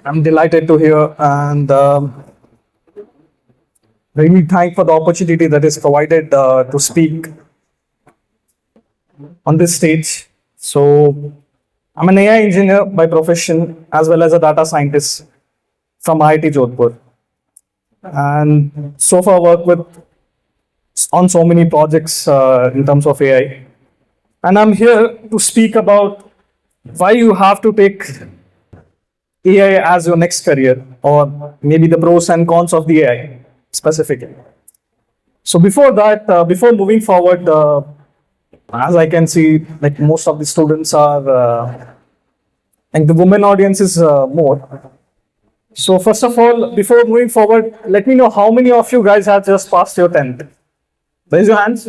I'm delighted to hear and really thank for the opportunity that is provided to speak on this stage. So, I'm an AI engineer by profession as well as a data scientist from IIT Jodhpur. And so far work with on so many projects in terms of AI. And I'm here to speak about why you have to take AI as your next career, or maybe the pros and cons of the AI specifically. So before that, before moving forward, as I can see, like most of the students are, and the women audience is more. So first of all, before moving forward, let me know how many of you guys have just passed your 10th. Raise your hands.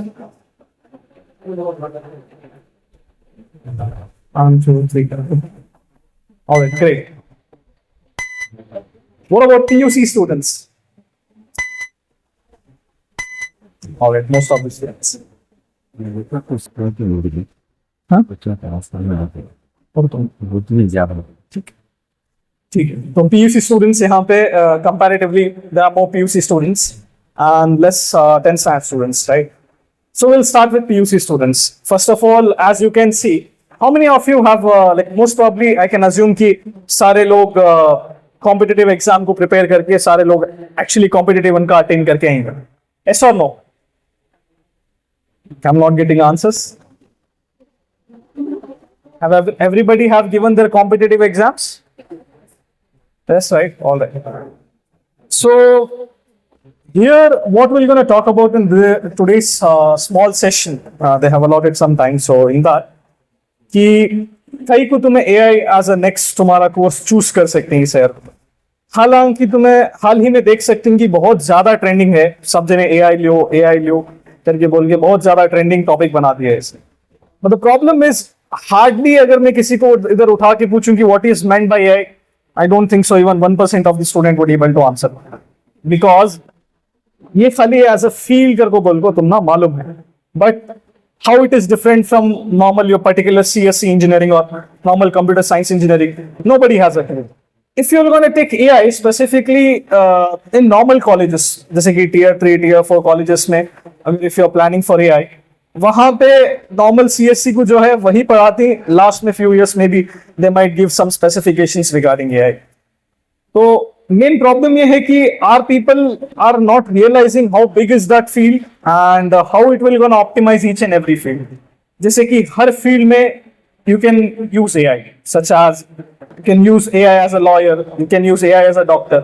1, 2, 3. All right, great. What about PUC students? All right, most of the students. हाँ? और तुम? ठीक है, तो PUC students यहाँ पे comparatively there are more PUC students and less 10th standard students, right? So we'll start with PUC students. First of all, as you can see, how many of you have like most probably I can assume कि सारे लोग competitive exam को prepare करके सारे लोग actually competitive उनका attain करके आएंगे. Yes or no? I'm not getting answers. Have everybody have given their competitive exams? That's right. All right. So here, what we're going to talk about in today's small session, they have allotted some time. So in that, कि कई को तुम्हें AI as a next तुम्हारा course choose कर सकते हैं sir. हालांकि तुम्हें हाल ही में देख सकते हैं कि बहुत ज्यादा ट्रेंडिंग है, सब जने AI लियो करके बोल के बहुत ज्यादा ट्रेंडिंग टॉपिक बना दिया है इसे. But the problem is hardly अगर मैं किसी को इधर उठा के पूछूं कि what is meant by AI, I don't think so even 1% of the student would be able to answer, because ये खाली एज अ फील्ड कर को बोल को तुम ना मालूम है, but how it is different from normal your particular CSC engineering और normal computer science engineering, nobody has a clue. If you're going to take AI specifically in normal colleges, जैसे कि tier 3, tier 4 colleges में, if you're planning for AI, वहां पे normal CSC को जो है वही पढ़ाती. लास्ट में फ्यू इयर्स में भी they might give some specifications regarding AI. तो मेन प्रॉब्लम ये है कि are people are not realizing how big is that field and how it will gonna optimize each and every field. जैसे कि हर field में you can use AI, such as you can use AI as a lawyer, you can use AI as a doctor.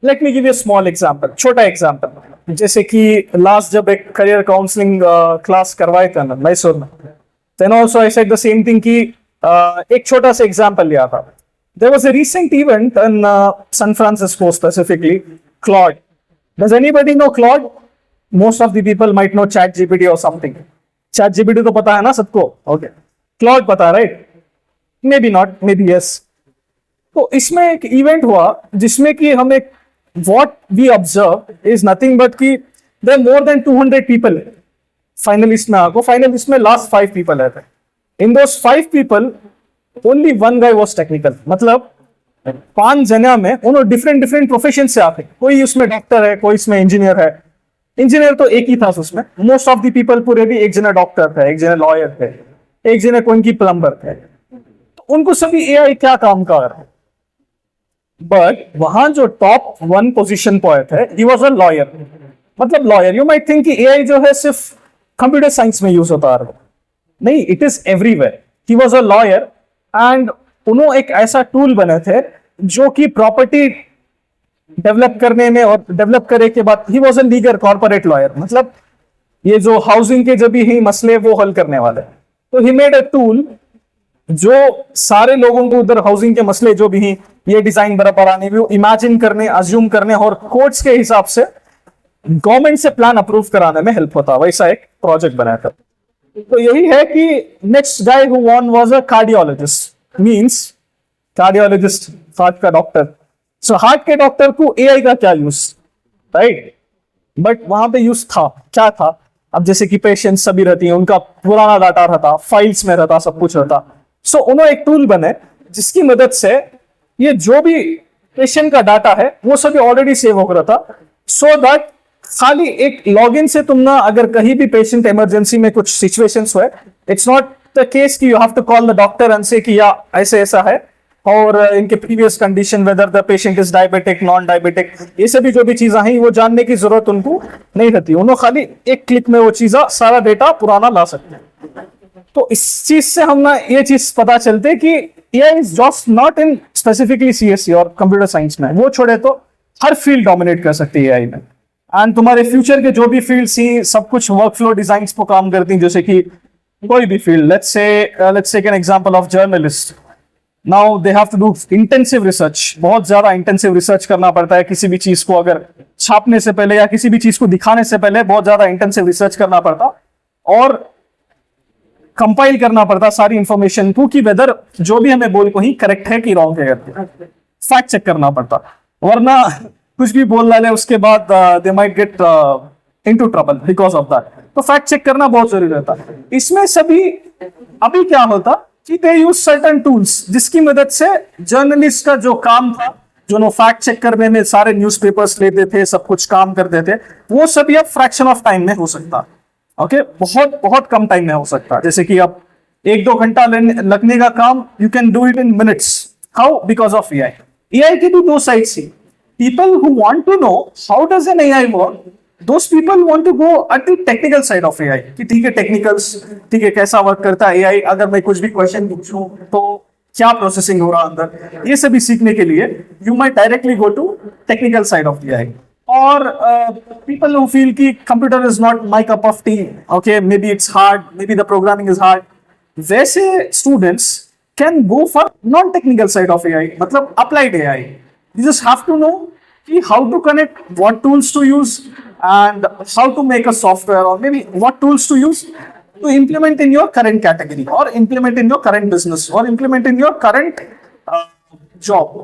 Let me give you small example, छोटा example. जैसे कि last जब एक career counselling class करवाए थे ना मैसूर में, then also I said the same thing कि एक छोटा सा एग्जांपल लिया था. There was a recent event in San Francisco specifically, Claude. Does anybody know Claude? Most of the people might know ChatGPT और समथिंग. चैट जीपीटी तो पता है ना सबको, ओके. क्लॉड पता, right? Maybe not, maybe yes. तो इसमें एक इवेंट हुआ जिसमें कि हम एक what we observe is nothing but कि there are more than 200 people finalist में आको. finalist में last 5 people है. in those 5 people only one guy was technical. मतलब 5 जने में उन्होंने different प्रोफेशन से आते. कोई उसमें डॉक्टर है, कोई इसमें इंजीनियर है. इंजीनियर तो एक ही था उसमें. मोस्ट ऑफ द पीपल पूरे भी एक जना डॉक्टर थे, एक जना लॉयर थे, एक जना कोई की प्लम्बर थे. तो उनको सभी AI क्या काम कर रहा है. बट वहां जो टॉप 1 पोजीशन पॉइंट है, ही वाज अ लॉयर. मतलब लॉयर, यू माइट थिंक कि AI जो है सिर्फ कंप्यूटर साइंस में यूज होता है. नहीं, it is everywhere. He was a lawyer and उन्होंने एक ऐसा टूल बने थे जो कि प्रॉपर्टी डेवलप करने में, और डेवलप करने के बाद he was a legal corporate lawyer. मतलब ये जो हाउसिंग के जब भी मसले वो हल करने वाले. तो ही मेड अ टूल जो सारे लोगों को उधर हाउसिंग के मसले जो भी हैं, ये डिजाइन बराबर आने भी इमेजिन करने, अज्यूम करने और कोर्ट्स के हिसाब से गवर्नमेंट से प्लान अप्रूव कराने में हेल्प होता. वैसा एक प्रोजेक्ट बनाया था. तो यही है कि next guy who won was a cardiologist, means cardiologist, heart का डॉक्टर. सो हार्ट के डॉक्टर को AI का क्या यूज, राइट? बट वहां पे यूज था, क्या था? अब जैसे कि पेशेंट सभी रहती है, उनका पुराना डाटा रहता, फाइल्स में रहता, सब कुछ रहता. सो उन्होंने एक टूल बने जिसकी मदद से ये जो भी पेशेंट का डाटा है वो सभी ऑलरेडी सेव हो रहा था, सो दैट खाली एक लॉगिन से तुम ना अगर कहीं भी पेशेंट इमरजेंसी में कुछ सिचुएशंस हुए, इट्स नॉट द केस कि you have to call the doctor and say कि या ऐसे ऐसा है और इनके previous condition whether the patient is diabetic non diabetic, ये सभी जो भी चीजें हैं वो जानने की जरूरत उनको नहीं रहती। उन्होंने खाली एक क्लिक में वो चीजा सारा डेटा पुराना ला सकते हैं। तो इस चीज से हम ना ये चीज पता चलते कि AI is just not in specifically CSC और कंप्यूटर साइंस में, वो छोड़े तो हर फील्ड डोमिनेट कर सकती है एआई में। एंड तुम्हारे फ्यूचर के जो भी फील्ड सी सब कुछ वर्कफ्लो डिजाइन पर काम करती हैं, जैसे कि कोई भी field, let's say an example of journalist, now they have to do intensive research, बहुत ज्यादा इंटेंसिव रिसर्च करना पड़ता है किसी भी चीज को अगर छापने से पहले या किसी भी चीज को दिखाने से पहले बहुत ज्यादा इंटेंसिव रिसर्च करना पड़ता और कंपाइल करना पड़ता सारी इंफॉर्मेशन को कि वेदर जो भी हमें बोल को ही करेक्ट है कि रॉन्ग है, फैक्ट चेक करना पड़ता, वरना कुछ भी बोल डाले उसके बाद they might get into trouble because of that. तो फैक्ट चेक करना बहुत जरूरी रहता। इसमें सभी अभी क्या होता कि दे यूज सर्टेन टूल्स जिसकी मदद से जर्नलिस्ट का जो काम था, जो नो फैक्ट चेक करने में सारे न्यूज़पेपर्स लेते थे, सब कुछ काम करते थे, वो सभी अब फ्रैक्शन ऑफ टाइम में हो सकता। ओके, बहुत बहुत कम टाइम में हो सकता है। जैसे कि अब 1-2 घंटा लगने का काम you can do it in minutes. How? Because of AI. AI की भी दो sides he. People who want to know how does an AI work, those people want to go at the technical side of AI कि ठीक है technicals, ठीक है कैसा work करता है एआई, अगर मैं कुछ भी क्वेश्चन पूछूं तो क्या प्रोसेसिंग हो रहा अंदर, ये सभी सीखने के लिए you might directly go to technical side of AI. और पीपल हु फील कि computer is not my cup of tea, okay, maybe it's hard, maybe the programming is hard, वैसे students can go for non technical side of AI, मतलब applied AI. You just have to know how to connect, what tools to use, and how to make a software, or maybe what tools to use to implement in your current category, or implement in your current business, or implement in your current job.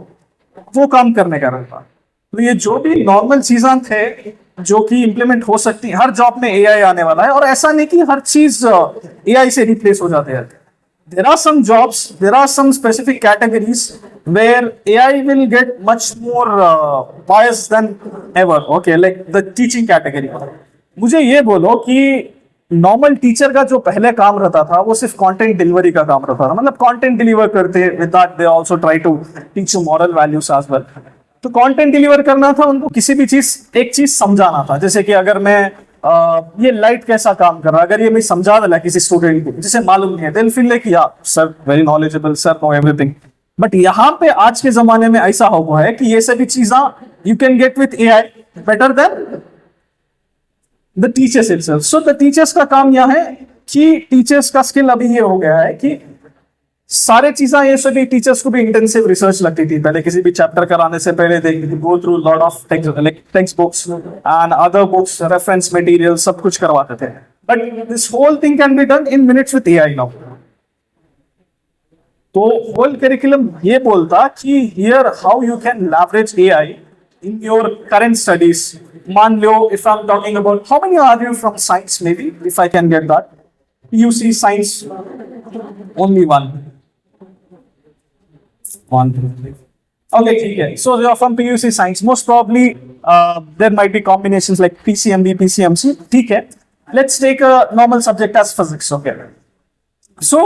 वो काम करने का रहता। तो ये जो भी normal चीजें थे जो कि इंप्लीमेंट हो सकती है, हर जॉब में एआई आने वाला है, और ऐसा नहीं कि हर चीज एआई से रिप्लेस हो जाते हैं। There are some jobs, there are some specific categories where AI will get much more biased than ever. Okay, like the teaching category. मुझे ये बोलो कि नॉर्मल टीचर का जो पहले काम रहता था वो सिर्फ कंटेंट डिलीवरी का काम रहता था, मतलब कंटेंट डिलीवर करते, with that they also try to teach you moral values as well. तो कंटेंट डिलीवर करना था उनको, किसी भी चीज एक चीज समझाना था। जैसे कि अगर मैं ये लाइट कैसा काम कर रहा है, अगर ये मैं समझा दिला किसी स्टूडेंट को जिसे मालूम नहीं है, देन फील लाइक या sir very knowledgeable, sir know everything. But यहाँ पे आज के जमाने में ऐसा हो गया है कि ये सभी चीजें you can get with AI better than the teachers itself. So the teachers का काम यह है कि टीचर्स का स्किल अभी ये हो गया है कि सारे चीजें, ये सभी टीचर्स को भी इंटेंसिव रिसर्च लगती थी पहले, किसी भी चैप्टर कराने से पहले they go through lot of text books and other books, reference material, सब कुछ करवाते थे। But this whole thing can be done in minutes with AI now. तो होल करिकुलम ये बोलता कि here how you can leverage AI in your current studies. मान लो if I am talking about, how many are you from science, maybe if I can get that, PUC science, only one. Okay, ठीक है. So you are from PUC science. Most probably there might be combinations like PCMB, PCMC. ठीक है. Let's take a normal subject as physics. Okay. So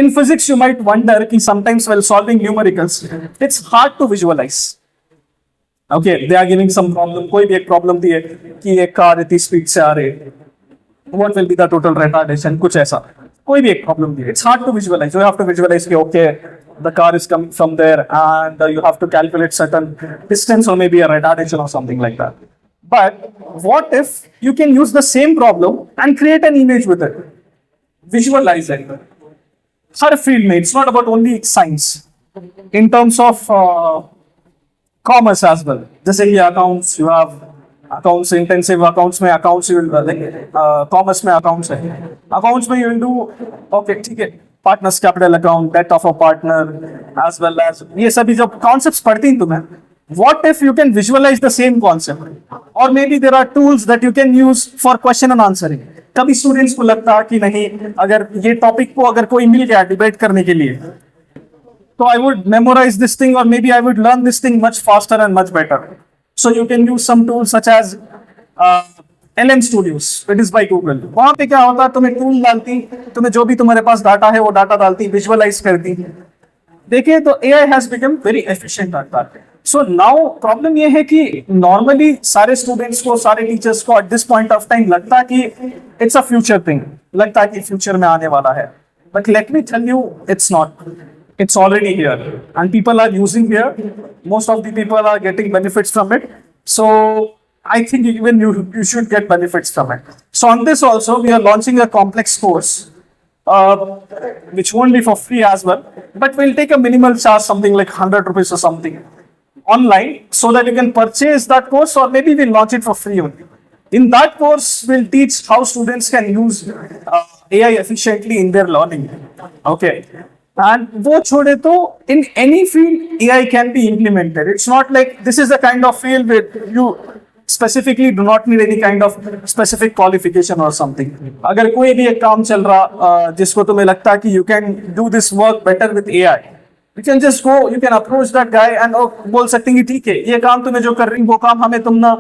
in physics you might wonder कि sometimes while solving numericals it's hard to visualize. Okay, they are giving some problem. कोई भी एक problem दी है कि एक car इतनी स्पीड से आ रही है. What will be the total retardation? कुछ ऐसा. कोई भी एक problem दी है. It's hard to visualize. You have to visualize कि okay, the car is coming from there and you have to calculate certain distance or maybe a retardation or something like that. But what if you can use the same problem and create an image with it? Visualize it. Her field में, it's not about only science. In terms of commerce as well. जैसे कि accounts, you have accounts, intensive accounts में accounts you will commerce में accounts है. Accounts में you will do, okay, ठीक है, partners capital account, death of a partner, as well as ये सभी जब कॉन्सेप्ट्स पढ़ती हैं तुम्हें, what if you can visualise the same concept, और maybe there are tools that you can use for question and answering. कभी students को लगता कि नहीं, अगर ये टॉपिक को अगर कोई मिल गया डिबेट करने के लिए, So I would memorize this thing, or maybe I would learn this thing much faster and much better. So you can use some tools such as LM Studios. It is by Google. वहाँ पे क्या होता है, तुम्हें tool डालती, तुम्हें जो भी तुम्हारे पास डाटा है वो डाटा डालती, विजुअलाइज करती. देखिए तो AI has become very efficient at that. So now problem ये है कि normally सारे students को, सारे teachers को at this point of time लगता है कि it's a future thing, लगता है कि future में आने वाला है. But let me tell you, it's not. It's already here, and people are using here. Most of the people are getting benefits from it. So I think even you should get benefits from it. So on this also, we are launching a complex course, which won't be for free as well, but we'll take a minimal charge, something like 100 rupees or something online, so that you can purchase that course, or maybe we'll launch it for free only. In that course, we'll teach how students can use AI efficiently in their learning. Okay. And wo chhode to, in any field, AI can be implemented. It's not like this is the kind of field where you specifically do not need any kind of specific qualification or something. अगर कोई भी एक काम चल रहा जिसको तुम्हें लगता है कि you can do this work better with AI, you can just go, you can approach that guy and बोल सकते हैं कि ठीक है, ये काम तुम्हें जो कर रही वो काम हमें तुम ना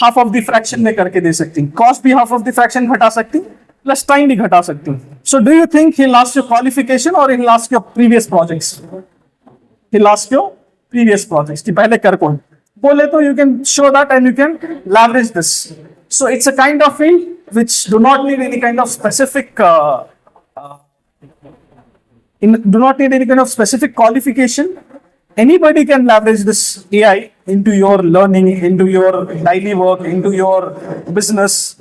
half of the fraction में करके दे सकती, cost भी half of the fraction घटा सकती, plus time भी घटा सकती. So do you think he'll ask your qualification or he'll ask your previous projects? He'll ask your previous projects कि पहले कर कौन बोले तो you can show that and you can leverage this. So it's a kind of field which do not need any kind of specific do not need any kind of specific qualification. Anybody can leverage this AI into your learning, into your daily work, into your business.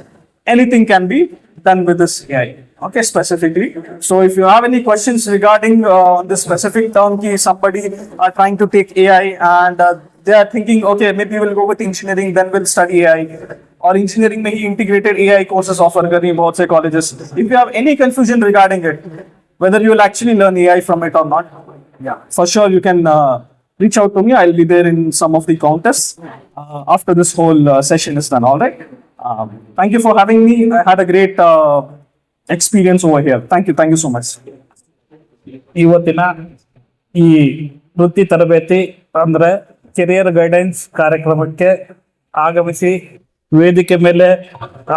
Anything can be done with this AI. Okay, specifically. So if you have any questions regarding this specific term, ki somebody are trying to take AI and they are thinking, okay, maybe we'll go with engineering, then we'll study AI. Or engineering में ही integrated AI courses offer कर रही हैं बहुत से colleges. If you have any confusion regarding it, whether you will actually learn AI from it or not, yeah, for sure you can reach out to me. I'll be there in some of the contests after this whole session is done. All right. Thank you for having me. I had a great experience over here. Thank you so much. ಇವತ್ತಿನ ಈ ವೃತ್ತಿ ತರಬೇತಿ ಅಂದ್ರೆ career guidance ಕಾರ್ಯಕ್ರಮಕ್ಕೆ ಆಗಮಿಸಿ ವೇದಿಕೆ ಮೇಲೆ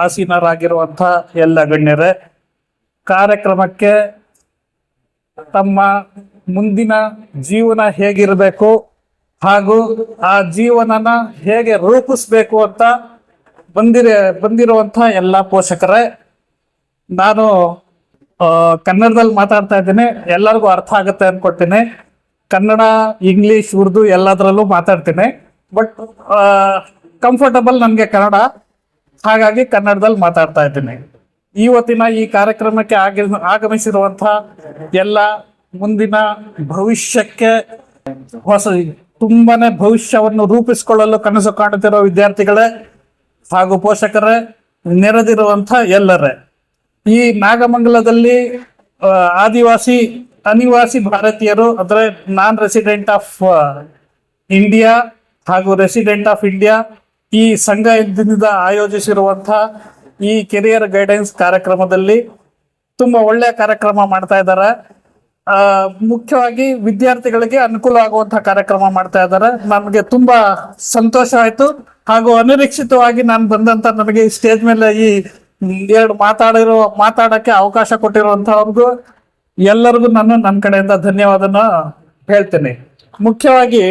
ಆಸೀನರಾಗಿರುವಂಥ ಎಲ್ಲ ಗಣ್ಯರೇ, ಕಾರ್ಯಕ್ರಮಕ್ಕೆ ತಮ್ಮ ಮುಂದಿನ ಜೀವನ ಹೇಗಿರಬೇಕು ಹಾಗೂ ಆ ಜೀವನನ ಹೇಗೆ ರೂಪಿಸ್ಬೇಕು ಅಂತ ಬಂದಿರುವಂಥ ಎಲ್ಲ ಪೋಷಕರೇ, ನಾನು ಕನ್ನಡದಲ್ಲಿ ಮಾತಾಡ್ತಾ ಇದ್ದೀನಿ, ಎಲ್ಲರಿಗೂ ಅರ್ಥ ಆಗುತ್ತೆ ಅನ್ಕೊಳ್ತೀನಿ. ಕನ್ನಡ, ಇಂಗ್ಲಿಷ್, ಉರ್ದು ಎಲ್ಲದರಲ್ಲೂ ಮಾತಾಡ್ತೀನಿ, ಬಟ್ ಕಂಫರ್ಟಬಲ್ ನನಗೆ ಕನ್ನಡ, ಹಾಗಾಗಿ ಕನ್ನಡದಲ್ಲಿ ಮಾತಾಡ್ತಾ ಇದ್ದೀನಿ. ಇವತ್ತಿನ ಈ ಕಾರ್ಯಕ್ರಮಕ್ಕೆ ಆಗಮಿಸಿರುವಂಥ ಎಲ್ಲ ಮುಂದಿನ ಭವಿಷ್ಯಕ್ಕೆ ತುಂಬಾನೇ ಭವಿಷ್ಯವನ್ನು ರೂಪಿಸಿಕೊಳ್ಳಲು ಕನಸು ಕಾಣುತ್ತಿರೋ ವಿದ್ಯಾರ್ಥಿಗಳೇ ಹಾಗೂ ಪೋಷಕರೇ, ನೆರೆದಿರುವಂಥ ಎಲ್ಲರೇ, ಈ ನಾಗಮಂಗಲದಲ್ಲಿ ಆದಿವಾಸಿ ಅನಿವಾಸಿ ಭಾರತೀಯರು ಅಂದರೆ ನಾನ್ ರೆಸಿಡೆಂಟ್ ಆಫ್ ಇಂಡಿಯಾ ಹಾಗೂ ರೆಸಿಡೆಂಟ್ ಆಫ್ ಇಂಡಿಯಾ ಈ ಸಂಘದಿಂದ ಆಯೋಜಿಸಿರುವಂಥ ಈ ಕೆರಿಯರ್ ಗೈಡೆನ್ಸ್ ಕಾರ್ಯಕ್ರಮದಲ್ಲಿ ತುಂಬ ಒಳ್ಳೆಯ ಕಾರ್ಯಕ್ರಮ ಮಾಡ್ತಾ ಇದ್ದಾರೆ. ಮುಖ್ಯವಾಗಿ ವಿದ್ಯಾರ್ಥಿಗಳಿಗೆ ಅನುಕೂಲ ಆಗುವಂಥ ಕಾರ್ಯಕ್ರಮ ಮಾಡ್ತಾ ಇದ್ದಾರೆ. ನನಗೆ ತುಂಬಾ ಸಂತೋಷ ಆಯ್ತು ಹಾಗೂ ಅನಿರೀಕ್ಷಿತವಾಗಿ ನಾನು ಬಂದಂತ ನನಗೆ ಈ ಸ್ಟೇಜ್ ಮೇಲೆ ಈ ಎರಡು ಮಾತಾಡಕ್ಕೆ ಅವಕಾಶ ಕೊಟ್ಟಿರುವಂತವ್ರಿಗೂ ಎಲ್ಲರಿಗೂ ನಾನು ನನ್ನ ಕಡೆಯಿಂದ ಧನ್ಯವಾದನ ಹೇಳ್ತೇನೆ. ಮುಖ್ಯವಾಗಿ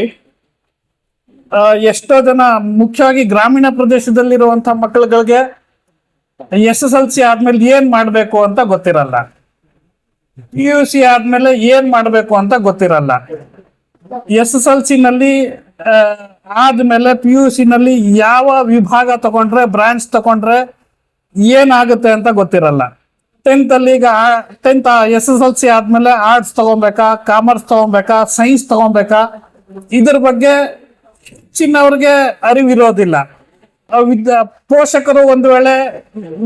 ಎಷ್ಟೋ ಜನ ಮುಖ್ಯವಾಗಿ ಗ್ರಾಮೀಣ ಪ್ರದೇಶದಲ್ಲಿರುವಂತ ಮಕ್ಕಳುಗಳಿಗೆ SSLC ಆದ್ಮೇಲೆ ಏನ್ ಮಾಡ್ಬೇಕು ಅಂತ ಗೊತ್ತಿರಲ್ಲ, PUC ಆದ್ಮೇಲೆ ಏನ್ ಮಾಡ್ಬೇಕು ಅಂತ ಗೊತ್ತಿರಲ್ಲ. SSLC ನಲ್ಲಿ ಆದ್ಮೇಲೆ PUC ನಲ್ಲಿ ಯಾವ ವಿಭಾಗ ತಗೊಂಡ್ರೆ, ಬ್ರಾಂಚ್ ತಗೊಂಡ್ರೆ ಏನಾಗುತ್ತೆ ಅಂತ ಗೊತ್ತಿರಲ್ಲ. 10th ಅಲ್ಲಿ ಈಗ 10th SSLC ಆದ್ಮೇಲೆ ಆರ್ಟ್ಸ್ ತಗೊಬೇಕಾ, ಕಾಮರ್ಸ್ ತಗೊಬೇಕಾ, ಸೈನ್ಸ್ ತಗೊಬೇಕಾ, ಇದ್ರ ಬಗ್ಗೆ ಹೆಚ್ಚಿನವ್ರಿಗೆ ಅರಿವಿರೋದಿಲ್ಲ. ಪೋಷಕರು ಒಂದು ವೇಳೆ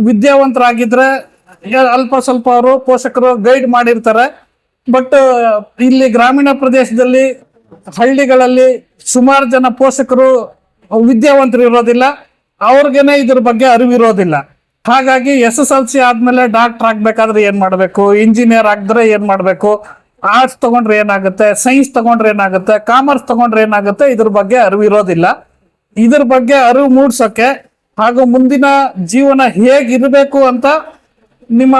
ವಿದ್ಯಾವಂತರಾಗಿದ್ರೆ ಅಲ್ಪ ಸ್ವಲ್ಪ ಅವರು ಪೋಷಕರು ಗೈಡ್ ಮಾಡಿರ್ತಾರೆ. ಬಟ್ ಇಲ್ಲಿ ಗ್ರಾಮೀಣ ಪ್ರದೇಶದಲ್ಲಿ ಹಳ್ಳಿಗಳಲ್ಲಿ ಸುಮಾರು ಜನ ಪೋಷಕರು ವಿದ್ಯಾವಂತರು ಇರೋದಿಲ್ಲ, ಅವ್ರಿಗೇನೆ ಇದ್ರ ಬಗ್ಗೆ ಅರಿವಿರೋದಿಲ್ಲ. ಹಾಗಾಗಿ SSLC ಆದ್ಮೇಲೆ ಡಾಕ್ಟರ್ ಆಗ್ಬೇಕಾದ್ರೆ ಏನ್ ಮಾಡ್ಬೇಕು, ಇಂಜಿನಿಯರ್ ಆಗಿದ್ರೆ ಏನ್ ಮಾಡ್ಬೇಕು, ಆರ್ಟ್ಸ್ ತಗೊಂಡ್ರೆ ಏನಾಗುತ್ತೆ, ಸೈನ್ಸ್ ತಗೊಂಡ್ರೆ ಏನಾಗುತ್ತೆ, ಕಾಮರ್ಸ್ ತಗೊಂಡ್ರೆ ಏನಾಗುತ್ತೆ, ಇದ್ರ ಬಗ್ಗೆ ಅರಿವು ಇರೋದಿಲ್ಲ. ಇದ್ರ ಬಗ್ಗೆ ಅರಿವು ಮೂಡ್ಸೋಕೆ ಹಾಗೂ ಮುಂದಿನ ಜೀವನ ಹೇಗಿರಬೇಕು ಅಂತ ನಿಮ್ಮ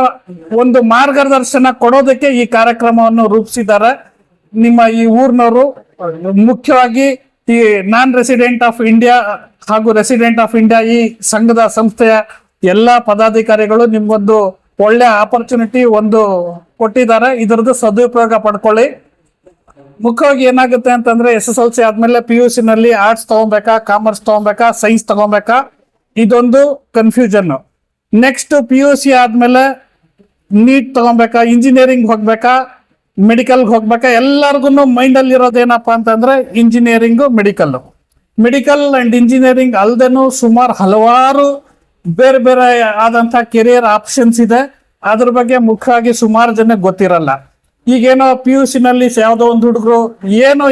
ಒಂದು ಮಾರ್ಗದರ್ಶನ ಕೊಡೋದಕ್ಕೆ ಈ ಕಾರ್ಯಕ್ರಮವನ್ನು ರೂಪಿಸಿದ್ದಾರೆ. ನಿಮ್ಮ ಈ ಊರಿನವರು, ಮುಖ್ಯವಾಗಿ ಈ ನಾನ್ ರೆಸಿಡೆಂಟ್ ಆಫ್ ಇಂಡಿಯಾ ಹಾಗೂ ರೆಸಿಡೆಂಟ್ ಆಫ್ ಇಂಡಿಯಾ ಈ ಸಂಘದ ಸಂಸ್ಥೆಯ ಎಲ್ಲಾ ಪದಾಧಿಕಾರಿಗಳು ನಿಮ್ಗೊಂದು ಒಳ್ಳೆ ಆಪರ್ಚುನಿಟಿ ಒಂದು ಕೊಟ್ಟಿದ್ದಾರೆ. ಇದರದ್ದು ಸದುಪಯೋಗ ಪಡ್ಕೊಳ್ಳಿ. ಮುಖ್ಯವಾಗಿ ಏನಾಗುತ್ತೆ ಅಂತಂದ್ರೆ SSLC ಆದ್ಮೇಲೆ PUC ನಲ್ಲಿ ಆರ್ಟ್ಸ್ ತಗೊಬೇಕಾ, ಕಾಮರ್ಸ್ ತಗೊಬೇಕಾ, ಸೈನ್ಸ್ ತಗೊಬೇಕಾ, ಇದೊಂದು ಕನ್ಫ್ಯೂಷನ್. ನೆಕ್ಸ್ಟ್ PUC ಆದ್ಮೇಲೆ ನೀಟ್ ತಗೊಬೇಕಾ, ಇಂಜಿನಿಯರಿಂಗ್ ಹೋಗ್ಬೇಕಾ, ಮೆಡಿಕಲ್ ಹೋಗ್ಬೇಕಾ, ಎಲ್ಲರಿಗೂ ಮೈಂಡ್ ಅಲ್ಲಿ ಇರೋದೇನಪ್ಪಾ ಅಂತಂದ್ರೆ ಇಂಜಿನಿಯರಿಂಗು, ಮೆಡಿಕಲ್ ಅಂಡ್ ಇಂಜಿನಿಯರಿಂಗ್ ಅಲ್ದೇನು ಸುಮಾರು ಹಲವಾರು ಬೇರೆ ಬೇರೆ ಆದಂತ ಕೆರಿಯರ್ ಆಪ್ಷನ್ಸ್ ಇದೆ. ಅದ್ರ ಬಗ್ಗೆ ಮುಖ್ಯವಾಗಿ ಸುಮಾರು ಜನ ಗೊತ್ತಿರಲ್ಲ. ಈಗೇನೋ PUC ನಲ್ಲಿ ಯಾವ್ದೋ ಒಂದು ಹುಡುಗರು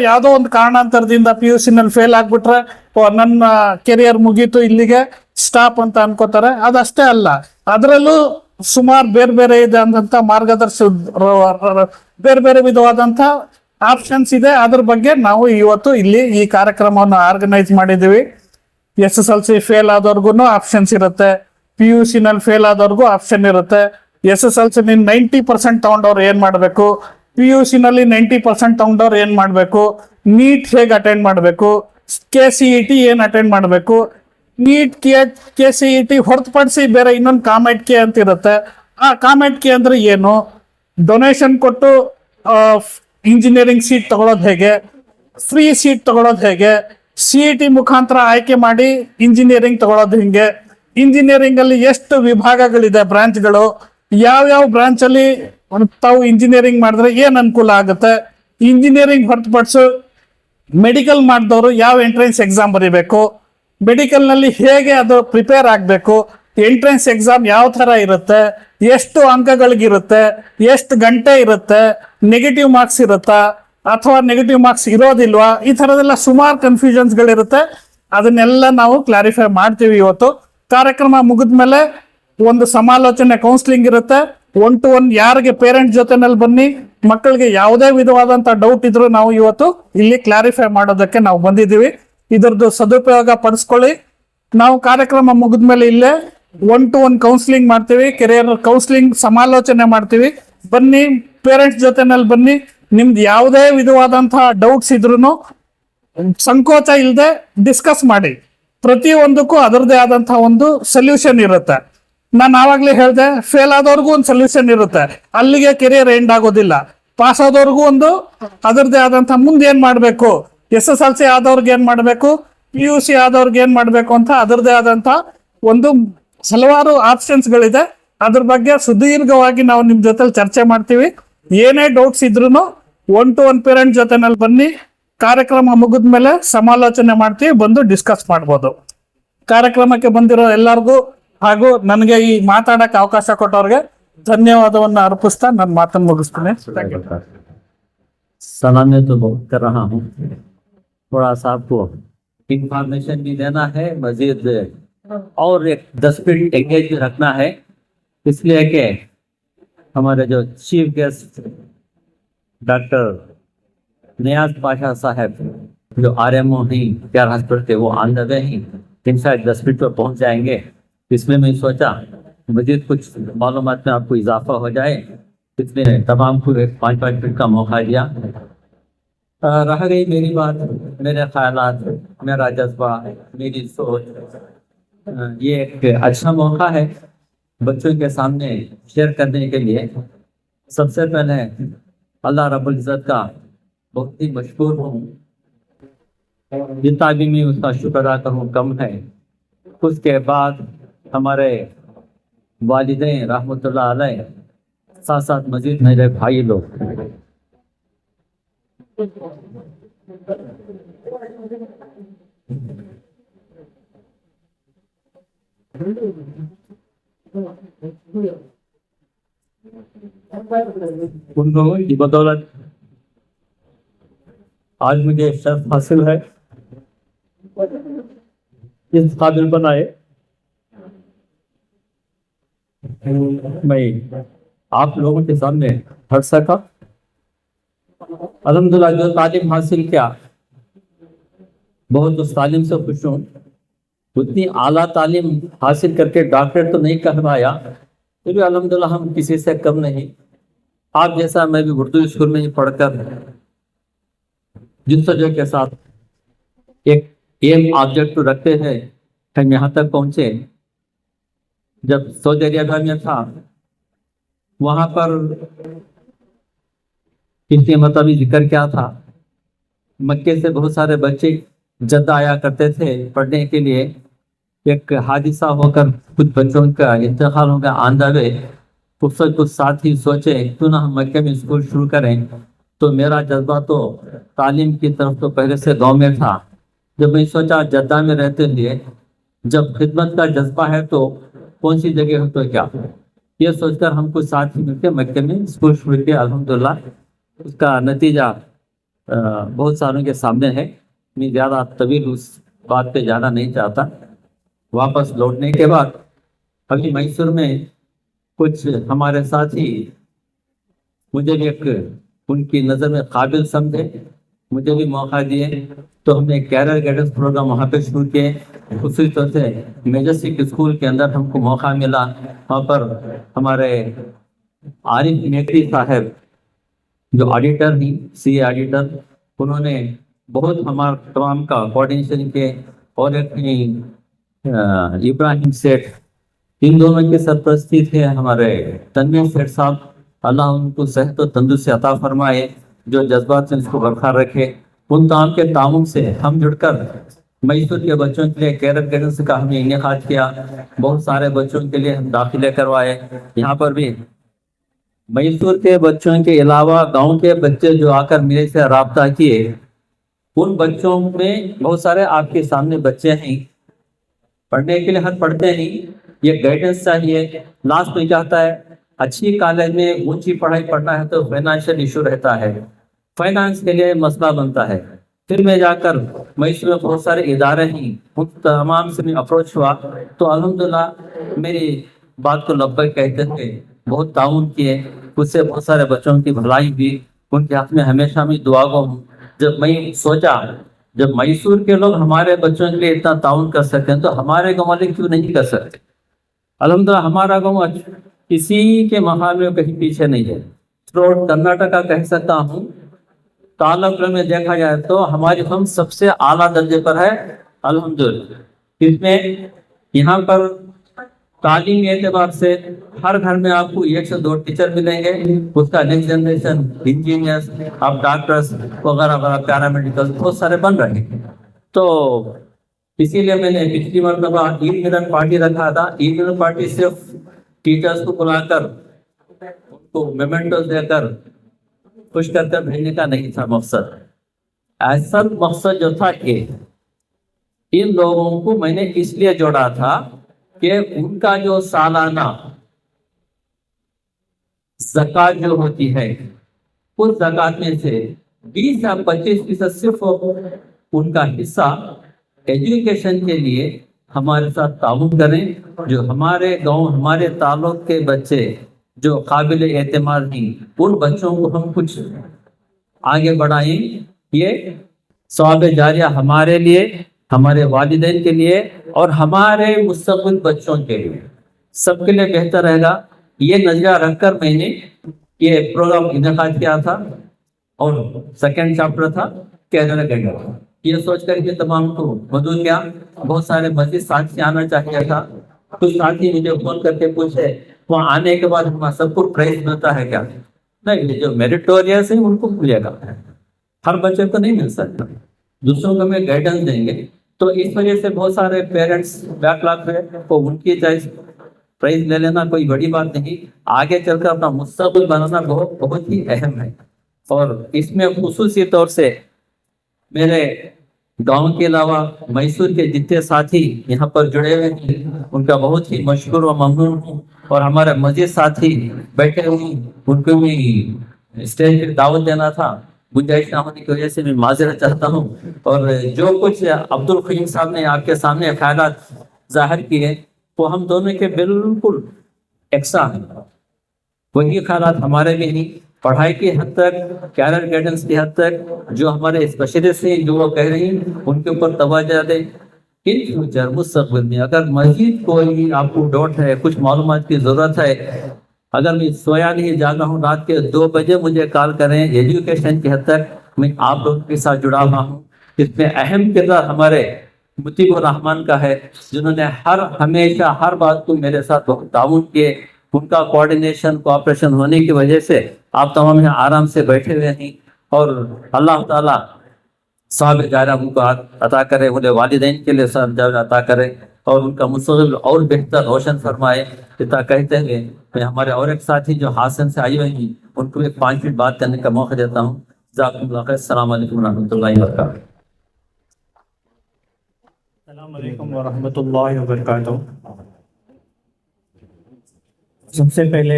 ಯಾವ್ದೋ ಒಂದು ಕಾರಣಾಂತರದಿಂದ PUC ನಲ್ಲಿ ಫೇಲ್ ಆಗ್ಬಿಟ್ರೆ ನನ್ನ ಕೆರಿಯರ್ ಮುಗೀತು, ಇಲ್ಲಿಗೆ ಸ್ಟಾಪ್ ಅಂತ ಅನ್ಕೋತಾರೆ. ಅದಷ್ಟೇ ಅಲ್ಲ, ಅದರಲ್ಲೂ ಸುಮಾರು ಬೇರೆ ಬೇರೆ ಇದೆ ಅಂತ ಬೇರೆ ಬೇರೆ ವಿಧವಾದಂತ ಆಪ್ಷನ್ಸ್ ಇದೆ. ಅದ್ರ ಬಗ್ಗೆ ನಾವು ಇವತ್ತು ಇಲ್ಲಿ ಈ ಕಾರ್ಯಕ್ರಮವನ್ನು ಆರ್ಗನೈಸ್ ಮಾಡಿದೀವಿ. SSLC ಫೇಲ್ ಆದವ್ರಿಗೂ ಆಪ್ಷನ್ಸ್ ಇರುತ್ತೆ, PUC ನಲ್ಲಿ ಫೇಲ್ ಆದವ್ರಿಗೂ ಆಪ್ಷನ್ ಇರುತ್ತೆ. SSLC 90% ತಗೊಂಡವ್ರು ಏನ್ ಮಾಡ್ಬೇಕು, PUC ನಲ್ಲಿ 90% ತಗೊಂಡವ್ರು ಏನ್ ಮಾಡ್ಬೇಕು, ನೀಟ್ ಹೇಗೆ ಅಟೆಂಡ್ ಮಾಡ್ಬೇಕು, KCET ಏನ್ ಅಟೆಂಡ್ ಮಾಡ್ಬೇಕು, ನೀಟ್ KCET ಹೊರತುಪಡಿಸಿ ಬೇರೆ ಇನ್ನೊಂದು ಕಾಮೆಟ್ ಕೆ ಅಂತ ಇರುತ್ತೆ. ಆ ಕಾಮೆಟ್ ಕೆ ಅಂದ್ರೆ ಏನು, ಡೊನೇಷನ್ ಕೊಟ್ಟು ಇಂಜಿನಿಯರಿಂಗ್ ಸೀಟ್ ತಗೊಳ್ಳೋದು ಹೇಗೆ, ಫ್ರೀ ಸೀಟ್ ತಗೊಳ್ಳೋದು ಹೇಗೆ, CET ಮುಖಾಂತರ ಆಯ್ಕೆ ಮಾಡಿ ಇಂಜಿನಿಯರಿಂಗ್ ತಗೊಳ್ಳೋದು ಹಿಂಗೆ, ಇಂಜಿನಿಯರಿಂಗ್ ಅಲ್ಲಿ ಎಷ್ಟು ವಿಭಾಗಗಳಿದೆ, ಬ್ರಾಂಚ್ಗಳು, ಯಾವ ಬ್ರಾಂಚ್ ಅಲ್ಲಿ ತಾವು ಇಂಜಿನಿಯರಿಂಗ್ ಮಾಡಿದ್ರೆ ಏನ್ ಅನುಕೂಲ ಆಗುತ್ತೆ, ಇಂಜಿನಿಯರಿಂಗ್ ಹೊರತುಪಡಿಸು ಮೆಡಿಕಲ್ ಮಾಡಿದವರು ಯಾವ ಎಂಟ್ರೆನ್ಸ್ ಎಕ್ಸಾಮ್ ಬರೀಬೇಕು, ಮೆಡಿಕಲ್ ನಲ್ಲಿ ಹೇಗೆ ಅದು ಪ್ರಿಪೇರ್ ಆಗಬೇಕು, ಎಂಟ್ರೆನ್ಸ್ ಎಕ್ಸಾಮ್ ಯಾವ ತರ ಇರುತ್ತೆ, ಎಷ್ಟು ಅಂಕಗಳಿಗಿರುತ್ತೆ, ಎಷ್ಟು ಗಂಟೆ ಇರುತ್ತೆ, ನೆಗೆಟಿವ್ ಮಾರ್ಕ್ಸ್ ಇರುತ್ತಾ ಅಥವಾ ನೆಗೆಟಿವ್ ಮಾರ್ಕ್ಸ್ ಇರೋದಿಲ್ವಾ, ಈ ತರದೆಲ್ಲ ಸುಮಾರು ಕನ್ಫ್ಯೂಷನ್ಸ್ ಗಳಿರುತ್ತೆ. ಅದನ್ನೆಲ್ಲ ನಾವು ಕ್ಲಾರಿಫೈ ಮಾಡ್ತೀವಿ. ಇವತ್ತು ಕಾರ್ಯಕ್ರಮ ಮುಗಿದ್ಮೇಲೆ ಒಂದು ಸಮಾಲೋಚನೆ, ಕೌನ್ಸಿಲಿಂಗ್ ಇರುತ್ತೆ. 1-to-1 ಯಾರಿಗೆ ಪೇರೆಂಟ್ ಜೊತೆನಲ್ಲಿ ಬನ್ನಿ, ಮಕ್ಕಳಿಗೆ ಯಾವುದೇ ವಿಧವಾದಂತ ಡೌಟ್ ಇದ್ರು ನಾವು ಇವತ್ತು ಇಲ್ಲಿ ಕ್ಲಾರಿಫೈ ಮಾಡೋದಕ್ಕೆ ನಾವು ಬಂದಿದ್ದೀವಿ. ಇದರದ್ದು ಸದುಪಯೋಗ ಪಡಿಸ್ಕೊಳ್ಳಿ. ನಾವು ಕಾರ್ಯಕ್ರಮ ಮುಗಿದ್ಮೇಲೆ ಇಲ್ಲೇ 1-to-1 ಕೌನ್ಸಿಲಿಂಗ್ ಮಾಡ್ತೀವಿ, ಕೆರಿಯರ್ ಕೌನ್ಸಿಲಿಂಗ್ ಸಮಾಲೋಚನೆ ಮಾಡ್ತೀವಿ. ಬನ್ನಿ, ಪೇರೆಂಟ್ಸ್ ಜೊತೆನಲ್ಲಿ ಬನ್ನಿ. ನಿಮ್ದು ಯಾವುದೇ ವಿಧವಾದಂತಹ ಡೌಟ್ಸ್ ಇದ್ರು ಸಂಕೋಚ ಇಲ್ಲದೆ ಡಿಸ್ಕಸ್ ಮಾಡಿ. ಪ್ರತಿಯೊಂದಕ್ಕೂ ಅದರದೇ ಆದಂತಹ ಒಂದು ಸೊಲ್ಯೂಷನ್ ಇರುತ್ತೆ. ನಾನು ಆವಾಗ್ಲೇ ಹೇಳಿದೆ, ಫೇಲ್ ಆದವ್ರಿಗೂ ಒಂದು ಸೊಲ್ಯೂಷನ್ ಇರುತ್ತೆ, ಅಲ್ಲಿಗೆ ಕೆರಿಯರ್ ಎಂಡ್ ಆಗೋದಿಲ್ಲ. ಪಾಸ್ ಆದವ್ರಿಗೂ ಒಂದು ಅದರದೇ ಆದಂತಹ ಮುಂದೆ ಏನ್ ಮಾಡ್ಬೇಕು, SSLC ಆದವ್ರಿಗೆ ಏನ್ ಮಾಡ್ಬೇಕು, PUC ಆದವ್ರಿಗೆ ಏನ್ ಮಾಡ್ಬೇಕು ಅಂತ ಅದರದೇ ಆದಂತ ಒಂದು ಹಲವಾರು ಆಪ್ಷನ್ಸ್ ಗಳಿದೆ. ಅದ್ರ ಬಗ್ಗೆ ಸುದೀರ್ಘವಾಗಿ ನಾವು ನಿಮ್ ಜೊತೆ ಚರ್ಚೆ ಮಾಡ್ತೀವಿ. ಏನೇ ಡೌಟ್ಸ್ ಇದ್ರು 1-to-1 ಪೇರೆಂಟ್ ಜೊತೆನಲ್ಲಿ ಬನ್ನಿ. ಕಾರ್ಯಕ್ರಮ ಮುಗಿದ್ಮೇಲೆ ಸಮಾಲೋಚನೆ ಮಾಡ್ತೀವಿ, ಬಂದು ಡಿಸ್ಕಸ್ ಮಾಡ್ಬೋದು. ಕಾರ್ಯಕ್ರಮಕ್ಕೆ ಬಂದಿರೋ ಎಲ್ಲರಿಗೂ ಹಾಗೂ ನನಗೆ ಈ ಮಾತಾಡಕ್ಕೆ ಅವಕಾಶ ಕೊಟ್ಟವ್ರಿಗೆ ಧನ್ಯವಾದವನ್ನ ಅರ್ಪಿಸ್ತಾ ನನ್ನ ಮಾತನ್ನು ಮುಗಿಸ್ತೀನಿ. सलामी तो बहुत कर रहा हूँ, थोड़ा सा आपको इंफॉर्मेशन भी देना है, मजीद और एक 10 मिनट एंगेज रखना है, इसलिए कि हमारे जो चीफ गेस्ट डॉक्टर नियाज पाशा साहब जो RMO हैं केयर हॉस्पिटल के, वो ऑन द वे हैं, इनशाला 10 मिनट पर पहुँच जाएंगे. इसमें मैं सोचा मजीद कुछ मालूमात में आपको इजाफा हो जाए, इसलिए तमाम को एक 5-5 मिनट का मौका दिया. रह गई मेरी बात, मेरे ख्यालात, मेरा जज्बा, मेरी सोच, ये एक अच्छा मौका है बच्चों के सामने शेयर करने के लिए. सबसे पहले अल्लाह रब्बुल इज़्ज़त का बहुत ही मशहूर हूँ, जितना भी मैं उसका शुक्र अदा करूँ कम है. उसके बाद हमारे वालिदैन रहमतुल्लाह अलैह, साथ साथ मजीद मेरे भाई लोग. उन लोगों की बदौलत आज मुझे शर्फ हासिल है, इस काबिल बनाए मैं आप लोगों के सामने हट सका. अल्हम्दुलिल्लाह जो तालीम हासिल किया, बहुत उस तालीम से खुश हूँ। उतनी आला तालीम हासिल करके डॉक्टरेट तो नहीं करवाया, फिर भी अल्हम्दुलिल्लाह हम किसी से कम नहीं। आप जैसा मैं भी उर्दू स्कूल में ही पढ़कर जिद्दोजहद के साथ एक एम ऑब्जेक्ट रखते हैं, हम यहाँ तक पहुँचे। जब सऊदी अरेबिया में था, वहाँ पर इसने मतलब जिक्र क्या था, मक्के से बहुत सारे बच्चे जद्दा आया करते थे पढ़ने के लिए। एक हादिसा होकर कुछ बच्चों का इंतकाल हो गया आंधा में। कुछ साथी सोचे क्यों ना हम मक्के में स्कूल शुरू करें। तो मेरा जज्बा तो तालीम की तरफ तो पहले से गांव में था। जब मैं सोचा जद्दा में रहते हुए जब खिदमत का जज्बा है तो कौन सी जगह हो तो क्या, ये सोचकर हम कुछ साथी मिलकर मक्के में स्कूल शुरू किया। अल्हम्दुलिल्लाह उसका नतीजा बहुत सारों के सामने है। मैं ज़्यादा तवील उस बात पे जाना नहीं चाहता। वापस लौटने के बाद अभी मैसूर में कुछ हमारे साथी मुझे भी एक उनकी नज़र में काबिल समझे, मुझे भी मौका दिए, तो हमने कैरियर गाइडेंस प्रोग्राम वहाँ पे शुरू किए। उसी तरह से मेजेस्टिक स्कूल के अंदर हमको मौका मिला। वहाँ पर हमारे आरिफ मेकरी साहब जो ऑडिटर थी, सी ऑडिटर, उन्होंने बहुत हमारे तमाम का कोऑर्डिनेशन किए। और एक इब्राहिम सेठ, इन दोनों के सरपरस्ती थे हमारे तनवीर सेठ साहब, अल्लाह उनको सेहत और तंदुरुस्ती अता फरमाए, जो जज्बात से इसको बरकरार रखे। उन तमाम के तामुन से हम जुड़कर मैसूर के बच्चों के लिए कैरियर गाइडेंस का हमने इनेकाद किया। बहुत सारे बच्चों के लिए हम दाखिले करवाए। यहाँ पर भी मैसूर के बच्चों के अलावा गांव के बच्चे जो आकर मेरे से राब्ता किए, उन बच्चों में बहुत सारे आपके सामने बच्चे हैं, पढ़ने के लिए हर पढ़ते नहीं, ये गाइडेंस चाहिए। लास्ट में चाहता है अच्छी कॉलेज में ऊंची पढ़ाई पढ़ना है तो फाइनेंशियल इशू रहता है, फाइनेंस के लिए मसला बनता है। फिर मैं जाकर मैसूर में बहुत सारे इदारे हैं, उन तमाम से मैं अप्रोच हुआ तो अल्हम्दुलिल्लाह मेरी बात को लब्बैक कहते थे, बहुत ताउन किए। उससे बहुत सारे बच्चों की भलाई हुई, उनके हाथ में हमेशा मैं दुआ गो हूँ। जब मैं सोचा जब मैसूर के लोग हमारे बच्चों के लिए इतना ताउन कर सकते हैं तो हमारे गाँव वाले क्यों नहीं कर सकते। अल्हम्दुलिल्लाह हमारा गाँव किसी के मामले में कहीं पीछे नहीं है। थ्रू कर्नाटका कह सकता हूँ, तालुक में देखा जाए तो हमारी हम सबसे आला दर्जे पर है अल्हम्दुलिल्लाह। इसमें यहाँ पर तालीम के एतबार से हर घर में आपको 1 से 2 टीचर मिलेंगे। उसका नेक्स्ट जनरेशन इंजीनियर्स, अब डॉक्टर्स वगैरह वगैरह, पैरामेडिकल बहुत सारे बन रहे हैं। तो इसीलिए मैंने पिछली मरतबा ईद मिलन पार्टी रखा था। ईद मिलन पार्टी सिर्फ टीचर्स को बुलाकर उनको मेमेंटो देकर खुश करकर भेजने का नहीं था मकसद। ऐसा मकसद जो था कि इन लोगों को मैंने इसलिए जोड़ा था कि उनका जो सालाना ज़कात जो होती है, उस ज़कात में से 20 या 25% सिर्फ उनका हिस्सा एजुकेशन के लिए हमारे साथ ताउन करें। जो हमारे गांव, हमारे ताल्लुक के बच्चे जो काबिल एतमाद हैं, उन बच्चों को हम कुछ आगे बढ़ाएं। ये सवाब जारिया हमारे लिए, हमारे वालिदैन के लिए और हमारे मुस्तक़बिल बच्चों के लिए, सबके लिए बेहतर रहेगा। ये नजरिया रखकर मैंने ये प्रोग्राम इनेकाद किया था। और सेकंड चैप्टर था कैरियर गाइडेंस। ये सोच कर के तमाम को मदद किया। बहुत सारे मस्जिद साथी आना चाहिए था। कुछ साथी मुझे फोन करके पूछे वहाँ आने के बाद हमारा सबको प्राइज मिलता है क्या? नहीं, जो मेरिटोरियस है उनको मिलेगा, हर बच्चे को नहीं मिल सकता। दूसरों को हमें गाइडेंस देंगे। तो इस वजह से बहुत सारे पेरेंट्स बैकलॉग है, तो उनकी चॉइस प्राइज ले लेना कोई बड़ी बात नहीं। आगे चलकर अपना मुस्तक़बिल बनाना बहुत ही अहम है। और इसमें खुसूसी तौर से मेरे गांव के अलावा मैसूर के जितने साथी यहाँ पर जुड़े हुए हैं, उनका बहुत ही मशकूर व ममनून हूँ। और हमारे मस्जिद साथी बैठे हुए, उनको भी स्टेज पर दावत देना था, गुंजाइश ना होने की वजह से मैं माजरत चाहता हूँ। और जो कुछ अब्दुल खलीम साहब ने आपके सामने ख्यालात जाहिर किए, वो हम दोनों के बिल्कुल एक्सा हैं। वही ख्यालात हमारे भी नहीं। पढ़ाई की हद तक, कैरियर गाइडेंस की हद तक, जो हमारे स्पेशलिस्ट हैं जो वो कह रही हैं उनके ऊपर तवज्जो दें। इन फ्यूचर मुस्तकबिल में अगर मजीद कोई आपको डाउट है, कुछ मालूमात की ज़रूरत है, अगर मैं सोया नहीं जागा हूँ, रात के 2 बजे मुझे कॉल करें। एजुकेशन की हद तक मैं आप लोगों के साथ जुड़ा हुआ हूँ। इसमें अहम किरदार हमारे मुतीबुर रहमान का है, जिन्होंने हमेशा हर बात को मेरे साथ बहुत ताउन किए। उनका कोऑर्डिनेशन, कोऑपरेशन होने की वजह से आप तमाम यहाँ आराम से बैठे हुए हैं। और अल्लाह ताला साहब गायरा उनको अता करे, उन्हें वालिदैन के लिए सब अता करे और उनका मुस्तक़बिल और बेहतर रोशन फरमाए। इतना कहते हुए मैं हमारे और एक साथी जो हासन से आई हुई हैं उनको एक 5 मिनट बात करने का मौका देता हूँ। जज़ाकुमुल्लाह खैर। अस्सलाम वालेकुम रहमतुल्लाहि व बरकातहू। अस्सलाम वालेकुम व रहमतुल्लाहि व बरकातहू। सबसे पहले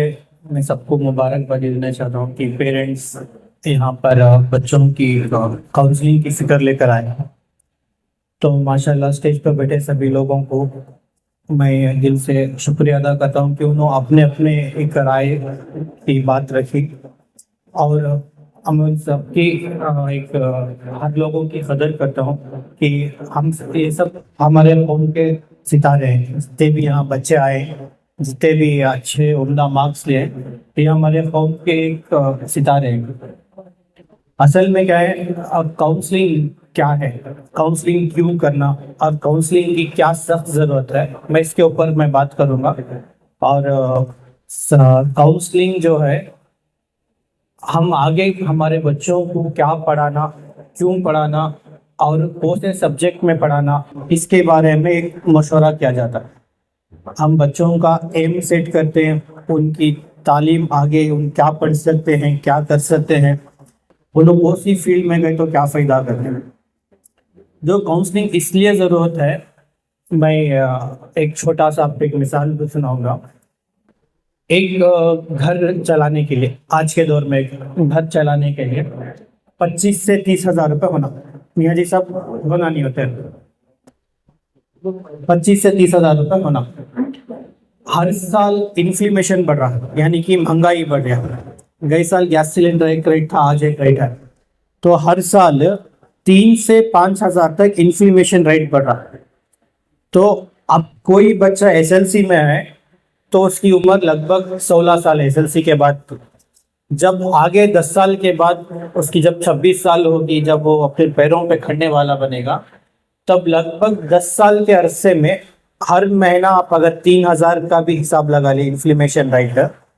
मैं सबको मुबारकबादी देना चाहता हूँ कि पेरेंट्स यहाँ पर बच्चों की काउंसलिंग की फिक्र लेकर आए हैं। तो माशाल्लाह स्टेज पर बैठे सभी लोगों को मैं दिल से शुक्रिया अदा करता हूँ कि उन्होंने अपने अपने एक राय की बात रखी और हम उन सबकी एक हर लोगों की कदर करता हूँ कि हम ये सब हमारे कौम के सितारे हैं। जितने भी यहाँ बच्चे आए, जितने भी अच्छे उम्दा मार्क्स लिए, ये हमारे कौम के एक सितारे हैं। असल में क्या है, अब काउंसलिंग क्या है, काउंसलिंग क्यों करना और काउंसलिंग की क्या सख्त ज़रूरत है, मैं इसके ऊपर मैं बात करूँगा। और काउंसलिंग जो है, हम आगे हमारे बच्चों को क्या पढ़ाना, क्यों पढ़ाना और कौन से सब्जेक्ट में पढ़ाना, इसके बारे में एक मशवरा किया जाता है। हम बच्चों का एम सेट करते हैं, उनकी तालीम आगे उन क्या पढ़ सकते हैं, क्या कर सकते हैं, वो लोग कौन सी फील्ड में गए तो क्या फ़ायदा करते हैं। जो काउंसलिंग इसलिए ज़रूरत है, मैं एक छोटा सा आपको एक मिसाल सुनाऊंगा। एक घर चलाने के लिए, आज के दौर में एक घर चलाने के लिए 25 से 30 हज़ार रुपये होना, मियाँ जी सब होना नहीं होते, 25 से 30 हज़ार रुपये होना। हर साल इन्फ्लेशन बढ़ रहा है, यानी कि महंगाई बढ़ रही है। गए साल गैस सिलेंडर एक रेट था, आज एक रेट है। तो हर साल 3 से 5 हज़ार तक इन्फ्लेशन रेट बढ़ रहा है। तो अब कोई बच्चा एसएलसी में है तो उसकी उम्र लगभग 16 साल है एसएलसी के बाद। जब आगे 10 साल के बाद उसकी जब 26 साल होगी, जब वो अपने पैरों पे खड़ने वाला बनेगा, तब लगभग 10 साल के अरसे में हर महीना आप अगर 3,000 का भी हिसाब लगा ले, इन्फ्लेशन रेट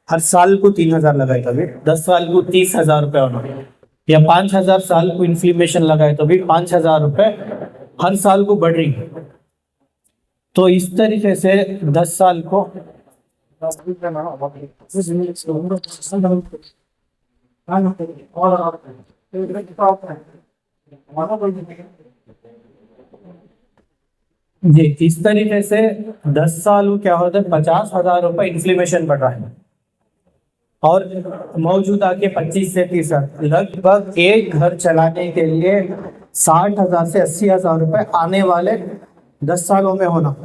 हर साल को 3,000 लगाए तो भी 10 साल को 30,000 रुपये होना, या 5,000 साल को इन्फ्लेशन लगाए तो भी 5,000 रुपये हर साल को बढ़ रही है। तो इस तरीके से 10 साल को जी, इस तरीके से 10 साल को क्या होता है, 50,000 रुपये इन्फ्लेशन बढ़ रहा है। और मौजूदा के 25 से 30 लगभग एक घर चलाने के लिए 60,000 से 80,000 रुपये आने वाले 10 सालों में होना।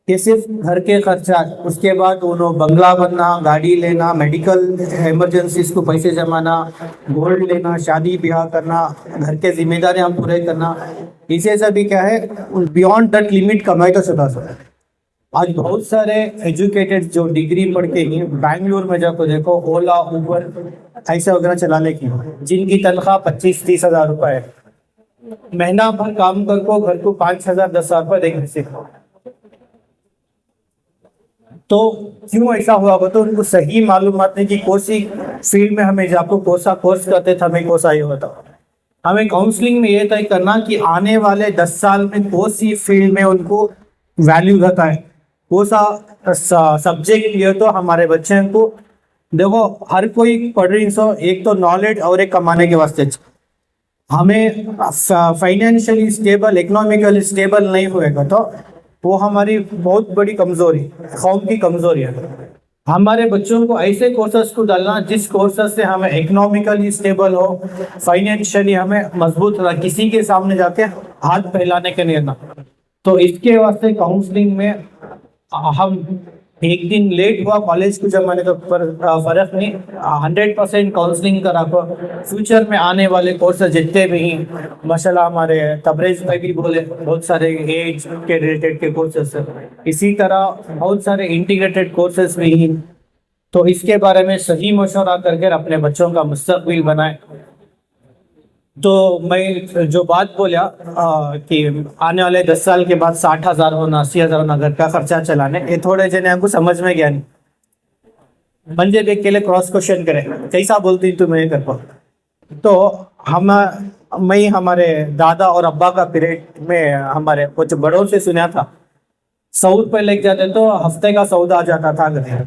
ये सिर्फ घर के खर्चा, उसके बाद उन्होंने बंगला बनना, गाड़ी लेना, मेडिकल इमरजेंसीज को पैसे जमाना, गोल्ड लेना, शादी ब्याह करना, घर के जिम्मेदारियां पूरे करना, इसे सभी क्या है बियॉन्ड दैट लिमिट कमाई तो सदा से। आज बहुत सारे एजुकेटेड जो डिग्री पढ़ के ही बैंगलोर में जाकर देखो, ओला उबर ऐसे वगैरह चलाने की, जिनकी तनख्वाह 25-30 हज़ार रुपये है, महीना भर काम कर को घर को 5,000-10,000 रुपये देंगे से। तो क्यों ऐसा हुआ हो, तो उनको सही मालूमात नहीं कि कौन सी फील्ड में हमें जाको कौन सा कोर्स करते थे, हमें कौन सा ये होता। हमें काउंसलिंग में ये तय करना कि आने वाले 10 साल में कौन सी फील्ड में उनको वैल्यू रहता है, कौन सा सब्जेक्ट लिए तो हमारे बच्चे को। देखो हर कोई पढ़ रही सो, एक तो नॉलेज और एक कमाने के वास्ते। हमें फाइनेंशियली स्टेबल, इकोनॉमिकली स्टेबल नहीं होएगा तो वो हमारी बहुत बड़ी कमजोरी, कौम की कमजोरी है। हमारे बच्चों को ऐसे कोर्सेस को डालना जिस कोर्सेस से हमें इकोनॉमिकली स्टेबल हो, फाइनेंशियली हमें मजबूत रहा, किसी के सामने जाके हाथ फैलाने के लिए ना। तो इसके वास्ते काउंसलिंग में हम एक दिन लेट हुआ कॉलेज को जब मैंने तो फर्क नहीं, 100% काउंसलिंग करा को फ्यूचर में आने वाले कोर्सेज जितने भी हैं माशाल्लाह हमारे तबरेज में भी बोले बहुत सारे एज के रिलेटेड के कोर्सेज है, इसी तरह बहुत सारे इंटीग्रेटेड कोर्सेज भी हैं। तो इसके बारे में सही मशवरा करके अपने बच्चों का मुस्तकबिल बनाए। तो मैं जो बात बोला कि आने वाले 10 साल के बाद 60,000 होना 80,000 होना घर का खर्चा चलाने, ये थोड़े जने हमको समझ में गया नहीं। बंदे देख के लिए क्रॉस क्वेश्चन करे कैसा बोलती तू मैं कर पाऊँ। तो मैं हमारे दादा और अब्बा का पीरियड में हमारे कुछ बड़ों से सुना था, 100 रुपये लेके जाते तो हफ्ते का सौदा आ जाता था। घर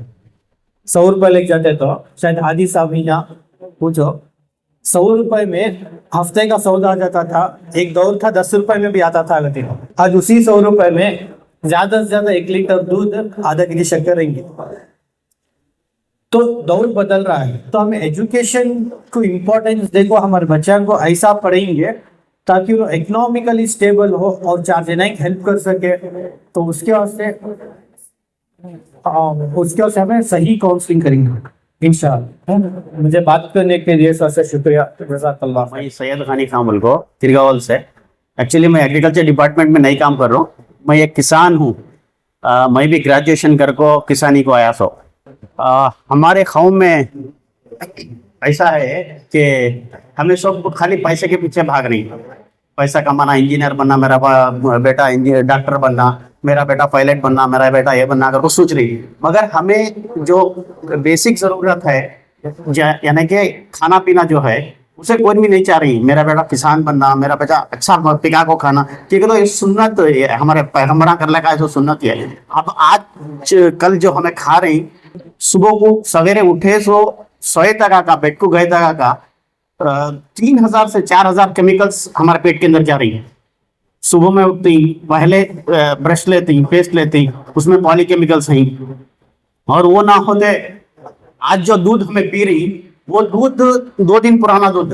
100 रुपये लेके जाते तो शायद हादी साहब ही यहाँ पूछो, 100 रुपए में हफ्ते का सौदा आ जाता था। एक दौर था 10 रुपए में भी आता था गति। आज उसी 100 रुपए में ज्यादा से ज्यादा 1 लीटर दूध, आधा केजी शक्कर रहेंगे। तो दौर बदल रहा है, तो हमें एजुकेशन को इम्पोर्टेंस देखो, हमारे बच्चों को ऐसा पढ़ेंगे ताकि वो इकोनॉमिकली स्टेबल हो और 4 जने की हेल्प कर सके। तो उसके वास्ते हमें सही काउंसलिंग करेंगे इंशाअल्लाह। मुझे बात करने के लिए सबसे शुक्रिया, जज़ाकल्लाह। मैं सैयद खानी खां मुल्को तिरगावल से। एक्चुअली मैं एग्रीकल्चर डिपार्टमेंट में नहीं काम कर रहा हूँ, मैं एक किसान हूँ। मैं भी ग्रेजुएशन कर को किसानी को आया सो। हमारे कौम में ऐसा है कि हमें सब खाली पैसे के पीछे भाग रही, पैसा कमाना, इंजीनियर बनना, मेरा बेटा इंजीनियर डॉक्टर बनना, मेरा बेटा पायलट बनना, मेरा बेटा ये बनना कर को सोच रही। मगर हमें जो बेसिक जरूरत है यानी कि खाना पीना जो है उसे कोई भी नहीं चाह रही। मेरा बेटा किसान बनना, मेरा बेटा अच्छा पिका को खाना, ठीक है। तो ये सुन्नत हमारे पैगम्बरा कर लगा है, जो सुन्नत है। अब आज कल जो हमें खा रही, सुबह को सवेरे उठे सो सोए तक का बेड को गए तक का 3,000 से 4,000 केमिकल्स हमारे पेट के अंदर जा रही है। सुबह में उठती पहले ब्रश लेती, पेस्ट लेती, उसमें पॉलीकेमिकल्स हैं। और वो ना होते आज जो दूध हमें पी रही, वो दूध 2 दिन पुराना दूध,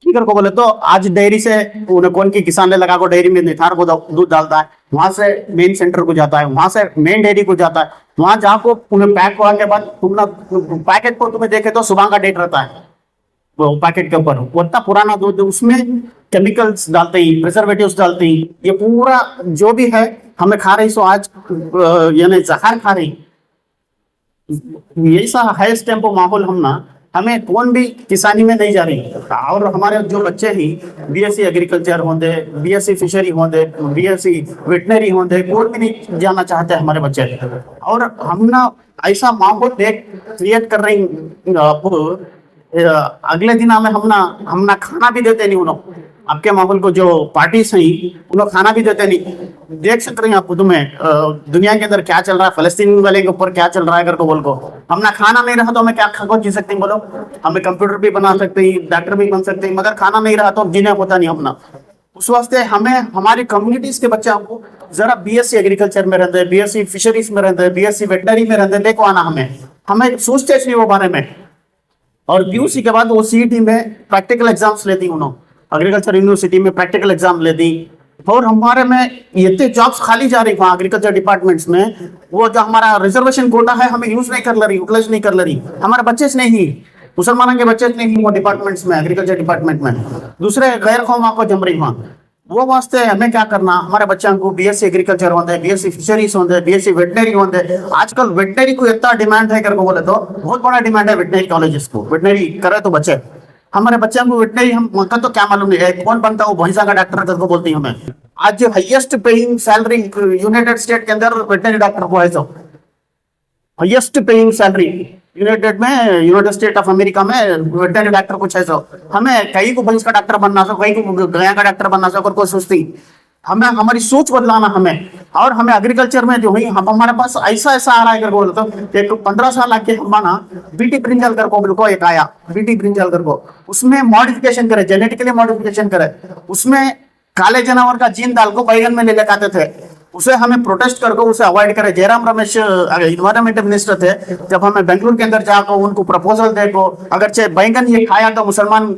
ठीक है को बोले तो आज डेयरी से उन्हें कौन की किसान ने लगा को डेयरी में निथार को दूध डालता है, वहां से मेन सेंटर को जाता है, वहां से मेन डेयरी को जाता है, वहां जाको उन्हें पैक होने के बाद पैकेट को तुम्हें देखे तो सुबह का डेट रहता है वो पैकेट के ऊपर, उतना पुराना दूध, उसमें केमिकल्स डालते ही, प्रिजर्वेटिव्स डालते ही, ये पूरा जो भी है हमें खा रही। सो आज यानी जहर खा रही। यही सा हाईएस्ट टेम्पो माहौल हमें कौन भी किसानी में नहीं जा रही। और हमारे जो बच्चे ही बीएससी एग्रीकल्चर होंगे, बीएससी फिशरी होंगे, बीएससी वेटनरी होंगे, कोई भी नहीं जाना चाहते हमारे बच्चे। और हम ना ऐसा माहौल क्रिएट कर रही, अगले दिन हम ना खाना भी देते नहीं उन्होंने। आपके माहौल को जो पार्टी सही उन्होंने खाना भी देते नहीं। देख सकते हैं आप तुम्हें दुनिया के अंदर क्या चल रहा है, फलस्तीन वाले के ऊपर क्या चल रहा है अगर को बोल को। हम ना खाना नहीं रहा तो हमें क्या खा जी सकते हैं बोलो। हमें कंप्यूटर भी बना सकते हैं, डॉक्टर भी बन सकते हैं, मगर खाना नहीं रहा तो जीने होता नहीं अपना। उस वास्ते हमें हमारी कम्युनिटीज के बच्चों को जरा बीएससी एग्रीकल्चर में रहते, बीएससी फिशरीज में रहते, बीएससी वेटनरी में रहते, देखो आना हमें सोचते नहीं वो बारे में। और पीयूसी के बाद वो सीईटी में प्रैक्टिकल एग्जाम्स लेती उन्होंने, एग्रीकल्चर यूनिवर्सिटी में प्रैक्टिकल एग्जाम लेती। और हमारे में ये जॉब्स खाली जा रही वहाँ एग्रीकल्चर डिपार्टमेंट्स में, वो जो हमारा रिजर्वेशन कोटा है हमें यूज नहीं कर ले रही, यूटिलाइज नहीं कर ले रही। हमारे बच्चे से नहीं, मुसलमानों के बच्चे नहीं वो डिपार्टमेंट्स में, एग्रीकल्चर डिपार्टमेंट में, दूसरे गैर कौम को जम रही वहाँ। वो वास्ते हमें क्या करना, हमारे बच्चों को बीएससी एग्रीकल्चर होते, बीएससी फिशरीज होते, बीएससी वेटनरी होते। आजकल वेटनरी को इतना डिमांड है करके बोले तो बहुत बड़ा डिमांड है वेटनरी कॉलेजेस को। वेटनरी करे तो बच्चे, हमारे बच्चों को वेटनरी हम तो क्या मालूम नहीं है कौन बनता है, वो भैंसा का डॉक्टर करके बोलती है हमें। आज जो highest paying salary United state के अंदर वेटनरी डॉक्टर को है, तो highest paying salary United state of America में वेटनरी डॉक्टर कुछ है। सो हमें कहीं को भैंस का डॉक्टर बनना सो, कहीं को गया का डॉक्टर बनना सो, कोई सोचती हमें हमारी सोच बदलाना हमें। और हमें एग्रीकल्चर में जो हुई हमारे पास ऐसा आ रहा है बोले तो एक 15 साल आके हमारा बीटी ब्रिंजल कर को एक आया, बीटी ब्रिंजल कर को उसमें मॉडिफिकेशन करे, जेनेटिकली मॉडिफिकेशन करे, उसमें काले जानवर का जीन डाल को बैगन में ले लेके आते थे। उसे हमें प्रोटेस्ट करके उसे अवॉइड करे। जयराम रमेश इन्वायरमेंट मिनिस्टर थे, जब हमें बेंगलुरु के अंदर जाकर उनको प्रपोजल देखो, अगर चाहे बैंगन ये खाया तो मुसलमान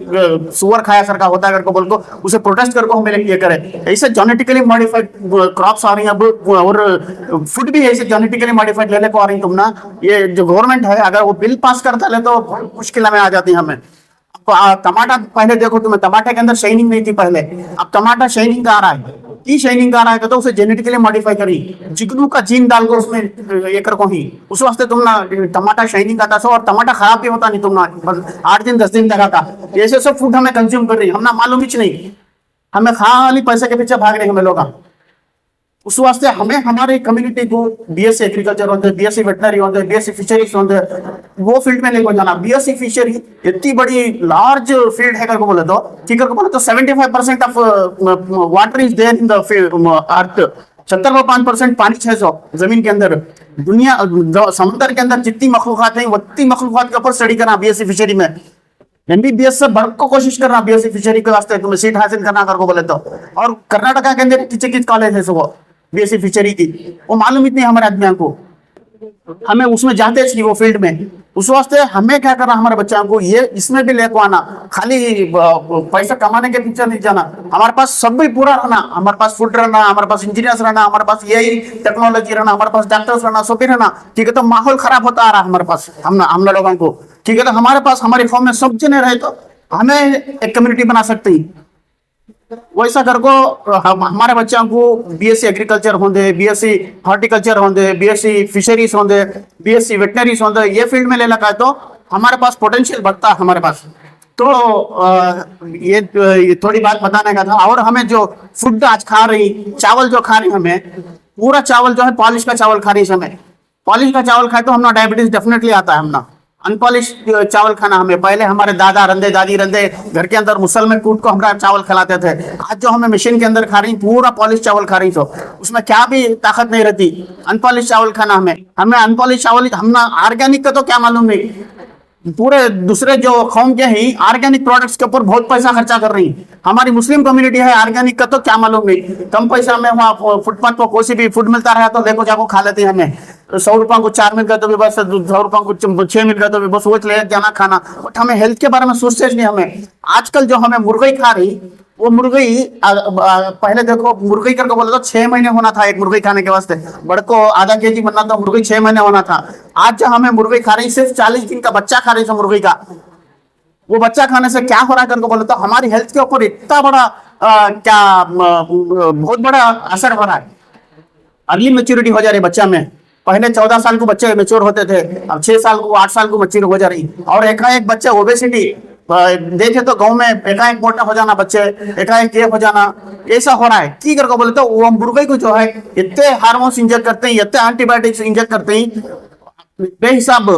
सुअर खाया सर का होता है करके बोल को उसे प्रोटेस्ट करके हमें ये करे। ऐसे जेनेटिकली मॉडिफाइड क्रॉप्स आ रही हैं अब, और फूड भी ऐसे जेनेटिकली मॉडिफाइड लेने को आ रही तुम ना। ये जो गवर्नमेंट है अगर वो बिल पास करता ले तो बहुत मुश्किल में आ जाती है हमें। टमाटर पहले देखो तुम्हें, टमाटर के अंदर शाइनिंग नहीं थी पहले, अब टमाटर शाइनिंग का आ रहा है। की शाइनिंग का आ रहा है तो उसे जेनेटिकली मॉडिफाई करी, जिगनू का जीन डाल को उसमें एकर को ही, उस वास्ते तुम ना टमाटर शाइनिंग का था सो, और टमाटर खराब भी होता नहीं तुम ना, बस 8 दिन 10 दिन तक आता। ऐसे सब फूड हमें कंज्यूम कर रही, हम ना मालूम ही नहीं, हमें खाली पैसे के पीछे भाग रहे हमें लोग। उस वास्ते हमें हमारे कम्युनिटी को बीएससी एग्रीकल्चर होते, बीएससी वेटनरी होते, बीएससी फिशरीज होते, वो फील्ड में लेकर जाना। बीएससी फिशरी इतनी बड़ी लार्ज फील्ड है करके बोले तो, ठीक है बोले तो 75% of water is there in the earth. 75% पानी 600 जमीन के अंदर। दुनिया समुद्र के अंदर जितनी मखलूकात है उतनी मखलूकात के ऊपर स्टडी करना बीएससी फिशरी में। एमबीबीएस से बढ़ को कोशिश करना बीएससी फिशरी के वास्ते तुम्हें सीट हासिल करना करके बोले तो। और कर्नाटका के अंदर किस कॉलेज है वो बीएससी फिशरी की, वो मालूम इतनी हमारे आदमियों को, हमें उसमें जाते नहीं वो फील्ड में। उस वास्ते हमें क्या करना हमारे बच्चों को ये इसमें भी लेको आना, खाली पैसा कमाने के पीछे नहीं जाना। हमारे पास सब भी पूरा रहना, हमारे पास फूड रहना, हमारे पास इंजीनियर्स रहना, हमारे पास यही टेक्नोलॉजी रहना, हमारे पास डॉक्टर्स रहना, सब भी रहना, ठीक है। तो माहौल खराब होता आ रहा है हमारे पास, हम लोगों को, ठीक है। तो हमारे पास हमारी फॉर्म में सब जने रहे तो हमें एक कम्युनिटी बना सकते हैं। वैसा कर को हमारे बच्चों को बीएससी एग्रीकल्चर होंगे, बीएससी हॉर्टिकल्चर होंगे, बीएससी फिशरीज होंगे, बीएससी वेटनरीज होंगे, ये फील्ड में ले लगा तो हमारे पास पोटेंशियल बढ़ता है हमारे पास। तो ये थोड़ी बात बताने का था। और हमें जो फूड आज खा रही, चावल जो खा रही, हमें पूरा चावल जो है पॉलिश का चावल खा रही समय, पॉलिश का चावल खाए तो हम ना डायबिटीज डेफिनेटली आता है। हम ना अनपॉलिश चावल खाना, हमें पहले हमारे दादा रंधे दादी रंधे घर के अंदर मुसल में कूट को हमारा चावल खिलाते थे। आज जो हमें मशीन के अंदर खा रही पूरा पॉलिश चावल खा रही, तो उसमें क्या भी ताकत नहीं रहती। अनपॉलिश चावल खाना, हमें अनपॉलिश चावल, हम ना ऑर्गेनिक का तो क्या मालूम नहीं, पूरे दूसरे जो कौम के ही ऑर्गेनिक प्रोडक्ट्स के ऊपर बहुत पैसा खर्चा कर रही। हमारी मुस्लिम कम्युनिटी है, ऑर्गेनिक का तो क्या मालूम नहीं, कम पैसा में वहाँ फुटपाथ पर कोई भी फूड मिलता रहा तो देखो जाको खा लेते हैं। हमें 100 रुपये को 4 मिल गया तो भी बस, 100 रुपये को 6 मिल गया तो भी बस वो ले जाना खाना। बट हमें हेल्थ के बारे में सोचते नहीं। हमें आजकल जो हमें मुर्गी खा रही, वो मुर्गी पहले देखो मुर्गी करके बोले तो 6 महीने होना था एक मुर्गी खाने के वास्ते, बड़को आधा केजी बनना था, मुर्गी 6 महीने होना था। आज जो हमें मुर्गी खा रही सिर्फ 40 दिन का बच्चा खा रही है मुर्गी का। वो बच्चा खाने से क्या हो रहा है करके बोले तो हमारी हेल्थ के ऊपर इतना बड़ा बहुत बड़ा असर हो रहा है। अर्ली मेच्योरिटी हो जा रही है बच्चा में। पहले 14 साल को बच्चे मेच्योर होते थे, अब 6 साल को 8 साल को मेच्योर हो जा रही। और एकाएक बच्चे ओबेसिटी देखे तो गांव में एकाएक मोटा हो जाना, बच्चे एकाएक ये हो जाना, ऐसा हो रहा है। की करके बोले तो वो मुर्गे को जो है इतने हार्मोन्स इंजेक्ट करते हैं, इतने एंटीबायोटिक्स इंजेक्ट करते हैं बेहिसाब।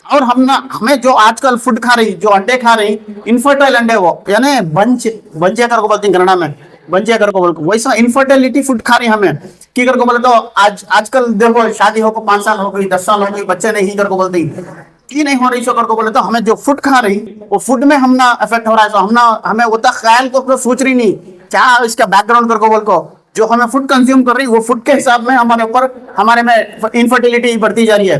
और हमें जो आजकल फूड खा रही, जो अंडे खा रही, इनफर्टाइल अंडे, वो यानी बंचे करके बोलते हैं कन्नड़ा में, बंचे करके बोलते, वैसा इनफर्टिलिटी फूड खा रही हमें। की करके बोले तो आजकल देखो शादी हो को 5 साल हो गई, 10 साल हो गई, बच्चे नहीं करके बोलते की नहीं हो रही सो करके बोले तो हमें जो फूड खा रही वो फूड में हम ना इफेक्ट हो रहा है। तो हमें उतना ख्याल को सोच रही नहीं क्या इसका बैकग्राउंड करके बोल को, जो हमें फूड कंज्यूम कर रही वो फूड के हिसाब में हमारे ऊपर हमारे में इनफर्टिलिटी बढ़ती जा रही है।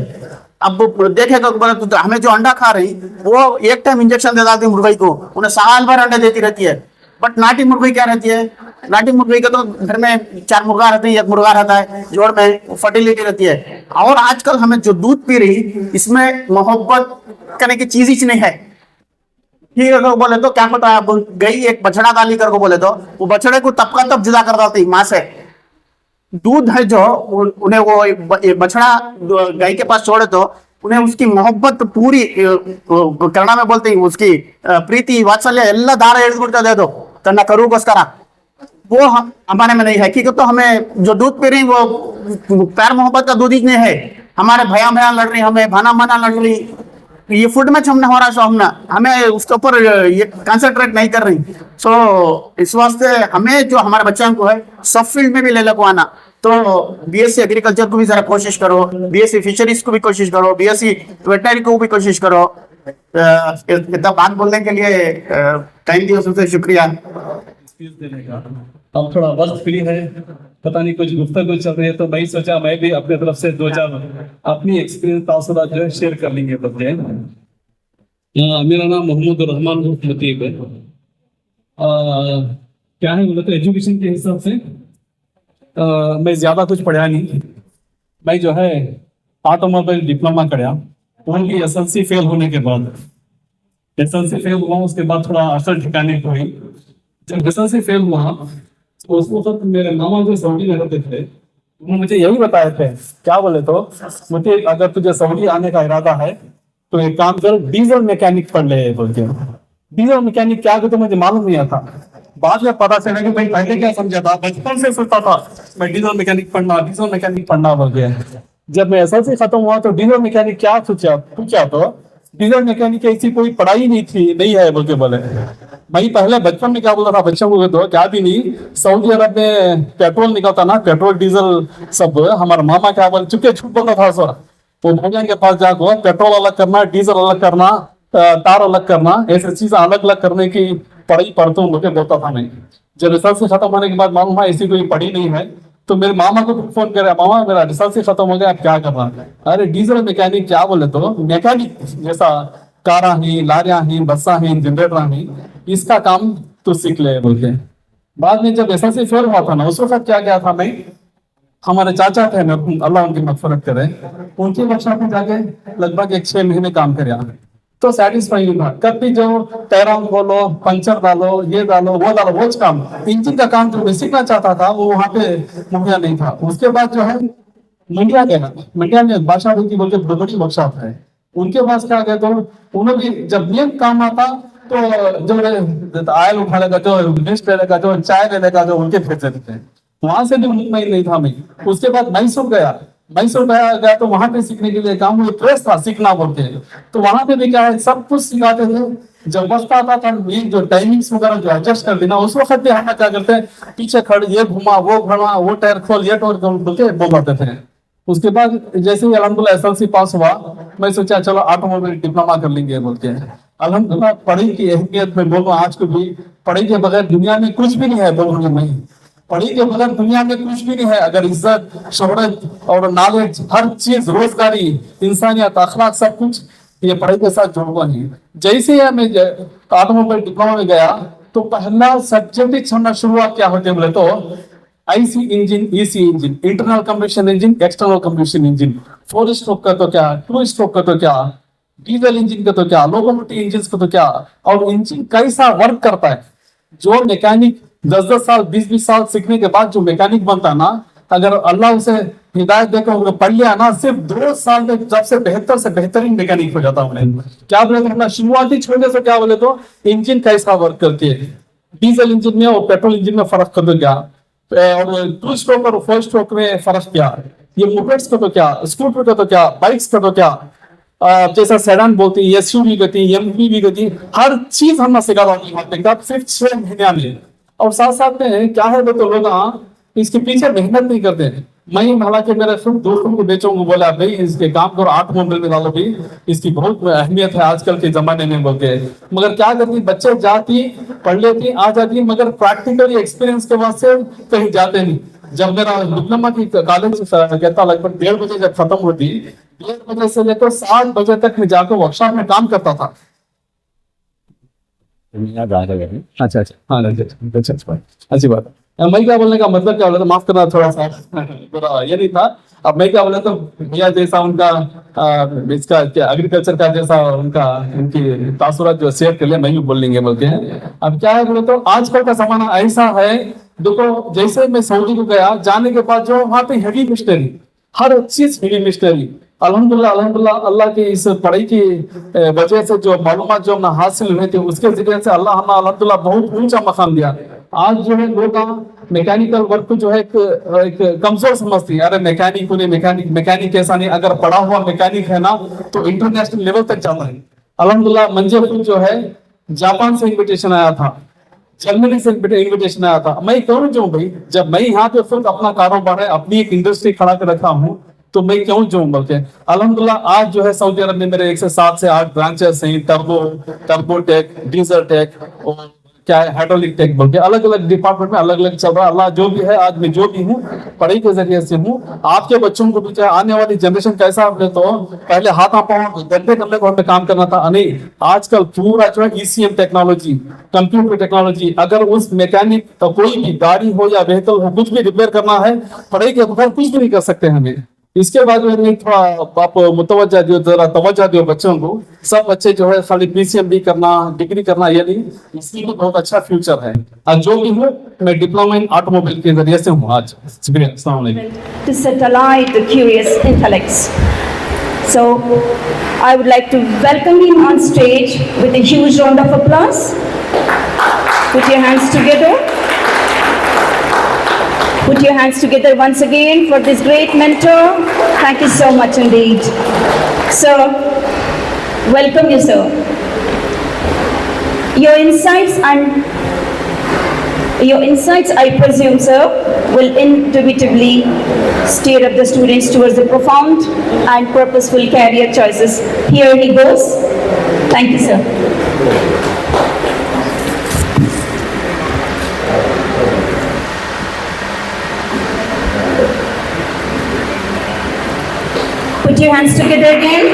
अब देखे तो हमें जो अंडा खा रही वो एक टाइम इंजेक्शन दे देती मुर्गी को, उन्हें साल भर अंडे देती रहती है। बट नाटी मुर्गी क्या रहती है, नाटी मुर्गी का तो घर में 4 मुर्गा रहते हैं, 1 मुर्गा रहता है, जोड़ में फर्टिलिटी रहती है। और आजकल हमें जो दूध पी रही इसमें मोहब्बत करने की चीज ही नहीं है। ठीक है बोले तो क्या पता है, गई एक बछड़ा डाली करके बोले तो वो बछड़े को तब का तब जुदा कर देती माँ से। दूध है जो उन्हें वो बछड़ा गाय के पास छोड़े तो उन्हें उसकी मोहब्बत पूरी कन्नड़ में बोलते हैं, उसकी प्रीति वात्सल्य ಎಲ್ಲ ದಾರ ಎಳೆದುಬಿಡ್ತದೆ ಅದು ತನ್ನ ಕರುಗೋಸ್ಕರ। वो हमारे में नहीं है। क्योंकि तो हमें जो दूध पी रही वो प्यार मोहब्बत का दूध ही नहीं है। हमारे भया लड़ रही, हमें भाना माना लड़ रही, ये फूड मैच हमने हो रहा है, हमें उसके ऊपर ये कंसंट्रेट नहीं कर रही। सो इस वास्ते हमें जो हमारे बच्चों को है सब फील्ड में भी ले लगो आना। तो बीएससी एग्रीकल्चर को भी जरा कोशिश करो, बीएससी फिशरीज को भी कोशिश करो, बीएससी वेटनरी को भी कोशिश करो। इतना बात बोलने के लिए टाइम दिया उससे शुक्रिया। अब थोड़ा वक्त फ्री है। पता नहीं कुछ गुफ्तगू चल रही है, तो मैं सोचा मैं भी अपने तरफ से दो चार अपनी एक्सपीरियंस तासुरात जो है शेयर कर लेंगे बच्चे। मेरा नाम मोहम्मद रहमान उर्फ मुतीब है। क्या है बोले तो एजुकेशन के हिसाब से मैं ज्यादा कुछ पढ़ा नहीं। मैं जो है ऑटोमोबाइल डिप्लोमा कराया, ओनली एसएलसी फेल होने के बाद। एसएलसी फेल हुआ, उसके बाद थोड़ा असल ठिकाने को हुई। जब एसएलसी फेल हुआ तो उस वक्त मेरे मामा जो सऊदी में रहते थे, उन्होंने मुझे यही बताए थे, क्या बोले तो मुझे अगर तुझे सऊदी आने का इरादा है तो एक काम कर, डीजल मैकेनिक पढ़ ले बोल के। डीजल मैकेनिक क्या तो मुझे मालूम नहीं था। बाद में पता चला कि भाई पहले क्या समझा था, बचपन से सोचता था मैं डीजल मैकेनिक पढ़ना बोल के। जब मैं एसएलसी खत्म हुआ तो डीजल मैकेनिक क्या पूछा तो डीजल मैकेनिक ऐसी कोई पढ़ाई नहीं है बोल के बोले। भाई पहले बचपन में क्या बोलता था बच्चों को, तो क्या भी नहीं, सऊदी अरब में पेट्रोल निकलता ना, पेट्रोल डीजल सब हमारा मामा क्या बोल चुके छूट बोलता था सर। तो भैया के पास जाकर पेट्रोल अलग करना, डीजल अलग करना, तार अलग करना, ऐसी चीज अलग अलग करने की पढ़ाई पढ़ता हूँ मुझे बोलता था मैं। जब रिसर्च से खत्म होने के बाद मालूम हुआ ऐसी कोई पढ़ी नहीं है, तो मेरे मामा को फोन करे, मामा मेरा रिसर्च से खत्म हो गया, आप क्या कर रहा है? अरे डीजल मैकेनिक क्या बोले तो मैकेनिक जैसा कारा ही, लारिया ही, बसा ही, जनरेटर ही, इसका काम तो सीख ले बोल के। बाद में जब एसएलसी फेल हुआ था ना, उस वक्त क्या गया था मैं, हमारे चाचा थे ना, अल्लाह उनकी मगफरत करे, उनकी वर्कशॉप में जाके लगभग 6 महीने काम करे। तो सेटिस्फाई नहीं था। कभी जो टैराउन खोलो, पंचर डालो, ये डालो, वो डालो, वो काम, इंजन का काम जो मैं सीखना चाहता था वो वहाँ पे मुहैया नहीं था। उसके बाद जो है मंडिया गया, मंडिया में बादशाह की बोल के बड़ी वर्कशॉप है, उनके पास क्या गया तो उन्होंने जब मेन काम आता तो जो आयल उठा लेगा, जो लिस्ट ले लेगा, जो चाय ले लेगा, जो उनके भेज देते थे। वहां से भी मुंबई नहीं था मैं। उसके बाद मैसूर गया तो वहां पे सीखने के लिए काम वो प्रेस था, सीखना बोलते हैं। तो वहां पे भी क्या है, सब कुछ सिखाते थे। जब वक्त आता था ये जो टाइमिंग्स वगैरह जो एडजस्ट कर देना, उस वक्त भी हम क्या करते हैं, पीछे खड़, ये घुमा, वो टायर खोल, ये टोर बोल के बोलते थे। उसके बाद जैसे ही अल्हम्दुलिल्लाह एसएलसी पास हुआ, मैं सोचा चलो ऑटोमोबाइल डिप्लोमा कर लेंगे बोल के। अल्हम्दुलिल्लाह पढ़ाई की अहमियत में बोलूँ आज को भी, पढ़ाई के बगैर दुनिया में कुछ भी नहीं है बोलूंगा मैं। पढ़ाई के बगैर दुनिया में कुछ भी नहीं है। अगर इज्जत, शोहरत और नॉलेज, हर चीज, रोजगारी, इंसानियत, अखलाक, सब कुछ ये पढ़ाई के साथ जुड़ा हुआ है। जैसे ही मैं ऑटोमोबाइल डिप्लोमा में गया तो पहला सब्जेक्ट ही छोड़ना शुरुआत क्या होते बोले तो IC engine, EC engine, internal combustion engine, external combustion engine, 4 stroke का तो क्या, 2 स्ट्रोक का तो क्या, डीजल इंजन का तो क्या, लोकोमोटिव इंजन का तो क्या, और इंजन कैसा वर्क करता है। जो मैकेनिक 10-10 साल, 20-20 साल सीखने के बाद जो मैकेनिक बनता है ना, अगर अल्लाह उसे हिदायत देकर पढ़ लिया ना, सिर्फ 2 साल में सबसे बेहतर से बेहतरीन मैकेनिक हो जाता हूँ। क्या बोले तो शुरुआती छोड़ने से क्या बोले तो इंजन कैसा वर्क करती है, डीजल इंजन में और पेट्रोल इंजन में फर्क कर दो क्या, और 2 स्ट्रोक और 4 स्ट्रोक में फर्क क्या, ये मोपेड्स का तो क्या, स्कूटर का तो क्या, बाइक्स का तो क्या, जैसा सेडान बोलती है, एसयूवी गति, एमपीवी गति, हर चीज हमने सिखा रहा हूँ सिर्फ 6 महीने में। और साथ साथ में क्या है तो लोग इसके पीछे मेहनत नहीं करते हैं। मैं हालांकि मेरे सब दोस्तों को बेचों को बोला भाई इसके काम करो, ऑटोमोबाइल में डालो भी, इसकी बहुत अहमियत है आजकल के जमाने में बोलते हैं। मगर क्या करती, बच्चे जाती, पढ़ लेती, आ जाती, मगर प्रैक्टिकली एक्सपीरियंस के वास्ते कहीं जाते नहीं। जब मेरा डिप्लोमा की कॉलेज कहता लगभग 1:30 बजे जब खत्म होती, 1:30 बजे से लेकर 7 बजे तक मैं जाकर वर्कशॉप में काम करता था। अच्छा हाँ अच्छी बात है। मैं क्या बोलने का मतलब क्या बोला था, माफ करना थोड़ा सा बुरा ये नहीं था। अब मैं क्या बोला तो भैया जैसा उनका इसका एग्रीकल्चर का जैसा उनकी तासुरात जो शेयर कर लिया, मैं भी बोल लेंगे बोलते हैं। अब क्या है बोले तो आजकल का जमाना ऐसा है, देखो जैसे मैं सऊदी को गया, जाने के बाद जो वहाँ पे हेवी मिस्टरी, हर चीज हेवी मिस्टरी, अल्हम्दुलिल्लाह अल्लाह की इस पढ़ाई की वजह से जो मालूमात जो हमने हासिल हुए थे, उसके जरिए से अल्लाह हमें अल्हम्दुलिल्लाह बहुत ऊंचा मकाम दिया। आज जो है लोग मैकेनिकल वर्क को जो है एक कमजोर समझती है। अरे मैकेनिक ऐसा नहीं, अगर पढ़ा हुआ मैकेनिक है ना तो इंटरनेशनल लेवल तक जाता है। अल्हम्दुलिल्लाह मंजेपुर जो है जापान से इन्विटेशन आया था, जर्मनी से इन्विटेशन आया था। मैं क्यों जाऊं भाई, जब मैं यहाँ पे खुद अपना कारोबार है, अपनी एक इंडस्ट्री खड़ा कर रखा हूँ, तो मैं क्यों जाऊं बोलते हैं। अल्हम्दुलिल्लाह आज जो है सऊदी अरब में मेरे 1 से 7 से 8 ब्रांचेस हैं, टर्बो टेक, डीजल टेक और क्या है हाइड्रोलिक टेक बोल के, अलग अलग डिपार्टमेंट में अलग अलग चल रहा है। अल्लाह जो भी है, आज मैं जो भी हूँ पढ़ाई के जरिए से हूँ। आपके बच्चों को भी चाहे आने वाली जनरेशन कैसा हमने तो पहले हाथ पाँव गंदे करने को हमें काम करना था, नहीं आजकल पूरा जो है ECM टेक्नोलॉजी, कंप्यूटर टेक्नोलॉजी, अगर उस मैकेनिक तो कोई भी गाड़ी हो या व्हीकल हो कुछ भी रिपेयर करना है, पढ़ाई के बगैर कुछ भी नहीं कर सकते हमें। इसके बाद में थोड़ा आप मुतवज्जा दियो, जरा तवज्जा दियो बच्चों को। सब बच्चे जो है खाली PCM भी करना, डिग्री करना ये नहीं, इसकी भी बहुत अच्छा फ्यूचर है। और जो भी हूँ मैं डिप्लोमा इन ऑटोमोबाइल के जरिए से हूँ आज। अस्सलाम वालेकुम। To set alight the curious intellects. So, I would like to welcome him on stage with a huge round of applause. Put your hands together. Put your hands together once again for this great mentor. Thank you so much indeed. Sir, welcome you, sir. Your insights, I presume, sir, will indubitably steer up the students towards the profound and purposeful career choices. Here he goes. Thank you, sir. Put your hands together again.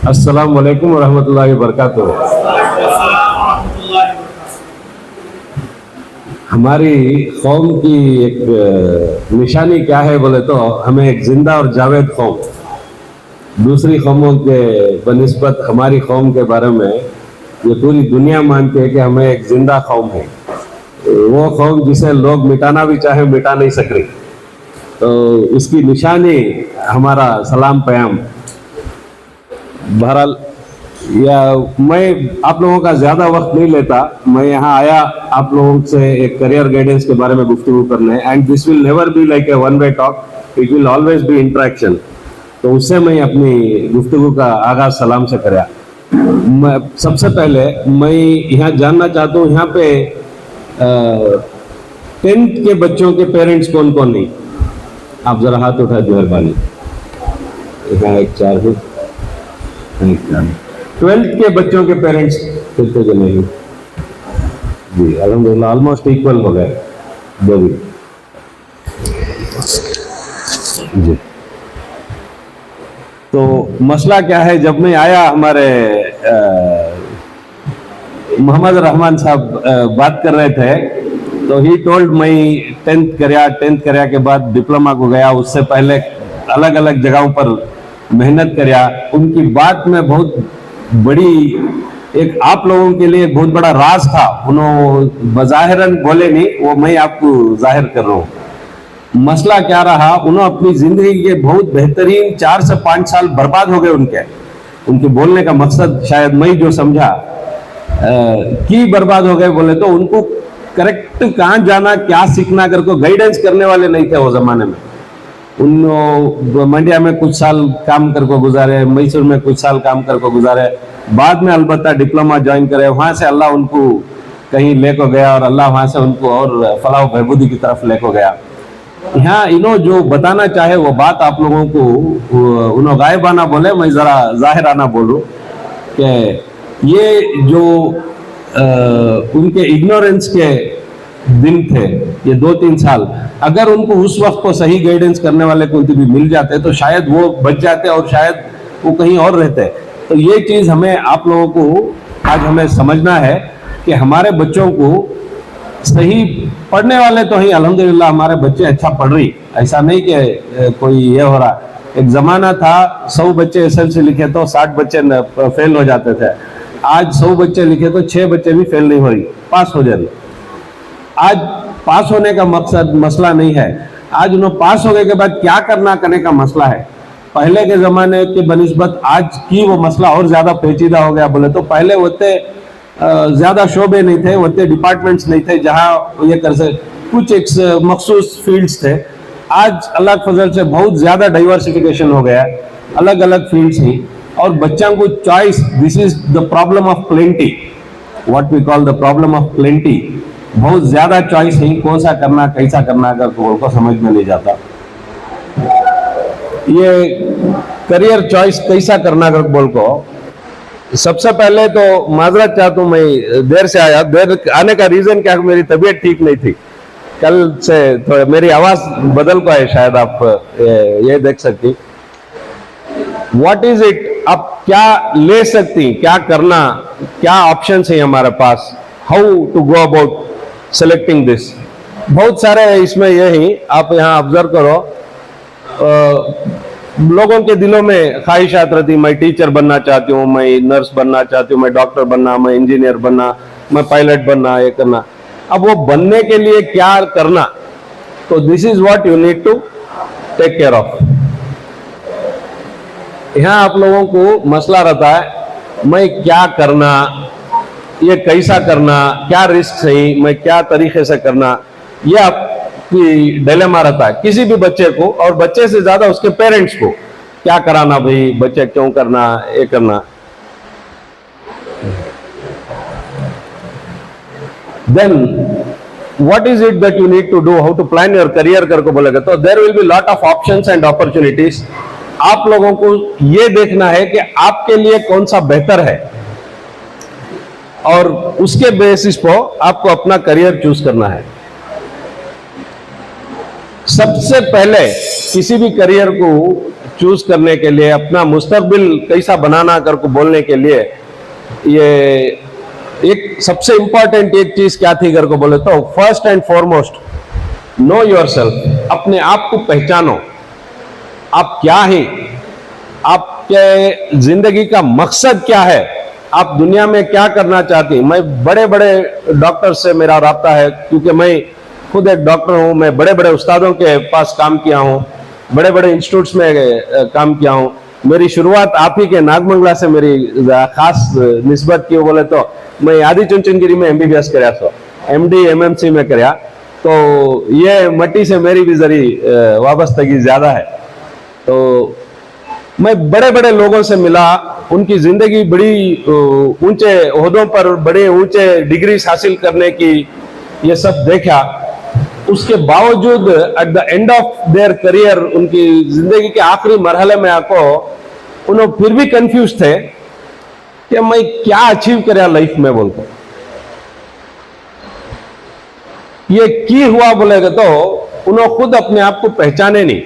अस्सलाम वालेकुम वरहमतुल्लाहि वबरकातुह। हमारी कौम की एक निशानी क्या है बोले तो हमें एक जिंदा और जावेद कौम, दूसरी कौमों के बनिस्बत हमारी कौम के बारे में ये पूरी दुनिया मानती है कि हमें एक जिंदा कौम है। वो कौम जिसे लोग मिटाना भी चाहे मिटा नहीं सक रही, तो इसकी निशानी हमारा सलाम प्याम। बहरहाल या मैं आप लोगों का ज़्यादा वक्त नहीं लेता, मैं यहाँ आया आप लोगों से एक करियर गाइडेंस के बारे में गुफ्तगू करने। And this will never be like a one way talk, it will always be interaction. तो उससे मैं अपनी गुफ्तगू का आगाज सलाम से कराया। मैं सबसे पहले मैं यहाँ जानना चाहता हूँ, यहाँ पे 10th के बच्चों के पेरेंट्स कौन कौन नहीं? आप जरा हाथ उठा दो मेहरबानी। यहाँ एक चार है, 12th के बच्चों के पेरेंट्स कितने जो नहीं? जी अल्हम्दुलिल्लाह ऑलमोस्ट इक्वल हो गए दो भी। जी तो मसला क्या है, जब मैं आया हमारे मोहम्मद रहमान साहब बात कर रहे थे तो ही टोल्ड मैं 10th करिया के बाद डिप्लोमा को गया, उससे पहले अलग अलग जगहों पर मेहनत करिया। उनकी बात में बहुत बड़ी एक आप लोगों के लिए बहुत बड़ा राज था, उन्होंने बज़ाहिरन बोले नहीं, वो मैं आपको जाहिर कर रहा हूँ। मसला क्या रहा, उन्होंने अपनी जिंदगी के बहुत बेहतरीन 4 से 5 साल बर्बाद हो गए उनके बोलने का मकसद शायद मैं जो समझा कि बर्बाद हो गए बोले तो उनको करेक्ट कहाँ जाना क्या सीखना करके गाइडेंस करने वाले नहीं थे वो जमाने में। उन मंडिया में कुछ साल काम करके गुजारे, मैसूर में कुछ साल काम करके गुजारे, बाद में अलबत्ता डिप्लोमा ज्वाइन करे, वहां से अल्लाह उनको कहीं लेको गया और अल्लाह वहां से उनको और फलाह बहबूदी की तरफ लेको गया। यहाँ इन्हों जो बताना चाहे वो बात आप लोगों को उन्होंने गायबाना बोले, मैं जरा जाहिराना बोलूं कि ये जो उनके इग्नोरेंस के दिन थे ये 2-3 साल, अगर उनको उस वक्त को सही गाइडेंस करने वाले कोई भी मिल जाते तो शायद वो बच जाते और शायद वो कहीं और रहते। तो ये चीज हमें आप लोगों को आज हमें समझना है कि हमारे बच्चों को सही पढ़ने वाले तो ही अल्हम्दुलिल्लाह हमारे बच्चे अच्छा पढ़ रही, ऐसा नहीं कि कोई ये हो रहा। एक जमाना था 100 बच्चे SLC लिखे तो 60 बच्चे फेल हो जाते थे, आज 100 बच्चे लिखे तो 6 बच्चे भी फेल नहीं हो रही, पास हो जा रही। आज पास होने का मसला नहीं है, आज उन्होंने पास होने के बाद क्या करने का मसला है। पहले के जमाने के बनिस्बत आज की वो मसला और ज्यादा पेचीदा हो गया। बोले तो पहले होते ज्यादा शोबे नहीं थे, होते डिपार्टमेंट्स नहीं थे जहां ये कर सके, कुछ एक मखसूस फील्ड्स थे। आज अल्लाह के फजल से बहुत ज्यादा डाइवर्सिफिकेशन हो गया, अलग अलग फील्ड्स ही, और बच्चों को choice, this is the problem of plenty, what we call the problem of plenty. बहुत ज्यादा चॉइस है कौन सा करना कैसा करना अगर बोल को समझ में नहीं जाता। ये करियर चॉइस कैसा करना अगर बोल को सबसे पहले तो माजरत चाहता हूं, मैं देर से आया। देर आने का रीजन क्या, मेरी तबीयत ठीक नहीं थी कल से, थोड़ा मेरी आवाज बदल को है शायद, आप ये देख सकती। व्हाट इज इट, आप क्या ले सकती, क्या करना, क्या ऑप्शन है हमारे पास, how to go about selecting this. बहुत सारे इसमें यही आप यहाँ ऑब्जर्व करो, लोगों के दिलों में ख्वाहिशात रहती, मैं टीचर बनना चाहती हूँ, मैं नर्स बनना चाहती हूँ, मैं डॉक्टर बनना, मैं इंजीनियर बनना, मैं पायलट बनना, ये करना। अब वो बनने के लिए क्या करना, तो this is what you need to take care of. यहां आप लोगों को मसला रहता है मैं क्या करना, ये कैसा करना, क्या रिस्क सही, मैं क्या तरीके से करना, ये आपकी डिलेमा रहता है किसी भी बच्चे को, और बच्चे से ज्यादा उसके पेरेंट्स को। क्या कराना भाई, बच्चे क्यों करना, ये करना। Then what is it that you need to do, how to plan your career करके बोलेगा तो there will be lot of options and opportunities। आप लोगों को ये देखना है कि आपके लिए कौन सा बेहतर है, और उसके बेसिस पर आपको अपना करियर चूज करना है। सबसे पहले किसी भी करियर को चूज करने के लिए, अपना मुस्तकबिल कैसा बनाना करके बोलने के लिए, ये एक सबसे इंपॉर्टेंट एक चीज क्या थी करके बोले तो first and foremost no yourself. अपने आप को पहचानो, आप क्या हैं, आपके जिंदगी का मकसद क्या है, आप दुनिया में क्या करना चाहती हैं। मैं बड़े बड़े डॉक्टर से मेरा राब्ता है, क्योंकि मैं खुद एक डॉक्टर हूं। मैं बड़े बड़े उस्तादों के पास काम किया हूं, बड़े बड़े इंस्टीट्यूट्स में काम किया हूं। मेरी शुरुआत आप ही के नागमंगला से मेरी खास निस्बत की बोले तो मैं आदि चुनचुनगिरी में MBBS कराया, तो MD MMC में कराया, तो ये मट्टी से मेरी भी जरी वाबस्तगी ज्यादा है। तो मैं बड़े बड़े लोगों से मिला, उनकी जिंदगी बड़ी ऊंचे ओहदों पर, बड़े ऊंचे डिग्रीज हासिल करने की ये सब देखा। उसके बावजूद at the end of their career, उनकी जिंदगी के आखिरी मरहले में आको उन्होंने फिर भी कंफ्यूज थे कि मैं क्या अचीव करा लाइफ में बोलकर। ये की हुआ बोलेगा तो उन्होंने खुद अपने आप को पहचाने नहीं।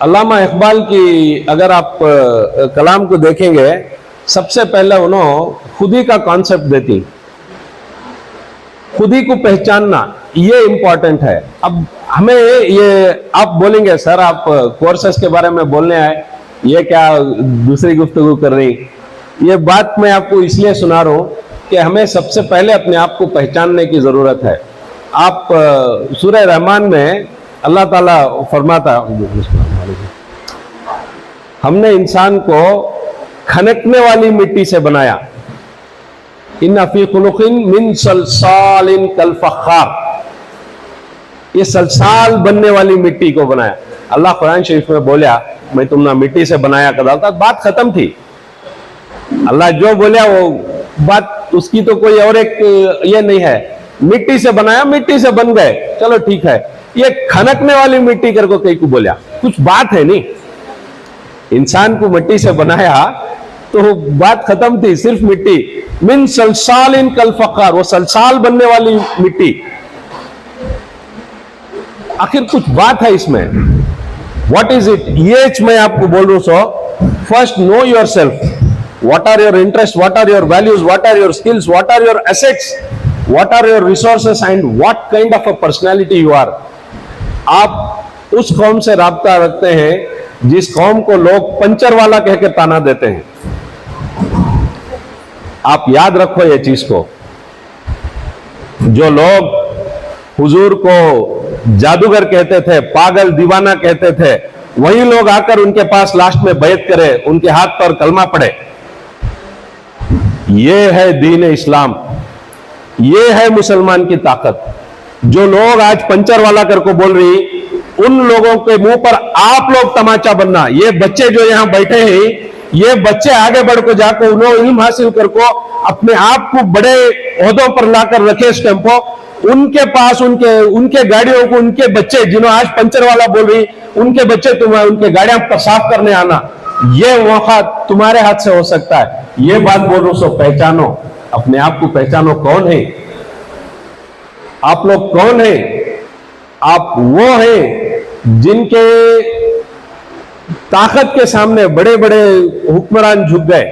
अल्लामा इकबाल की अगर आप कलाम को देखेंगे, सबसे पहले उन्होंने खुदी का कॉन्सेप्ट देती, खुदी को पहचानना, ये इंपॉर्टेंट है। अब हमें ये आप बोलेंगे सर आप कोर्सेस के बारे में बोलने आए, ये क्या दूसरी गुफ्तगू कर रही। ये बात मैं आपको इसलिए सुना रहा हूं कि हमें सबसे पहले अपने आप को पहचानने की जरूरत है। आप सूरह रहमान में अल्लाह ताला फरमाता, हमने इंसान को खनकने वाली मिट्टी से बनाया, इन्ना फी खुलुकिन मिन सलसालिन कल फख्खार। ये सलसाल बनने वाली मिट्टी को बनाया। अल्लाह कुरान शरीफ में बोला मैं तुमने मिट्टी से बनाया कर डालता, बात खत्म थी। अल्लाह जो बोला वो बात, उसकी तो कोई और एक ये नहीं है। मिट्टी से बनाया, मिट्टी से बन गए, चलो ठीक है। ये खनकने वाली मिट्टी करको कहीं को बोला, कुछ बात है नहीं। इंसान को मिट्टी से बनाया तो बात खत्म थी, सिर्फ मिट्टी। मिन सलसालिन कल फख्खार, वो सलसाल बनने वाली मिट्टी। आखिर कुछ बात है इसमें, व्हाट इज इट, ये मैं आपको बोल रहा हूं। So first know yourself, what are your interest, what are your values, what are your skills, what are your assets, what are your resources and what kind of a personality you are. आप उस कौम से राब्ता रखते हैं जिस कौम को लोग पंचर वाला कह के ताना देते हैं। आप याद रखो ये चीज को। जो लोग हुजूर को जादूगर कहते थे, पागल दीवाना कहते थे, वही लोग आकर उनके पास लास्ट में बैत करे, उनके हाथ पर कलमा पड़े। ये है दीन इस्लाम, ये है मुसलमान की ताकत। जो लोग आज पंचर वाला करके बोल रही, उन लोगों के मुंह पर आप लोग तमाचा बनना। ये बच्चे जो यहां बैठे हैं, ये बच्चे आगे बढ़ को जाकर उन्होंने इल्म हासिल कर को अपने आप को बड़े ओहदों पर लाकर रखे इस टेम्पो, उनके पास उनके गाड़ियों को उनके बच्चे जिन्होंने आज पंचर वाला बोल रही, उनके बच्चे तुम्हें उनके गाड़ियां पर साफ करने आना, ये मौका तुम्हारे हाथ से हो सकता है। ये बात बोल रहा हूं, सो पहचानो, अपने आप को पहचानो, कौन है आप लोग, कौन है आप? वो हैं जिनके ताकत के सामने बड़े बड़े हुक्मरान झुक गए।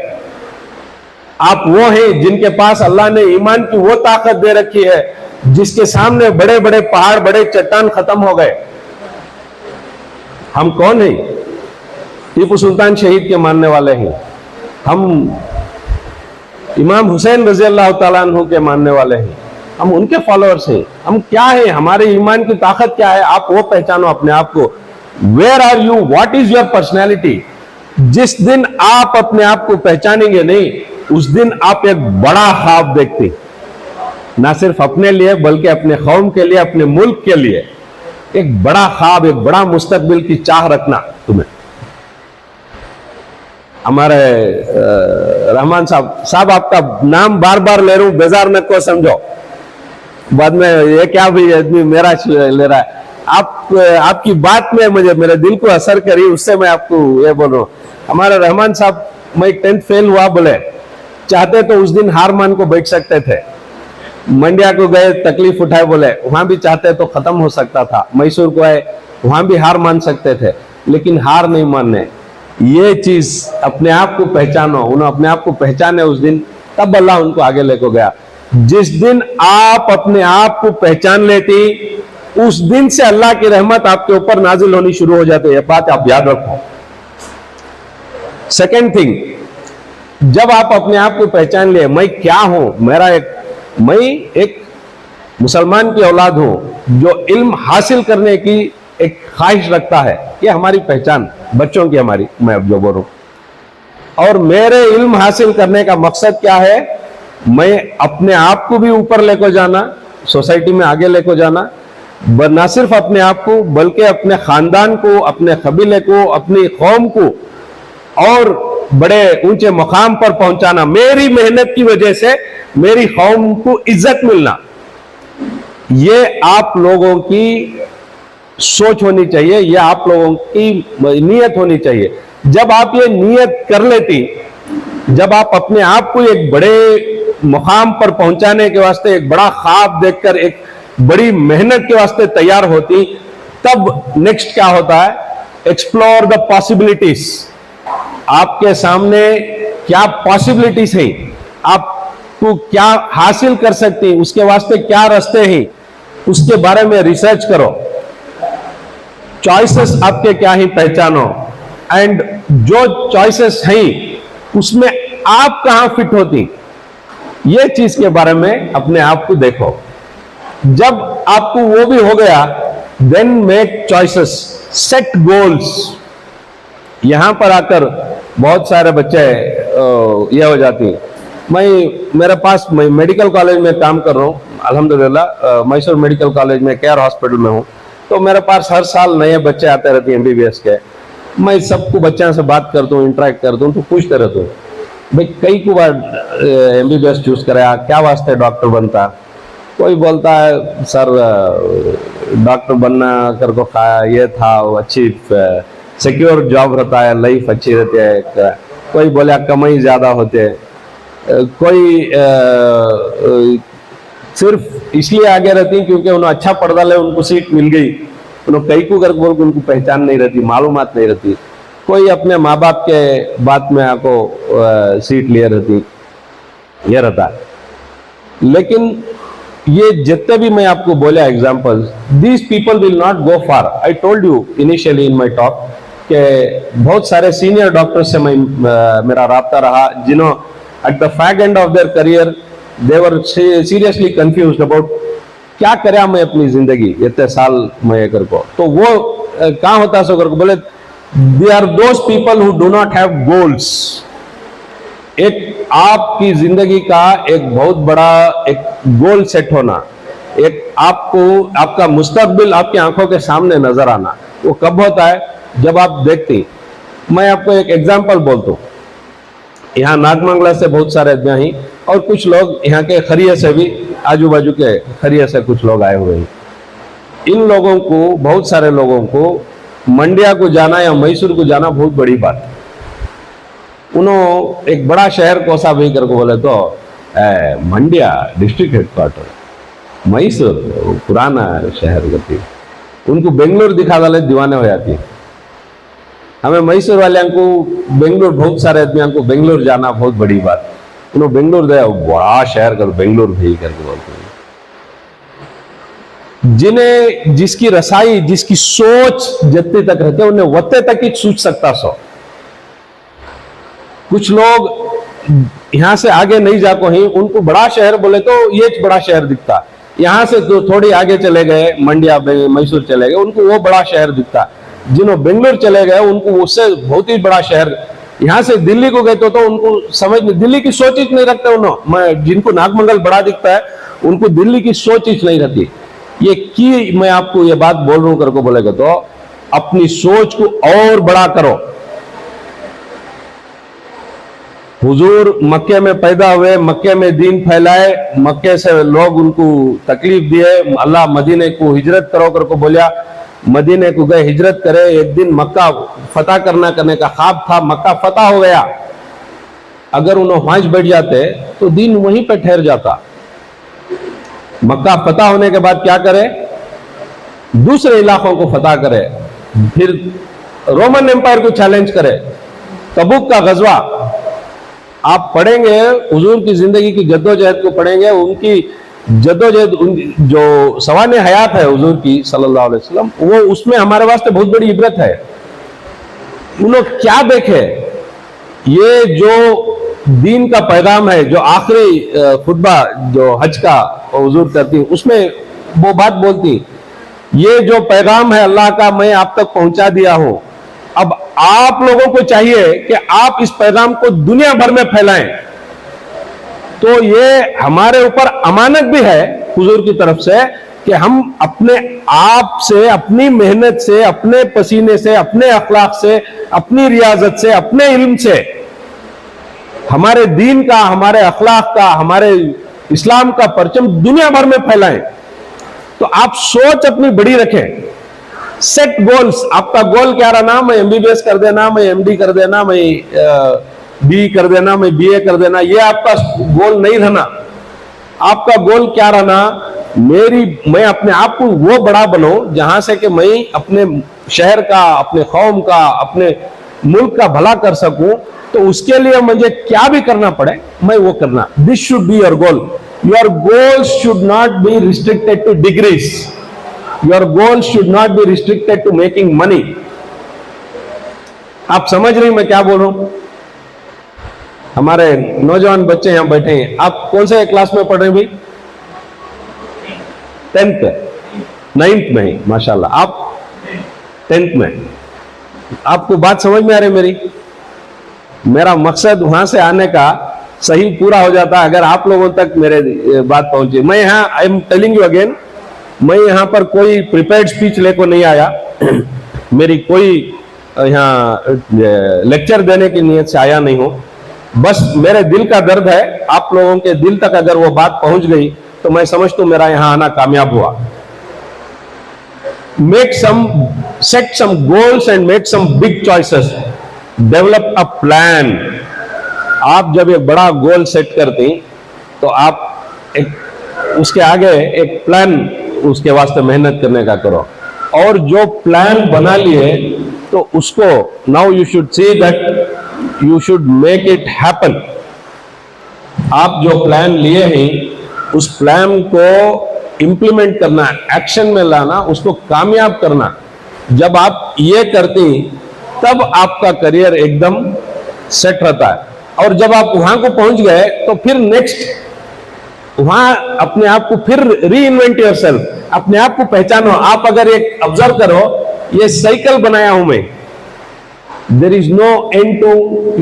आप वो हैं जिनके पास अल्लाह ने ईमान की वो ताकत दे रखी है जिसके सामने बड़े बड़े पहाड़, बड़े चट्टान खत्म हो गए। हम कौन हैं? टीपू सुल्तान शहीद के मानने वाले हैं। हम इमाम हुसैन रजी अल्लाह तआला अन्हु के मानने वाले हैं। हम उनके फॉलोअर्स हैं। हम क्या है, हमारे ईमान की ताकत क्या है, आप वो पहचानो अपने आप को। Where are you, what is your personality? जिस दिन आप अपने आप को पहचानेंगे नहीं, उस दिन आप एक बड़ा ख्वाब देखते, ना सिर्फ अपने लिए बल्कि अपने कौम के लिए, अपने मुल्क के लिए एक बड़ा ख्वाब, एक बड़ा मुस्तकबिल की चाह रखना तुम्हें। हमारे रहमान साहब आपका नाम बार बार ले रहा हूं, बेजार न को समझो, बाद में ये क्या भी आदमी मेरा ले रहा है। आपकी बात में मुझे मेरे दिल को असर करी, उससे मैं आपको ये बोल रहा हूं। हमारे रहमान साहब, मैं 10th फेल हुआ, बोले चाहते तो उस दिन हार मान को बैठ सकते थे। मंडिया को गए, तकलीफ उठाए, बोले वहां भी चाहते तो खत्म हो सकता था। मैसूर को आए, वहां भी हार मान सकते थे, लेकिन हार नहीं मानने। ये चीज अपने आप को पहचानो, उन्होंने अपने आप को पहचाने उस दिन, तब अल्लाह उनको आगे लेकर गया। जिस दिन आप अपने आप को पहचान लेती, उस दिन से अल्लाह की रहमत आपके ऊपर नाजिल होनी शुरू हो जाती है। ये बात आप याद रखो। सेकेंड थिंग, जब आप अपने आप को पहचान लिए, मैं क्या हूं, मैं एक मुसलमान की औलाद हूं जो इल्म हासिल करने की एक ख्वाहिश रखता है, ये हमारी पहचान बच्चों की, हमारी, मैं अब जो बोल रहा हूं। और मेरे इल्म हासिल करने का मकसद क्या है? मैं अपने आप को भी ऊपर लेकर जाना, सोसाइटी में आगे लेकर जाना, न सिर्फ अपने आप को बल्कि अपने खानदान को, अपने कबीले को, अपनी कौम को और बड़े ऊंचे मुकाम पर पहुंचाना। मेरी मेहनत की वजह से मेरी कौम को इज्जत मिलना, ये आप लोगों की सोच होनी चाहिए, ये आप लोगों की नीयत होनी चाहिए। जब आप ये नीयत कर लेती, जब आप अपने आप को एक बड़े मुकाम पर पहुंचाने के वास्ते एक बड़ा ख्वाब देखकर एक बड़ी मेहनत के वास्ते तैयार होती, तब नेक्स्ट क्या होता है? Explore the possibilities. आपके सामने क्या पॉसिबिलिटीज है, आपको क्या हासिल कर सकती, उसके वास्ते क्या रास्ते हैं, उसके बारे में रिसर्च करो। चॉइसेस आपके क्या ही पहचानो, एंड जो चॉइसेस हैं उसमें आप कहां फिट होती, ये चीज के बारे में अपने आप को देखो। जब आपको वो भी हो गया, then make choices, set goals. यहां पर आकर बहुत सारे बच्चे ये हो जाती, मेरे पास, मैं मेडिकल कॉलेज में काम कर रहा हूं, अल्हम्दुलिल्लाह मैसूर मेडिकल कॉलेज में केयर हॉस्पिटल में हूं, तो मेरे पास हर साल नए बच्चे आते रहते हैं MBBS के। मैं सबको बच्चों से बात करता हूँ, इंटरेक्ट करता हूँ, तो पूछते रहता हूँ, भाई कई को बार MBBS चूज कराया, क्या वास्ते डॉक्टर बनता? कोई बोलता है सर डॉक्टर बनना कर को खाया, ये था, वो अच्छी सिक्योर जॉब रहता है, लाइफ अच्छी रहती है। कोई बोला कमाई ज्यादा होते है, कोई सिर्फ इसलिए आगे रहती क्योंकि उन्हें अच्छा पढ़ा ले, उनको सीट मिल गई, उन्हें कई को कर बोल उनको पहचान नहीं रहती, मालूमात नहीं रहती। कोई अपने माँ बाप के बात में आपको सीट लिए रहती, ये रहता है। लेकिन ये जितने भी मैं आपको बोला examples, these people will not go far. I told you initially in my talk कि बहुत सारे सीनियर डॉक्टर से मेरा राब्ता रहा, जिन्हों at the fag end of their career they were seriously confused about क्या करें मैं अपनी जिंदगी इतने साल मैं कर को। तो वो कहाँ होता सो कर को बोले, they are those people who do not have goals. एक आपकी जिंदगी का एक बहुत बड़ा एक गोल सेट होना, एक आपको आपका मुस्तकबिल आपकी आंखों के सामने नजर आना, वो कब होता है? जब आप देखते। मैं आपको एक एग्जांपल बोलता हूँ, यहाँ नागमंगला से बहुत सारे आदमी हैं और कुछ लोग यहाँ के खरिया से भी, आजू बाजू के खरिया से कुछ लोग आए हुए हैं। इन लोगों को, बहुत सारे लोगों को मंड्या को जाना या मैसूर को जाना बहुत बड़ी बात है। उन्होंने एक बड़ा शहर कोसा भी करके बोले तो मंड्या डिस्ट्रिक्ट हेडक्वार्टर, मैसूर पुराना शहर गति, उनको बेंगलोर दिखा डाले दीवाने हो जाती है। हमें मैसूर वाले को बेंगलोर, बहुत सारे आदमी को बेंगलोर जाना बहुत बड़ी बात। उन्होंने बेंगलोर दे बड़ा शहर कर बेंगलोर भी करके बोलते हैं। जिन्हें जिसकी रसाई, जिसकी सोच जितनी तक रहते उन्हें वत्ते तक ही सोच सकता सो। कुछ लोग यहां से आगे नहीं जा को ही, उनको बड़ा शहर बोले तो ये बड़ा शहर दिखता। यहां से तो थोड़ी आगे चले गए, मंड्या मैसूर चले गए, उनको वो बड़ा शहर दिखता। जिन्होंने बेंगलोर चले गए उनको उससे बहुत ही बड़ा शहर। यहां से दिल्ली को गए तो उनको समझ में, दिल्ली की सोच ही नहीं रखते उन्होंने। जिनको नागमंगल बड़ा दिखता है उनको दिल्ली की सोच ही नहीं रहती। ये की मैं आपको ये बात बोल रहा हूं करके बोलेगा तो अपनी सोच को और बड़ा करो। हुजूर मक्के में पैदा हुए, मक्के में दीन फैलाए, मक्के से लोग उनको तकलीफ दिए, अल्लाह मदीने को हिजरत करो करके बोलिया, मदीने को गए, हिजरत करे। एक दिन मक्का फतह करने का ख्वाब था, मक्का फतह हो गया। अगर उन्होंने वहां बैठ जाते तो दिन वहीं पे ठहर जाता। मक्का फतह होने के बाद क्या करे, दूसरे इलाकों को फतह करे, फिर रोमन एम्पायर को चैलेंज करे। तबुक का गजवा आप पढ़ेंगे, हुजूर की जिंदगी की जद्दोजहद को पढ़ेंगे, उनकी जद्दोजहद, जो सवाने हयात है हुजूर की सल्लल्लाहु अलैहि वसल्लम, वो उसमें हमारे वास्ते बहुत बड़ी इबरत है। उन्होंने क्या देखे, ये जो दीन का पैगाम है, जो आखिरी खुतबा जो हज का हुजूर करती, उसमें वो बात बोलती, ये जो पैगाम है अल्लाह का, मैं आप तक पहुंचा दिया हूं। अब आप लोगों को चाहिए कि आप इस पैगाम को दुनिया भर में फैलाएं। तो ये हमारे ऊपर अमानत भी है हुजूर की तरफ से कि हम अपने आप से, अपनी मेहनत से, अपने पसीने से, अपने अखलाक से, अपनी रियाजत से, अपने इल्म से हमारे दीन का, हमारे अखलाक का, हमारे इस्लाम का परचम दुनिया भर में फैलाएं। तो आप सोच अपनी बड़ी रखें, सेट गोल्स। आपका गोल क्या रहना, मैं एमबीबीएस कर देना, मैं एमडी कर देना, मैं बी कर देना, मैं बीए कर देना, ये आपका गोल नहीं रहना। आपका गोल क्या रहना, मैं अपने आप को वो बड़ा बनाऊं जहां से कि मैं अपने शहर का, अपने कौम का, अपने मुल्क का भला कर सकूं। तो उसके लिए मुझे क्या भी करना पड़े मैं वो करना। This should be your goal. Your goal should not be restricted to degrees. Your goal should not be restricted to making money. आप समझ रही मैं क्या बोल रहा हूं? हमारे नौजवान बच्चे यहां बैठे हैं। आप कौन से क्लास में पढ़ रहे हैं भाई? 10th 9th में ही, माशाल्लाह। आप 10th में, आपको बात समझ में आ रही मेरी? मेरा मकसद वहां से आने का सही पूरा हो जाता अगर आप लोगों तक मेरे बात पहुंची। मैं यहाँ, I am telling you again, मैं यहाँ पर कोई प्रिपेयर्ड स्पीच लेकर नहीं आया। मेरी कोई यहाँ लेक्चर देने की नीयत से आया नहीं हूं। बस मेरे दिल का दर्द है, आप लोगों के दिल तक अगर वो बात पहुंच गई तो मैं समझता हूं मेरा यहां आना कामयाब हुआ। Set some goals and make some big choices, develop a plan. आप जब एक बड़ा गोल सेट करते हैं तो आप एक उसके आगे एक प्लान उसके वास्ते मेहनत करने का करो। और जो प्लान बना लिए तो उसको now you should see that you should make it happen. आप जो प्लान लिए हैं उस प्लान को इंप्लीमेंट करना, एक्शन में लाना, उसको कामयाब करना। जब आप ये करती तब आपका करियर एकदम सेट रहता है। और जब आप वहां को पहुंच गए तो फिर नेक्स्ट वहां अपने आप को फिर री इन्वेंट योर सेल्फ, अपने आप को पहचानो। आप अगर एक ऑब्जर्व करो, ये साइकिल बनाया हूं मैं, there is no end to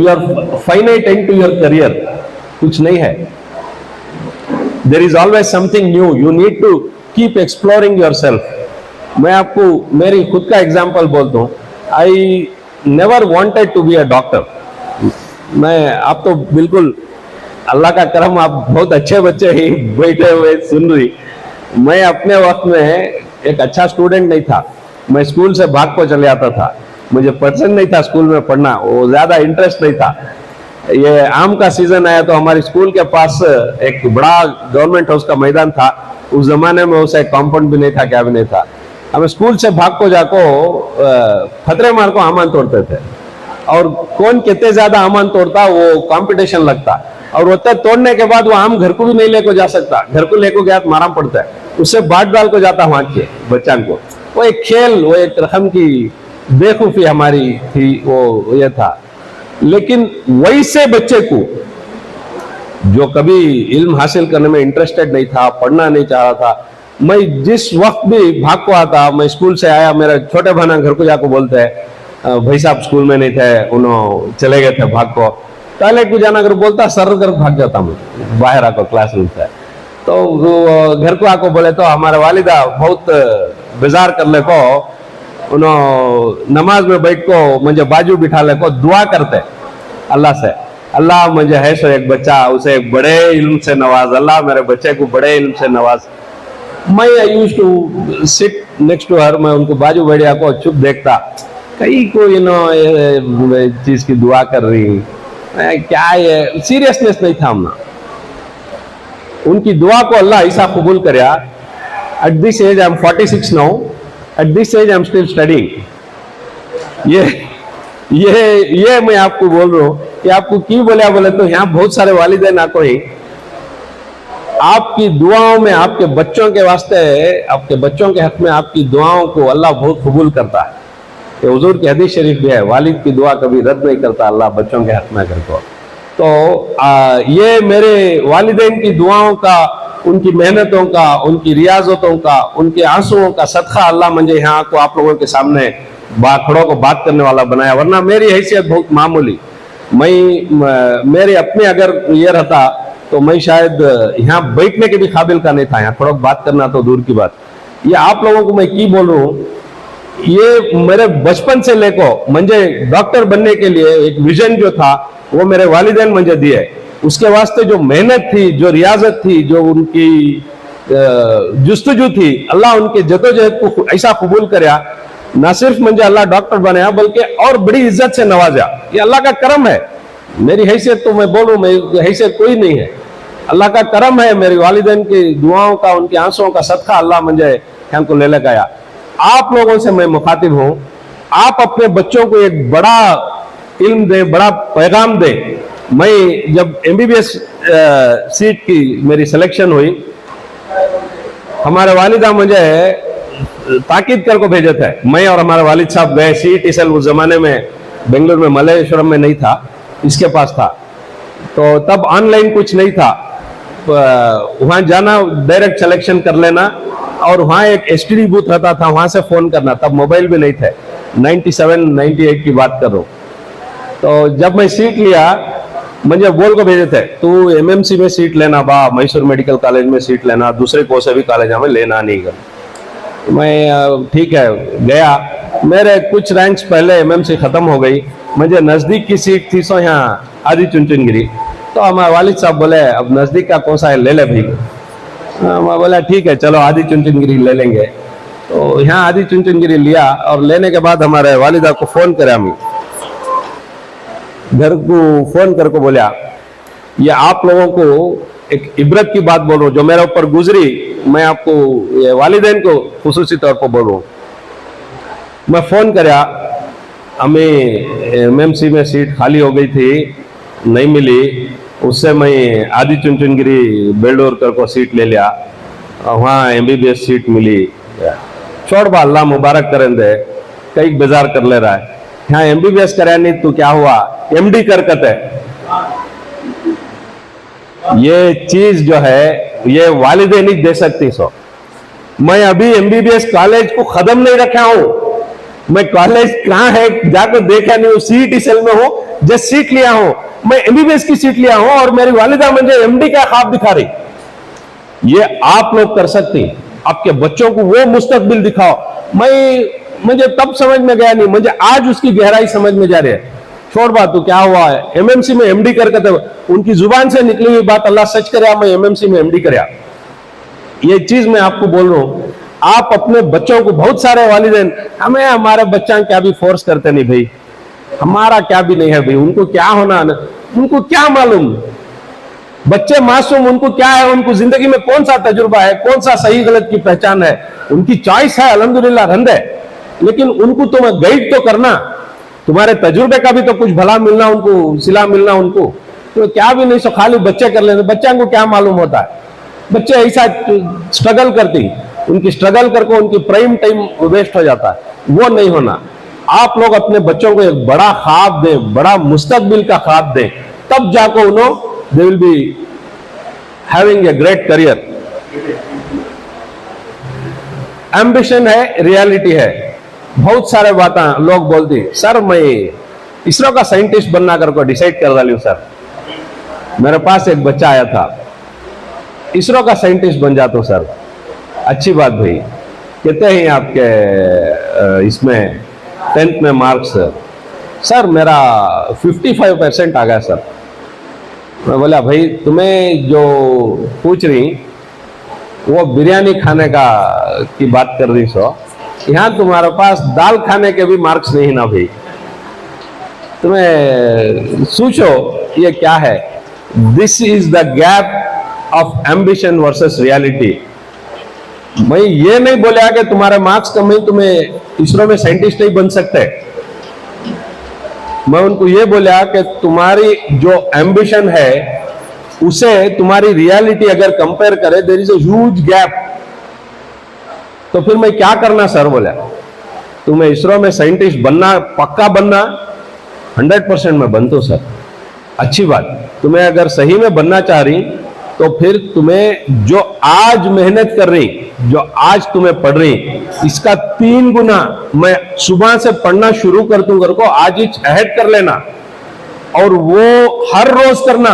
your finite end to your career, कुछ नहीं है। There is always something new, you need to keep exploring yourself. मैं आपको मेरी खुद का एग्जाम्पल बोलता हूं। I never wanted to be a doctor. मैं आप तो बिल्कुल अल्लाह का करम, आप बहुत अच्छे बच्चे ही बैठे हुए सुन रही। मैं अपने वक्त में एक अच्छा स्टूडेंट नहीं था, मैं स्कूल से भाग को चले आता था, मुझे पसंद नहीं था स्कूल में पढ़ना, वो ज्यादा इंटरेस्ट नहीं था। ये आम का सीजन आया तो हमारे स्कूल के पास एक बड़ा गवर्नमेंट हाउस का मैदान था, उस जमाने में उसे कंपाउंड भी नहीं था, क्या भी नहीं था। हम स्कूल से भाग को जाको फतरे मार को आमान तोड़ते थे, और कौन कितने ज्यादा आमान तोड़ता वो कंपटीशन लगता, और वो तोड़ने के बाद वो आम घर को भी नहीं लेको जा सकता, घर को लेको गया तो मारा पड़ता है, उससे बाट डाल को जाता वहां के बच्चा को। वो एक खेल, वो एक रकम की बेवकूफी हमारी थी, वो ये था। लेकिन वैसे बच्चे को जो कभी इल्म हासिल करने में इंटरेस्टेड नहीं था, पढ़ना नहीं चाह रहा था, मैं जिस वक्त भी भाग को आता, मैं स्कूल से आया, मेरे छोटे भाना घर को जाकर बोलते हैं भाई साहब स्कूल में नहीं थे, उन्होंने चले गए थे भाग को, टॉयलेट को जाना कर बोलता, सर कर भाग जाता मैं बाहर आकर क्लासरूम से। तो घर को आको बोले तो हमारे वालिदा बहुत बेजार कर ले को, उन्होंने नमाज में बैठ को मुझे बाजू बिठा ले को दुआ करते अल्लाह से, अल्लाह मुझे है सो एक बच्चा, उसे एक बड़े इल्म से नवाज, अल्लाह मेरे बच्चे को बड़े इल्म से नवाज। मैं I use to sit next to her, मैं उनको बाजू बैठा को चुप देखता, कहीं कोई नो चीज की दुआ कर रही, क्या ये सीरियसनेस नहीं था हमने। उनकी दुआ को अल्लाह ऐसा कबूल करया। At this age I am 46 now, at this age I am still studying. ये मैं आपको बोल रहा हूं कि आपको क्यों बोले तो यहाँ बहुत सारे वालिदैन आको ही आपकी दुआओं में, आपके बच्चों के वास्ते, आपके बच्चों के हक में आपकी दुआओं को अल्लाह बहुत कबूल करता है। ये हुजूर की हदीस शरीफ भी है, वालिद की दुआ कभी रद्द नहीं करता अल्लाह बच्चों के हक में करको। तो ये मेरे वालिदैन की दुआओं का, उनकी मेहनतों का, उनकी रियाजतों का, उनके आंसुओं का सदका अल्लाह मुझे यहाँ को आप लोगों के सामने बाखड़ों को बात करने वाला बनाया, वरना मेरी हैसियत बहुत मामूली। मेरे अपने अगर ये रहता तो मैं शायद यहाँ बैठने के भी काबिल का नहीं था, यहाँ थोड़ा बात करना तो दूर की बात। ये आप लोगों को मैं की बोल रहा हूँ, ये मेरे बचपन से लेको मुझे डॉक्टर बनने के लिए एक विजन जो था वो मेरे वालिदैन मुझे दिए। उसके वास्ते जो मेहनत थी, जो रियाजत थी, जो उनकी जुस्तजू थी, अल्लाह उनके जदोजहद को ऐसा कबूल करया, ना सिर्फ मुझे अल्लाह डॉक्टर बनाया बल्कि और बड़ी इज्जत से नवाजा। ये अल्लाह का करम है। मेरी हैसियत तो मैं बोलूं, मेरी हैसियत कोई नहीं है, अल्लाह का करम है। मेरी वालिदैन की दुआओं का, उनके आंसुओं का सदका अल्लाह मुझे यहाँ को ले लगाया। आप लोगों से मैं मुखातिब हूं, आप अपने बच्चों को एक बड़ा इल्म दे, बड़ा पैगाम दे। मैं जब MBBS सीट की मेरी सिलेक्शन हुई, हमारे वालिदा मुझे ताकीद कर को भेजे थे। मैं और हमारे वालिद साहब गए CET उस जमाने में बेंगलुरु में, मल्लेश्वरम में नहीं था, इसके पास था। तो तब ऑनलाइन कुछ नहीं था, वहां जाना, डायरेक्ट सिलेक्शन कर लेना, और वहां एक STD बूथ रहता था, वहां से फोन करना। तब मोबाइल भी नहीं थे, 97-98 की बात कर रहा हूं। तो जब मैं सीट लिया, मुझे बोल को भेजे थे तू MMC में सीट लेना, बा मैसूर मेडिकल कॉलेज में सीट लेना, दूसरे कोई से भी कॉलेज हमें लेना नहीं कर। मैं ठीक है गया। मेरे कुछ रैंक्स पहले MMC खत्म हो गई, मुझे नजदीक की सीट थी सो यहाँ आदि चुनचुनगिरी। तो हमारे वालिद साहब बोले अब नजदीक का कौन सा है, ले ले भाई। मैं बोला ठीक है चलो आदि चुनचुनगिरी ले लेंगे। तो यहाँ आदि चुनचुनगिरी लिया, और लेने के बाद हमारे वालिदा को फोन करा, मैं घर को फोन करके बोला ये आप लोगों को एक इबरत की बात बोल रहा हूँ जो मेरे ऊपर गुजरी, मैं आपको ये वालिदैन को खुसूसी तौर पर बोल रहा हूँ। मैं फोन करा, हमें MMC में सीट खाली हो गई थी, नहीं मिली, उससे मैं आदि चुनचुनगिरी बेलडोर कर को सीट ले लिया, वहाँ MBBS सीट मिली। छोड़ बा, अल्लाह मुबारक करें दे, कई बेजार कर ले रहा है। यहाँ MBBS कराया नहीं तो क्या हुआ, MD करकत है। ये चीज जो है ये वालिदैन नहीं दे सकती। सो मैं अभी MBBS कॉलेज को खत्म नहीं रखा हूं, मैं कॉलेज कहाँ है जाकर देखा नहीं हूँ, CET सेल में हूँ, जस्ट सीट लिया हूं, मैं MBBS की सीट लिया हूं, और मेरी वालिदा मुझे MD का ख्वाब दिखा रही। ये आप लोग कर सकते हैं, आपके बच्चों को वो मुस्तकबिल दिखाओ। मुझे तब समझ में गया नहीं, मुझे आज उसकी गहराई समझ में जा रही है। छोड़ बात, तो क्या हुआ है, एमएमसी में एमडी करके, उनकी जुबान से निकली हुई बात, अल्लाह सच करे मैं एमएमसी में एमडी करया। ये चीज मैं आपको बोल रहा हूं, आप अपने बच्चों को, बहुत सारे वालिदैन हमें हमारे बच्चा क्या भी फोर्स करते नहीं भाई, हमारा क्या भी नहीं है भाई, उनको क्या होना, उनको क्या मालूम, बच्चे मासूम, उनको क्या है, उनको जिंदगी में कौन सा तजुर्बा है, कौन सा सही गलत की पहचान है, उनकी चॉइस है, अल्हम्दुलिल्लाह रंद है, लेकिन उनको तुम गाइड तो करना, तुम्हारे तजुर्बे का भी तो कुछ भला मिलना, उनको सिला मिलना, उनको तो क्या भी नहीं, सो खाली बच्चे कर लेते, बच्चों को क्या मालूम होता है, बच्चे ऐसा स्ट्रगल करती, उनकी स्ट्रगल करके उनकी प्राइम टाइम वेस्ट हो जाता है, वो नहीं होना। आप लोग अपने बच्चों को एक बड़ा ख्वाब दें, बड़ा मुस्तकबिल का ख्वाब दें, तब जाकर उन्होंने they will be having a great career. Ambition है, रियलिटी है। बहुत सारे बातें लोग बोलती, सर मैं इसरो का साइंटिस्ट बनना करके डिसाइड कर डाली हूं सर। मेरे पास एक बच्चा आया था, इसरो का साइंटिस्ट बन जाता हूं सर। अच्छी बात भाई, कहते हैं आपके इसमें 10th में मार्क्स, सर मेरा 55% आ गया सर। मैं बोला भाई तुम्हें जो पूछ रही वो बिरयानी खाने का की बात कर रही सो, यहाँ तुम्हारे पास दाल खाने के भी मार्क्स नहीं ना भाई, तुम्हें सोचो ये क्या है। This is the gap of ambition versus reality. मैं ये नहीं बोला कि तुम्हारे मार्क्स कम है तुम्हें इसरो में साइंटिस्ट नहीं बन सकते, मैं उनको ये बोला कि तुम्हारी जो एम्बिशन है उसे तुम्हारी रियलिटी अगर कंपेयर करे, there is a huge gap. तो फिर मैं क्या करना सर? बोला तुम्हें इसरो में साइंटिस्ट बनना, पक्का बनना, 100% में बन तो सर। अच्छी बात, तुम्हें अगर सही में बनना चाह रही तो फिर तुम्हें जो आज मेहनत कर रही, जो आज तुम्हें पढ़ रही, इसका 3 गुना मैं सुबह से पढ़ना शुरू कर दूं, घर को आज ही अहेड कर लेना, और वो हर रोज करना।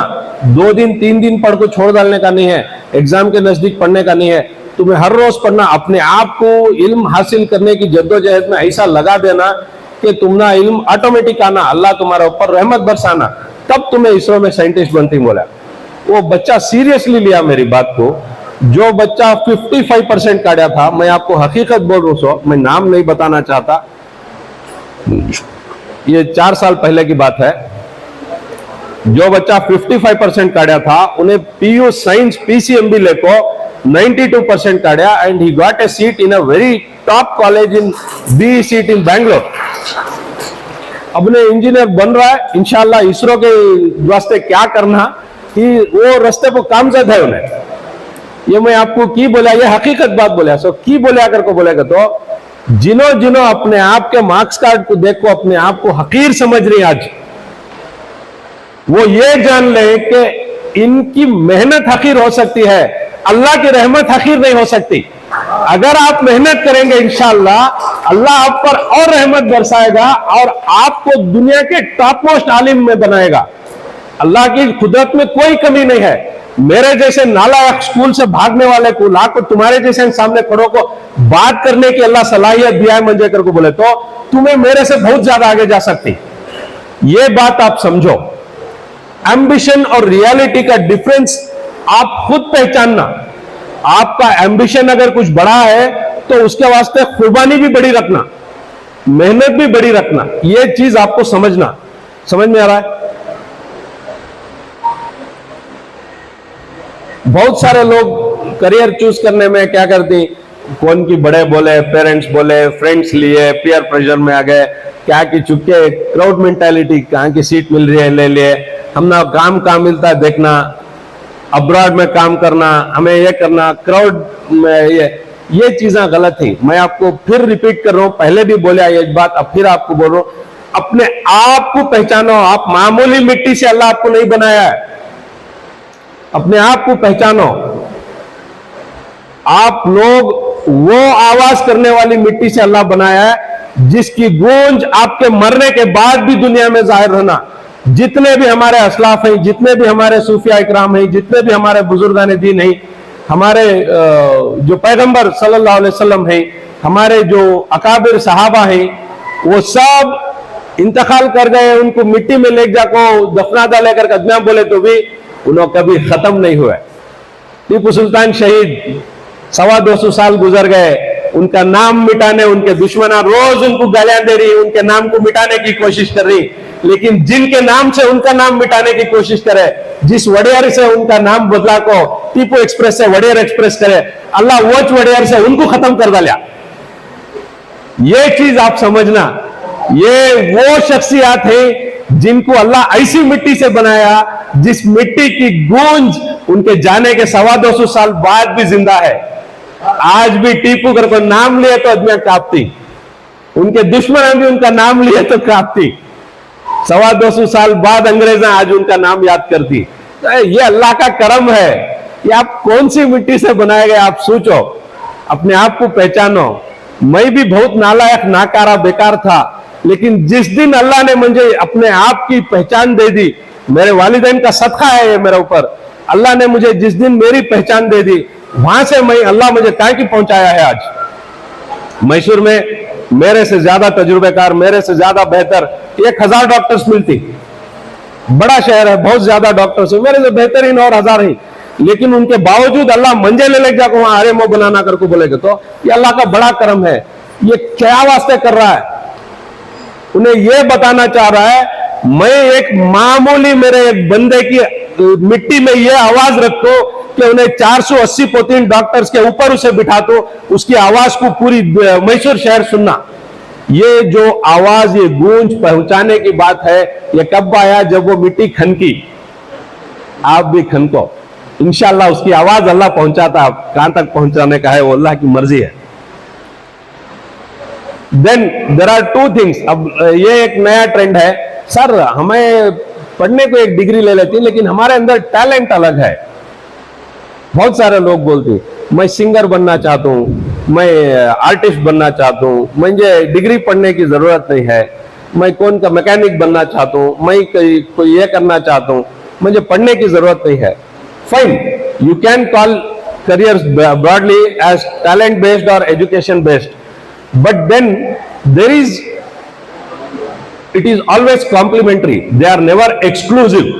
2 दिन 3 दिन पढ़ को छोड़ डालने का नहीं है, एग्जाम के नजदीक पढ़ने का नहीं है, तुम्हें हर रोज पढ़ना। अपने आप को इल्म हासिल करने की जद्दोजहद में ऐसा लगा देना कि तुमना इल्म ऑटोमेटिक आना, अल्लाह तुम्हारे ऊपर रहमत बरसाना, तब तुम्हें इसरो में साइंटिस्ट बनती। बोला वो बच्चा सीरियसली लिया मेरी बात को। जो बच्चा 55% काटा था, मैं आपको हकीकत बोल रहा हूं सो, मैं नाम नहीं बताना चाहता, ये 4 साल पहले की बात है। जो बच्चा 55% काटा था, उन्हें पीयू साइंस पीसीएमबी लेको 92% काटा, and he got a seat in a very top college in B seat in Bangalore. अपने इंजीनियर बन रहा है इंशाल्लाह। इसरो के वास्ते क्या करना कि वो रास्ते पर कामजाद है उन्हें। ये मैं आपको की बोला, ये हकीकत बात बोला। सो की बोला कर को बोलेगा तो जिन्हों जिन्हों अपने आप के मार्क्स कार्ड को देखो अपने आप को हकीर समझ रही आज, वो ये जान ले कि इनकी मेहनत हकीर हो सकती है, अल्लाह की रहमत हकीर नहीं हो सकती। अगर आप मेहनत करेंगे इंशाअल्लाह, अल्लाह आप पर और रहमत बरसाएगा और आपको दुनिया के टॉप मोस्ट आलिम में बनाएगा। अल्लाह की कुदरत में कोई कमी नहीं है। मेरे जैसे नालायक स्कूल से भागने वाले को लाख को तुम्हारे जैसे सामने खड़ों को बात करने की अल्लाह सलाहियत दिया है मंजेकर को, बोले तो तुम्हें मेरे से बहुत ज्यादा आगे जा सकती। ये बात आप समझो। एम्बिशन और रियलिटी का डिफरेंस आप खुद पहचानना। आपका एम्बिशन अगर कुछ बड़ा है तो उसके वास्ते कुर्बानी भी बड़ी रखना, मेहनत भी बड़ी रखना। ये चीज आपको समझना। समझ में आ रहा है? बहुत सारे लोग करियर चूज करने में क्या करते, कौन की बड़े बोले, पेरेंट्स बोले, फ्रेंड्स लिए, पीयर प्रेशर में आ गए, क्या की चुपके क्राउड मेंटालिटी, कहाँ की सीट मिल रही है ले लिए, हम ना काम कहाँ मिलता है देखना, अब्रॉड में काम करना, हमें ये करना, क्राउड में ये चीजें गलत थी। मैं आपको फिर रिपीट कर रहा हूं, पहले भी बोला एक बात, अब फिर आपको बोल रहा हूं, अपने आप को पहचानो। आप मामूली मिट्टी से अल्लाह आपको नहीं बनाया है, अपने आप को पहचानो। आप लोग वो आवाज करने वाली मिट्टी से अल्लाह बनाया है जिसकी गूंज आपके मरने के बाद भी दुनिया में जाहिर रहना। जितने भी हमारे असलाफ हैं, जितने भी हमारे सूफिया इकराम हैं, जितने भी हमारे बुजुर्गान दीन हैं, हमारे जो पैगंबर सल्लल्लाहु अलैहि वसल्लम हैं, हमारे जो अकाबिर सहाबा हैं, वो सब इंतकाल कर गए, उनको मिट्टी में ले जाको दफना डाले कर कदमिया बोले तो भी उन्होंने कभी खत्म नहीं हुए। टीपू सुल्तान शहीद 225 साल गुजर गए, उनका नाम मिटाने उनके दुश्मना रोज उनको गालियां दे रही, उनके नाम को मिटाने की कोशिश कर रही, लेकिन जिनके नाम से उनका नाम मिटाने की कोशिश करे, जिस वडेयर से उनका नाम बदला को टीपू एक्सप्रेस से वडेयर एक्सप्रेस करे, अल्लाह वोच वडेयर से उनको खत्म कर डाला। ये चीज आप समझना, ये वो शख्सियत है जिनको अल्लाह ऐसी मिट्टी से बनाया जिस मिट्टी की गूंज उनके जाने के 225 साल बाद भी जिंदा है। आज भी टीपू कर को नाम लिए तो आदमियां कांपती, उनके दुश्मन भी उनका नाम लिए तो कांपती। 225 साल बाद अंग्रेज आज उनका नाम याद करती। तो ये अल्लाह का करम है कि आप कौन सी मिट्टी से बनाए गए, आप सोचो, अपने आप को पहचानो। मैं भी बहुत नालायक, नाकारा, बेकार था, लेकिन जिस दिन अल्लाह ने मुझे अपने आप की पहचान दे दी, मेरे वालिदैन का सदका है ये मेरे ऊपर, अल्लाह ने मुझे जिस दिन मेरी पहचान दे दी, वहां से मैं अल्लाह मुझे कहां की पहुंचाया है। आज मैसूर में मेरे से ज्यादा तजुर्बेकार, मेरे से ज्यादा बेहतर 1000 डॉक्टर्स मिलती, बड़ा शहर है, बहुत ज्यादा डॉक्टर्स है, मेरे से बेहतरीन और 1000 ही, लेकिन उनके बावजूद अल्लाह मंजे ले जाकर वहां आरे मो बनाना करके बोलेगा, तो ये अल्लाह का बड़ा करम है। ये क्या वास्ते कर रहा है, उन्हें यह बताना चाह रहा है, मैं एक मामूली मेरे एक बंदे की मिट्टी में यह आवाज रखो कि उन्हें 480 पोतीन डॉक्टर्स के ऊपर उसे बिठा दो, उसकी आवाज को पूरी मैसूर शहर सुनना। ये जो आवाज, ये गूंज पहुंचाने की बात है, ये कब आया, जब वो मिट्टी खनकी। आप भी खनको, इंशाल्लाह उसकी आवाज अल्लाह पहुंचाता, कहां तक पहुंचाने का है वो अल्लाह की मर्जी है। Then there are 2 things. अब ये एक नया ट्रेंड है, सर हमें पढ़ने को एक डिग्री ले लेती, लेकिन हमारे अंदर टैलेंट अलग है। बहुत सारे लोग बोलते मैं सिंगर बनना चाहता हूँ, मैं आर्टिस्ट बनना चाहता हूँ, मुझे डिग्री पढ़ने की जरूरत नहीं है, मैं कौन का मैकेनिक बनना चाहता हूँ, मैं कोई ये करना चाहता हूँ, मुझे पढ़ने की जरूरत नहीं है। Fine, you can call careers broadly as talent based or education based, but then it is always complementary, they are never exclusive.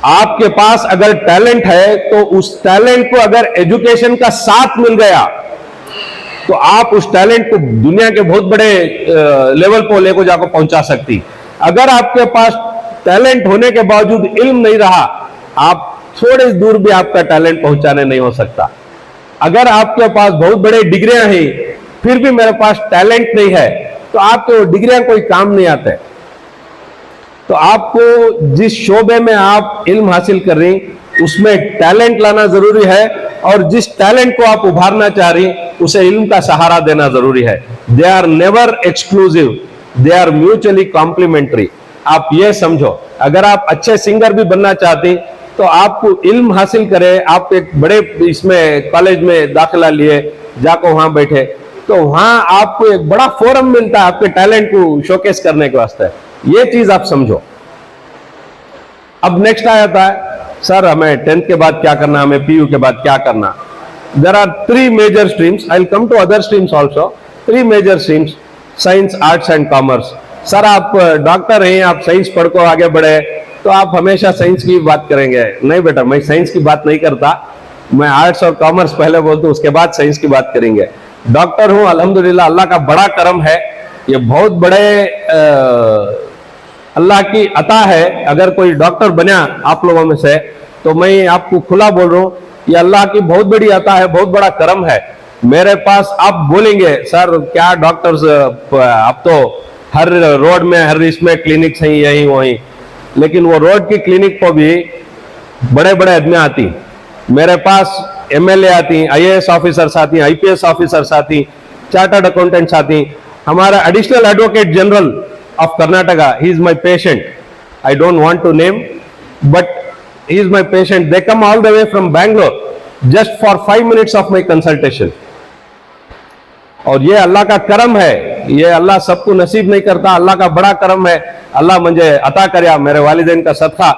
आपके पास अगर टैलेंट है तो उस टैलेंट को अगर एजुकेशन का साथ मिल गया तो आप उस टैलेंट को दुनिया के बहुत बड़े लेवल पर लेकर जाकर पहुंचा सकती। अगर आपके पास टैलेंट होने के बावजूद इल्म नहीं रहा, आप थोड़े दूर भी आपका टैलेंट पहुंचाने नहीं हो सकता। अगर आपके पास बहुत बड़े डिग्रियां हैं फिर भी मेरे पास टैलेंट नहीं है तो आपको डिग्रियां कोई काम नहीं आते। तो आपको जिस शोबे में आप इल्म हासिल कर रही उसमें टैलेंट लाना जरूरी है, और जिस टैलेंट को आप उभारना चाह रही उसे इल्म का सहारा देना जरूरी है। They are never exclusive, they are mutually complementary. आप ये समझो, अगर आप अच्छे सिंगर भी बनना चाहती तो आपको इल्म हासिल करे, आप एक बड़े इसमें कॉलेज में दाखिला लिए, जाकर वहां बैठे तो वहां आपको एक बड़ा फोरम मिलता है आपके टैलेंट को शोकेस करने के वास्ते। ये चीज आप समझो। अब नेक्स्ट आ जाता है, सर हमें 10th के बाद क्या करना, हमें PU के बाद क्या करना। There are 3 major streams, I will come to other streams also. 3 major streams, science, arts and commerce. Sir आप डॉक्टर हैं, आप साइंस पढ़ को आगे बढ़े तो आप हमेशा साइंस की बात करेंगे। नहीं बेटा, मैं साइंस की बात नहीं करता, मैं आर्ट्स और कॉमर्स पहले बोलता हूं, उसके बाद साइंस की बात करेंगे। डॉक्टर हूं, अल्हम्दुलिल्लाह, अल्लाह का बड़ा करम है, ये बहुत बड़े अल्लाह की अता है। अगर कोई डॉक्टर बना आप लोगों में से तो मैं आपको खुला बोल रहा हूं, ये अल्लाह की बहुत बड़ी अता है, बहुत बड़ा करम है। मेरे पास आप बोलेंगे सर क्या डॉक्टर्स, आप तो हर रोड में, हर इसमें क्लिनिक्स हैं, यही वहीं, लेकिन वो रोड की क्लिनिक पर भी बड़े बड़े आदमी आती, मेरे पास MLA आती, IAS ऑफिसर्स आती, IPS ऑफिसर्स आती, चार्टर्ड अकाउंटेंट्स आती। हमारा additional advocate general of Karnataka, he is my patient, I don't want to name but he is my patient. They come all the way from Bangalore just for 5 minutes of my consultation. और ये अल्लाह का करम है, ये अल्लाह सबको नसीब नहीं करता, अल्लाह का बड़ा करम है। अल्लाह मुझे अता करया, मेरे वालिदैन का सदका,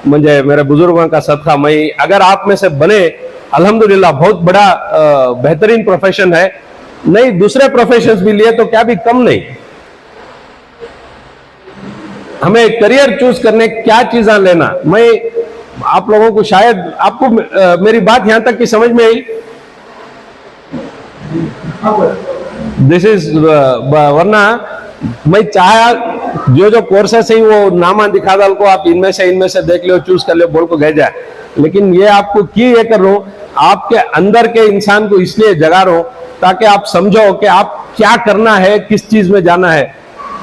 मुझे मेरे बुजुर्गों का सदका। मैं अगर आप में से बने, अल्हम्दुलिल्लाह, बहुत बड़ा बेहतरीन प्रोफेशन है। नहीं, दूसरे प्रोफेशंस भी लिए तो क्या भी कम नहीं। हमें करियर चूज करने क्या चीजें लेना, मैं आप लोगों को शायद आपको मेरी बात यहां तक की समझ में आई। दिस इज वरना मैं चाहा जो कोर्सेस है वो नामा दिखा डाल को आप इनमें से देख लो, चूज कर लो, बोल को गए जाए, लेकिन ये आपको की ये कर रहा हूं, आपके अंदर के इंसान को इसलिए जगा रहा हूं ताकि आप समझो कि आप क्या करना है, किस चीज में जाना है।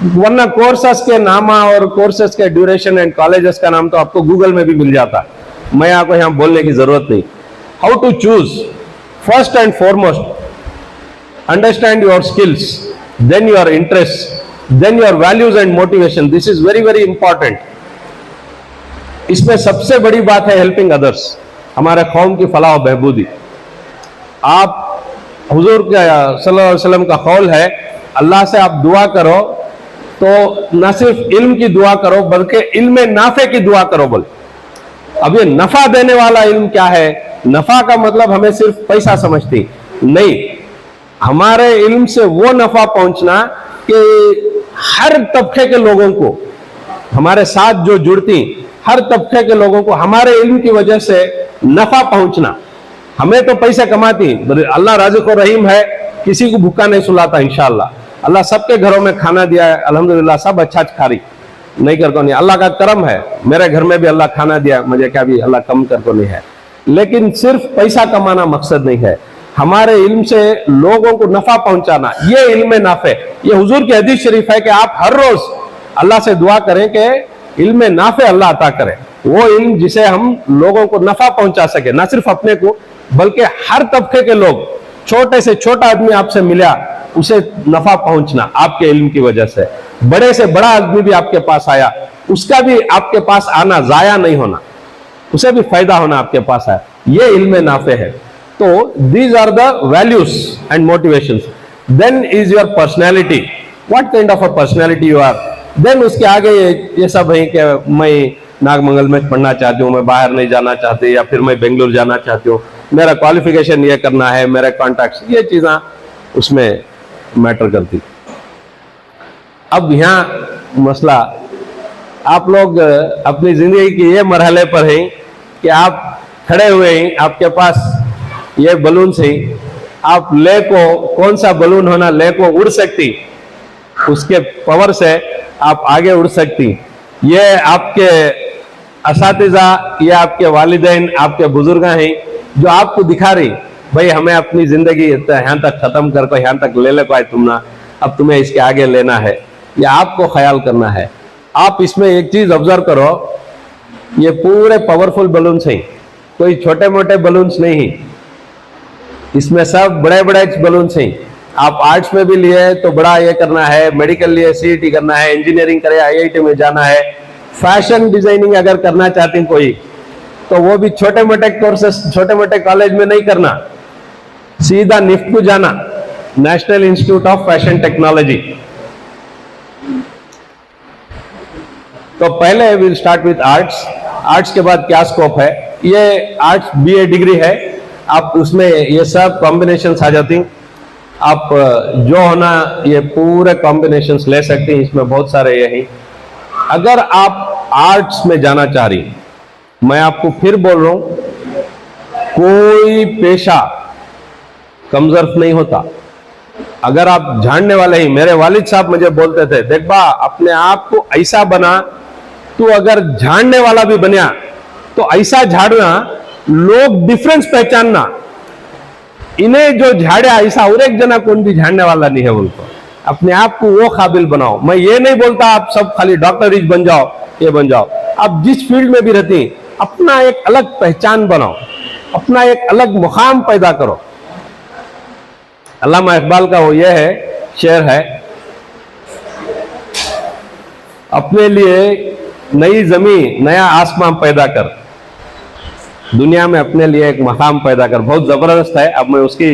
वरना कोर्सेस के नामा और कोर्सेस के ड्यूरेशन एंड कॉलेजेस का नाम तो आपको गूगल में भी मिल जाता, मैं आपको यहां बोलने की जरूरत नहीं। How to choose, first and foremost understand your skills, then your interests, then your values and motivation. This is very very important। इसमें सबसे बड़ी बात है हेल्पिंग अदर्स, हमारे कौम की फलाह बहबूदी। आप हुजूर के सल्लल्लाहु अलैहि वसल्लम का कौल है, अल्लाह से आप दुआ करो तो न सिर्फ इल्म की दुआ करो बल्कि इल्म नाफे की दुआ करो। बोले अब ये नफा देने वाला इल्म क्या है? नफा का मतलब हमें सिर्फ पैसा समझती नहीं, हमारे इल्म से वो नफा पहुंचना कि हर तबके के लोगों को, हमारे साथ जो जुड़ती हर तबके के लोगों को हमारे इल्म की वजह से नफा पहुंचना। हमें तो पैसे कमाती, अल्लाह राज़िक़ और रहीम है, किसी को भूखा नहीं सुलाता। इंशाअल्लाह अल्लाह सबके घरों में खाना दिया है, अल्हम्दुलिल्लाह सब अच्छा खा रही नहीं कर को नहीं, अल्लाह का करम है। मेरे घर में भी अल्लाह खाना दिया, मुझे क्या भी अल्लाह कम कर को नहीं है। लेकिन सिर्फ पैसा कमाना मकसद नहीं है, हमारे इल्म से लोगों को नफा पहुंचाना, ये इल्म नाफे। ये हुजूर की हदीस शरीफ है कि आप हर रोज अल्लाह से दुआ करें कि इल्म नाफे अल्लाह अता करे, वो इल्म जिसे हम लोगों को नफा पहुंचा सके, ना सिर्फ अपने को बल्कि हर तबके के लोग, छोटे से छोटा आदमी आपसे मिला उसे नफा पहुंचना आपके इल्म की वजह से, बड़े से बड़ा आदमी भी आपके पास आया उसका भी आपके पास आना जाया नहीं होना, उसे भी फायदा होना आपके पास आया, ये इल्म नाफे है। तो these are the values and motivations। then is your personality, what kind of a personality you are। then उसके आगे ये सब है कि मैं नागमंगल में पढ़ना चाहती हूँ, मैं बाहर नहीं जाना चाहती, या फिर मैं बेंगलुरु जाना चाहती हूँ, मेरा क्वालिफिकेशन ये करना है, मेरे कॉन्टैक्ट्स, ये चीज़ें उसमें मैटर करती। अब यहाँ मसला, आप लोग अपनी जिंदगी के ये मरहले पर हैं कि आप खड़े हुए हैं, आपके पास ये बलून से आप ले को, कौन सा बलून होना, ले को उड़ सकती, उसके पावर से आप आगे उड़ सकती। ये आपके असातिज़ा, ये आपके वालिदैन, आपके बुजुर्ग हैं जो आपको दिखा रही भाई हमें अपनी जिंदगी यहाँ तक खत्म कर को, यहाँ तक ले पाए तुम ना, अब तुम्हें इसके आगे लेना है, ये आपको ख्याल करना है। आप इसमें एक चीज ऑब्जर्व करो, ये पूरे पावरफुल बलून्स हैं, कोई छोटे मोटे बलून्स नहीं हैं, इसमें सब बड़े बड़े बलून्स हैं। आप आर्ट्स में भी लिए तो बड़ा ये करना है, मेडिकल लिए सीईटी करना है, इंजीनियरिंग करे आईआईटी में जाना है, फैशन डिजाइनिंग अगर करना चाहते हैं कोई तो वो भी छोटे मोटे कोर्सेस, छोटे मोटे कॉलेज में नहीं करना, सीधा निफ्ट को जाना, national institute of fashion technology. तो पहले will start with arts, arts के बाद क्या स्कोप है, ये आर्ट्स बीए डिग्री है, आप उसमें ये सब कॉम्बिनेशंस आ जाती, आप जो होना ये पूरे कॉम्बिनेशंस ले सकते हैं, इसमें बहुत सारे ये हैं। अगर आप आर्ट्स में जाना चाह रही, मैं आपको फिर बोल रहा हूं, कोई पेशा कमजोर नहीं होता। अगर आप जानने वाले ही, मेरे वालिद साहब मुझे बोलते थे, देख बा अपने आप को ऐसा बना, तू अगर झाड़ने वाला भी बनिया तो ऐसा झाड़ना, लोग डिफरेंस पहचानना, इन्हें जो झाड़ा ऐसा और एक जना कौन भी झाड़ने वाला नहीं है, उनको अपने आप को वो काबिल बनाओ। मैं ये नहीं बोलता आप सब खाली डॉक्टर बन जाओ, ये बन जाओ, आप जिस फील्ड में भी रहती अपना एक अलग पहचान बनाओ, अपना एक अलग मुकाम पैदा करो। अल्लामा इकबाल का वो ये है, शेर है, अपने लिए नई जमीन नया आसमान पैदा कर, दुनिया में अपने लिए एक मकाम पैदा कर। बहुत जबरदस्त है, अब मैं उसकी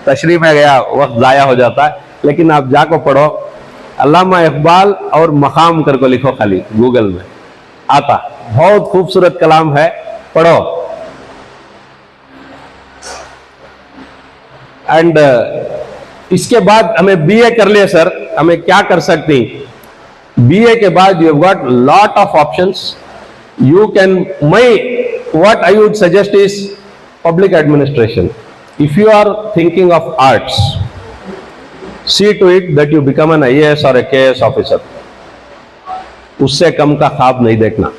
तशरीह में गया वक्त जाया हो जाता है, लेकिन आप जाको पढ़ो, अल्लामा इकबाल और मकाम कर को लिखो, खाली गूगल में आता, बहुत खूबसूरत कलाम है, पढ़ो। एंड इसके बाद हमें बीए कर लिया सर, हमें क्या कर सकती, BA के बाद you have got lot of options. You can, what I would suggest is public administration. If you are thinking of arts, see to it that you become an IAS or a KS officer. उससे कम का ख्वाब नहीं देखना।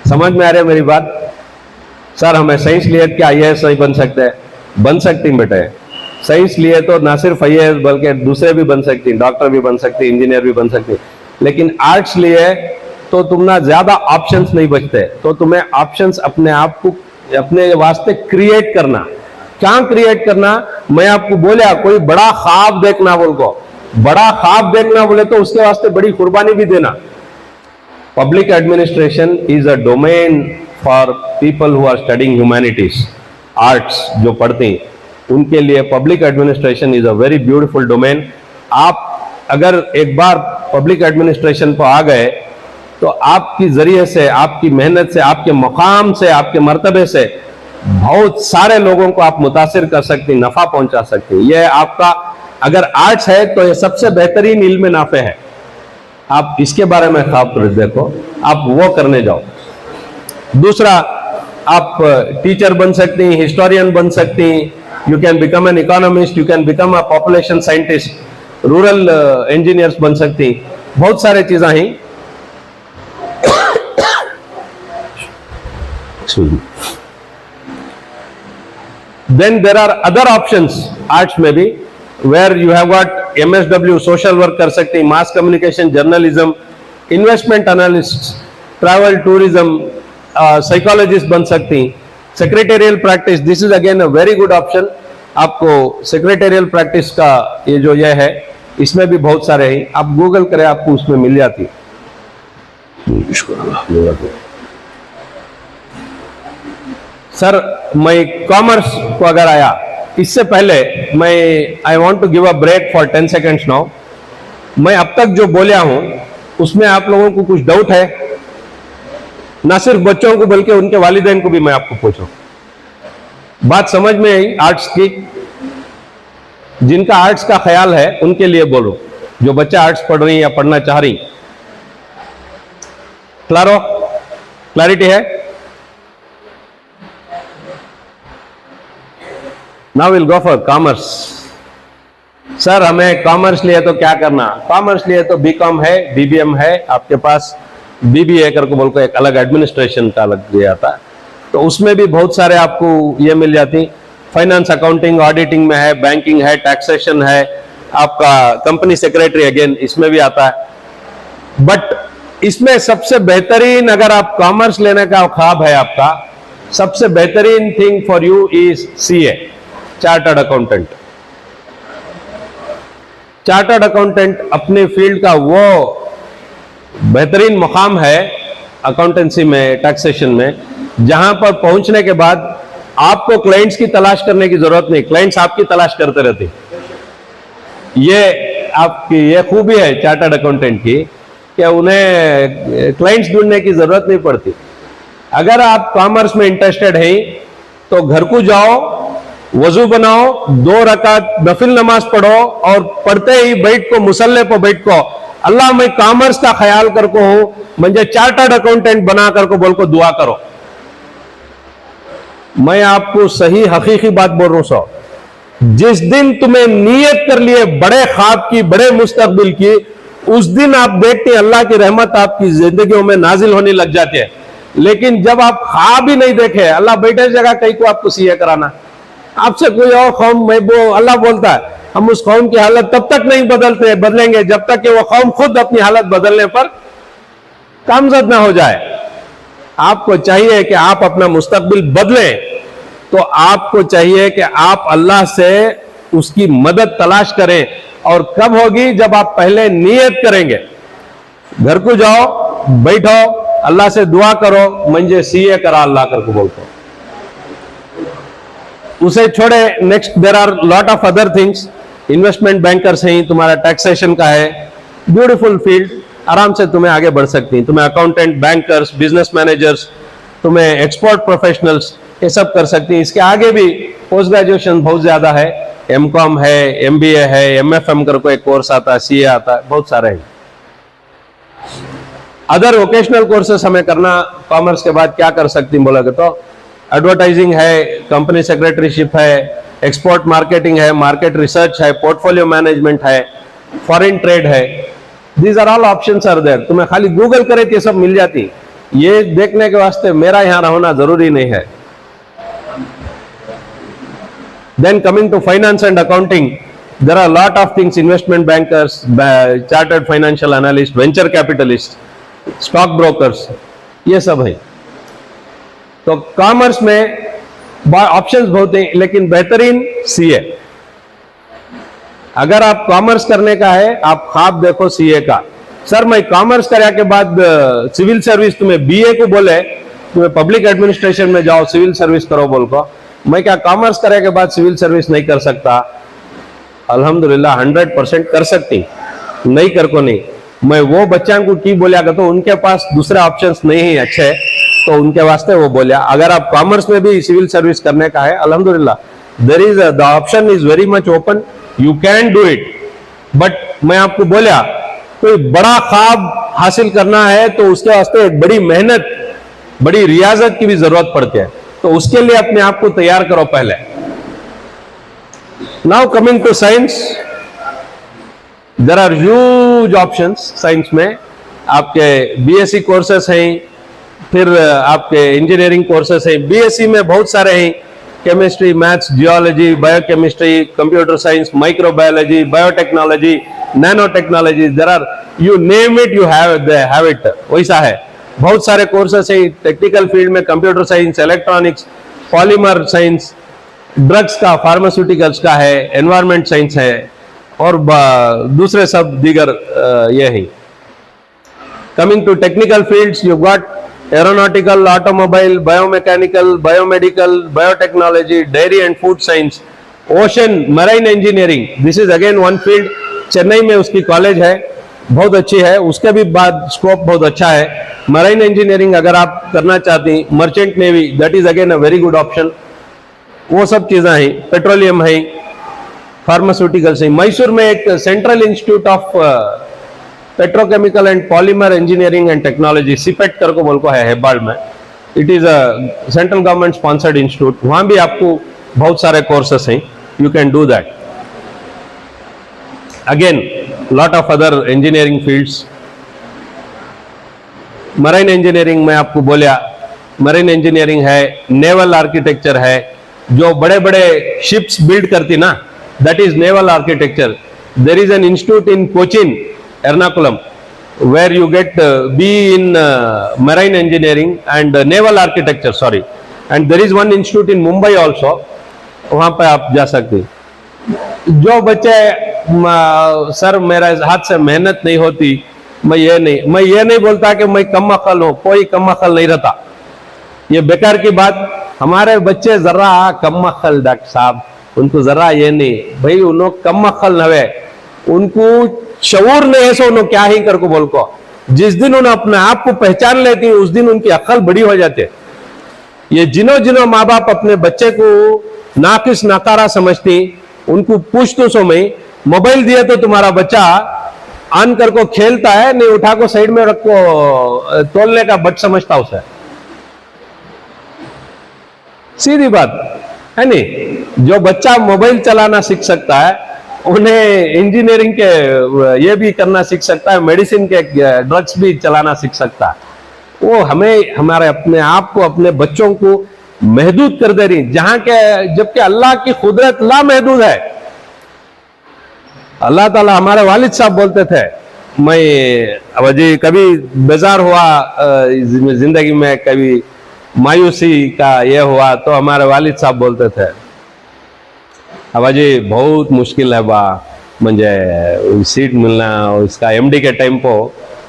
समझ में आ रही है मेरी बात? सर हमें साइंस लिए क्या IAS नहीं बन सकते? बन सकती बेटे। साइंस लिए तो ना सिर्फ IAS बल्कि दूसरे भी बन सकती, डॉक्टर भी बन सकती, इंजीनियर भी बन सकती। लेकिन आर्ट्स लिए तो तुम ना ज्यादा ऑप्शंस नहीं बचते, तो तुम्हें ऑप्शंस अपने आप को अपने वास्ते क्रिएट करना। क्या क्रिएट करना? मैं आपको बोला कोई बड़ा ख्वाब देखना, बोल को बड़ा ख्वाब देखना बोले तो उसके वास्ते बड़ी कुर्बानी भी देना। Public administration is a domain for people who are studying humanities, arts जो पढ़ते हैं उनके लिए public administration is a very beautiful domain. आप अगर एक बार पब्लिक एडमिनिस्ट्रेशन पर आ गए तो आपकी जरिए से, आपकी मेहनत से, आपके मुकाम से, आपके मर्तबे से बहुत सारे लोगों को आप मुतासिर कर सकती, नफा पहुंचा सकती। यह आपका अगर आर्ट्स है तो यह सबसे बेहतरीन इल्म नाफे है। आप इसके बारे में ख्वाब देखो, आप वो करने जाओ। दूसरा, आप टीचर बन सकती, हिस्टोरियन बन सकती, you can become an economist, you can become a population scientist, rural engineers बन सकती, बहुत सारे चीजें हैं। Then there are other options arts में भी, where you have got MSW social work कर सकती, mass communication, journalism, investment analysts, travel tourism, psychologist बन सकती, secretarial practice, this is again a very good option। आपको secretarial practice का ये जो ये है इसमें भी बहुत सारे हैं, आप गूगल करें आपको उसमें मिल जाती। सर मैं कॉमर्स को अगर आया, इससे पहले मैं I want to give a break for 10 seconds now. मैं अब तक जो बोलिया हूं उसमें आप लोगों को कुछ डाउट है? ना सिर्फ बच्चों को बल्कि उनके वालिदैन को भी मैं आपको पूछूं, बात समझ में आई आर्ट्स की? जिनका आर्ट्स का ख्याल है उनके लिए बोलो, जो बच्चा आर्ट्स पढ़ रही या पढ़ना चाह रही। क्लारो, क्लैरिटी है? Now we'll go for commerce। Sir हमें कॉमर्स लिए तो क्या करना? कॉमर्स लिए तो BCom है, BBM है, आपके पास BBA करके बोल को एक अलग एडमिनिस्ट्रेशन का अलग दिया था, तो उसमें भी बहुत सारे आपको ये मिल जाती। फाइनेंस, अकाउंटिंग, ऑडिटिंग में है, बैंकिंग है, टैक्सेशन है, आपका कंपनी सेक्रेटरी अगेन इसमें भी आता है। बट इसमें सबसे बेहतरीन, अगर आप कॉमर्स लेने का ख्वाब है आपका, सबसे बेहतरीन thing for you is CA, chartered accountant. Chartered accountant अपने फील्ड का वो बेहतरीन मुकाम है अकाउंटेंसी में, टैक्सेशन में, जहां पर पहुंचने के बाद आपको क्लाइंट्स की तलाश करने की जरूरत नहीं, क्लाइंट्स आपकी तलाश करते रहते। ये आपकी ये खूबी है चार्टर्ड अकाउंटेंट की कि उन्हें क्लाइंट्स ढूंढने की जरूरत नहीं पड़ती। अगर आप कॉमर्स में इंटरेस्टेड हैं तो घर को जाओ, वजू बनाओ, 2 रकात नफिल नमाज पढ़ो और पढ़ते ही बैठ को मुसल्ले पर बैठ को अल्लाह मैं कॉमर्स का ख्याल करको हूं, मुझे चार्टर्ड अकाउंटेंट बना करको बोल को दुआ करो। मैं आपको सही हकीकी बात बोल रहा हूं साहब, जिस दिन तुम्हें नियत कर लिए बड़े ख्वाब की, बड़े मुस्तकबिल की, उस दिन आप देखते हैं अल्लाह की रहमत आपकी जिंदगियों में नाजिल होने लग जाती है। लेकिन जब आप ख्वाब ही नहीं देखे, अल्लाह बैठे जगह कहीं को आपको सीए कराना, आपसे कोई और कौम में वो अल्लाह बोलता है हम उस कौम की हालत तब तक नहीं बदलेंगे जब तक कि वो कौम खुद अपनी हालत बदलने पर कामजद ना हो जाए। आपको चाहिए कि आप अपना मुस्तकबिल बदलें, तो आपको चाहिए कि आप अल्लाह से उसकी मदद तलाश करें। और कब होगी? जब आप पहले नियत करेंगे। घर को जाओ, बैठो, अल्लाह से दुआ करो, मुझे सीए करा अल्लाह करके बोलते। उसे छोड़े next there are lot of other things. Investment bankers हैं, तुम्हारा टैक्सेशन का है, ब्यूटीफुल फील्ड, आराम से तुम्हें आगे बढ़ सकती हैं। तुम्हें अकाउंटेंट, बैंकर्स, बिजनेस मैनेजर्स, तुम्हें एक्सपोर्ट प्रोफेशनल्स, ये सब कर सकती हैं। इसके आगे भी पोस्ट ग्रेजुएशन बहुत ज्यादा है, M.Com है, MBA है, MFM कर कोई कोर्स आता है, CA आता है, बहुत सारे हैं। अदर वोकेशनल कोर्सेस हमें करना कॉमर्स के बाद क्या कर सकती हैं बोलोगे तो एडवर्टाइजिंग है, कंपनी सेक्रेटरीशिप है, एक्सपोर्ट मार्केटिंग है, मार्केट रिसर्च है, पोर्टफोलियो मैनेजमेंट है, फॉरेन ट्रेड है। These are all options are there. तुम्हें खाली गूगल करे तो ये सब मिल जाती। ये देखने के वास्ते मेरा यहाँ रहना जरूरी नहीं है। Then coming to finance and accounting, there are a lot of things: investment bankers, chartered financial analysts, venture capitalists, stock brokers, ये सब है। तो कॉमर्स में ऑप्शंस बहुत हैं, लेकिन बेहतरीन सीए। अगर आप कॉमर्स करने का है, आप ख्वाब देखो सीए का। सर मैं कॉमर्स करने के बाद सिविल सर्विस, तुम्हें बीए को बोले तुम्हें पब्लिक एडमिनिस्ट्रेशन में जाओ, सिविल सर्विस करो बोल को, मैं क्या कॉमर्स करने के बाद सिविल सर्विस नहीं कर सकता? अल्हम्दुलिल्लाह 100% कर सकती, नहीं कर को नहीं। मैं वो बच्चों को की बोलिया तो उनके पास दूसरे ऑप्शंस नहीं है अच्छे, तो उनके वास्ते वो बोलिया। अगर आप कॉमर्स में भी सिविल सर्विस करने का है, अल्हम्दुलिल्लाह there is the option is very much open, you can do it. But मैं आपको बोलिया कोई बड़ा ख्वाब हासिल करना है तो उसके वास्ते एक बड़ी मेहनत, बड़ी रियाजत की भी जरूरत पड़ती है, तो उसके लिए अपने आप को तैयार करो पहले। Now coming to science, there are huge options science में। आपके बीएससी कोर्सेस हैं, फिर आपके इंजीनियरिंग कोर्सेस हैं। बीएससी में बहुत सारे हैं, chemistry, maths, geology, biochemistry, computer science, microbiology, biotechnology, nano technology, there are, you name it you have it, वैसा है। बहुत सारे कोर्सेस हैं टेक्निकल फील्ड में, computer science, electronics, polymer science, drugs का, फार्मास्यूटिकल्स का है, एनवायरमेंट साइंस है, और दूसरे सब दीगर ये है। Coming to technical fields, you got aeronautical, automobile, biomechanical, biomedical, biotechnology, dairy and food science, ocean, marine engineering, this is again one field. Chennai में उसकी कॉलेज है, बहुत अच्छी है, उसके भी बाद स्कोप बहुत अच्छा है। मरीन इंजीनियरिंग अगर आप करना चाहती, merchant navy, that is again a very good option. वो सब चीजें हैं, पेट्रोलियम है, फार्मास्यूटिकल्स है। मैसूर में एक central institute of petrochemical and polymer engineering and technology, CIPET कर को बोल को है हेब्बाल में। It is a central government sponsored institute, वहां भी आपको बहुत सारे कोर्सेस हैं, you can do that. Again lot of other engineering fields. Marine engineering में आपको बोलिया, मरीन इंजीनियरिंग है, नेवल आर्किटेक्चर है, जो बड़े बड़े शिप्स बिल्ड करती ना, that is naval architecture. There is an institute in Cochin, Ernakulam, where you get B in marine engineering and naval architecture, sorry, and there is one institute in Mumbai also, वहां पर आप जा सकते। जो बच्चे सर मेरा हाथ से मेहनत नहीं होती, मैं ये नहीं बोलता कि मैं कम अकल हूं, कोई कम अकल नहीं रहता, ये बेकार की बात। हमारे बच्चे जरा कम अकल, डॉक्टर साहब उनको जरा ये नहीं भाई, उन्होंने कम अकल नवे, उनको शऊर नहीं है, सो उन्होंने क्या ही कर को बोल को। जिस दिन उन्हें अपने आप को पहचान लेती है, उस दिन उनकी अकल बड़ी हो जाती है। ये जिनो माँ बाप अपने बच्चे को नाकिस नकारा समझती, उनको पूछ तो सो मैं, मोबाइल दिया तो तुम्हारा बच्चा ऑन कर को खेलता है, नहीं उठा को साइड में रख को तोलने का बट समझता उसे। सीधी बात है नहीं। जो बच्चा मोबाइल चलाना सीख सकता है, उन्हें इंजीनियरिंग के ये भी करना सीख सकता है, मेडिसिन के ड्रग्स भी चलाना सीख सकता है। वो हमें हमारे अपने आप को, अपने बच्चों को महदूद कर दे रही, जहां के जबकि अल्लाह की कुदरत लामहदूद है। अल्लाह ताला, हमारे वालिद साहब बोलते थे, मैं अजी कभी बेजार हुआ जिंदगी में, कभी मायूसी का ये हुआ, तो हमारे वालिद साहब बोलते थे, अबाजी बहुत मुश्किल है बा, मुझे सीट मिलना, उसका एमडी के टाइम को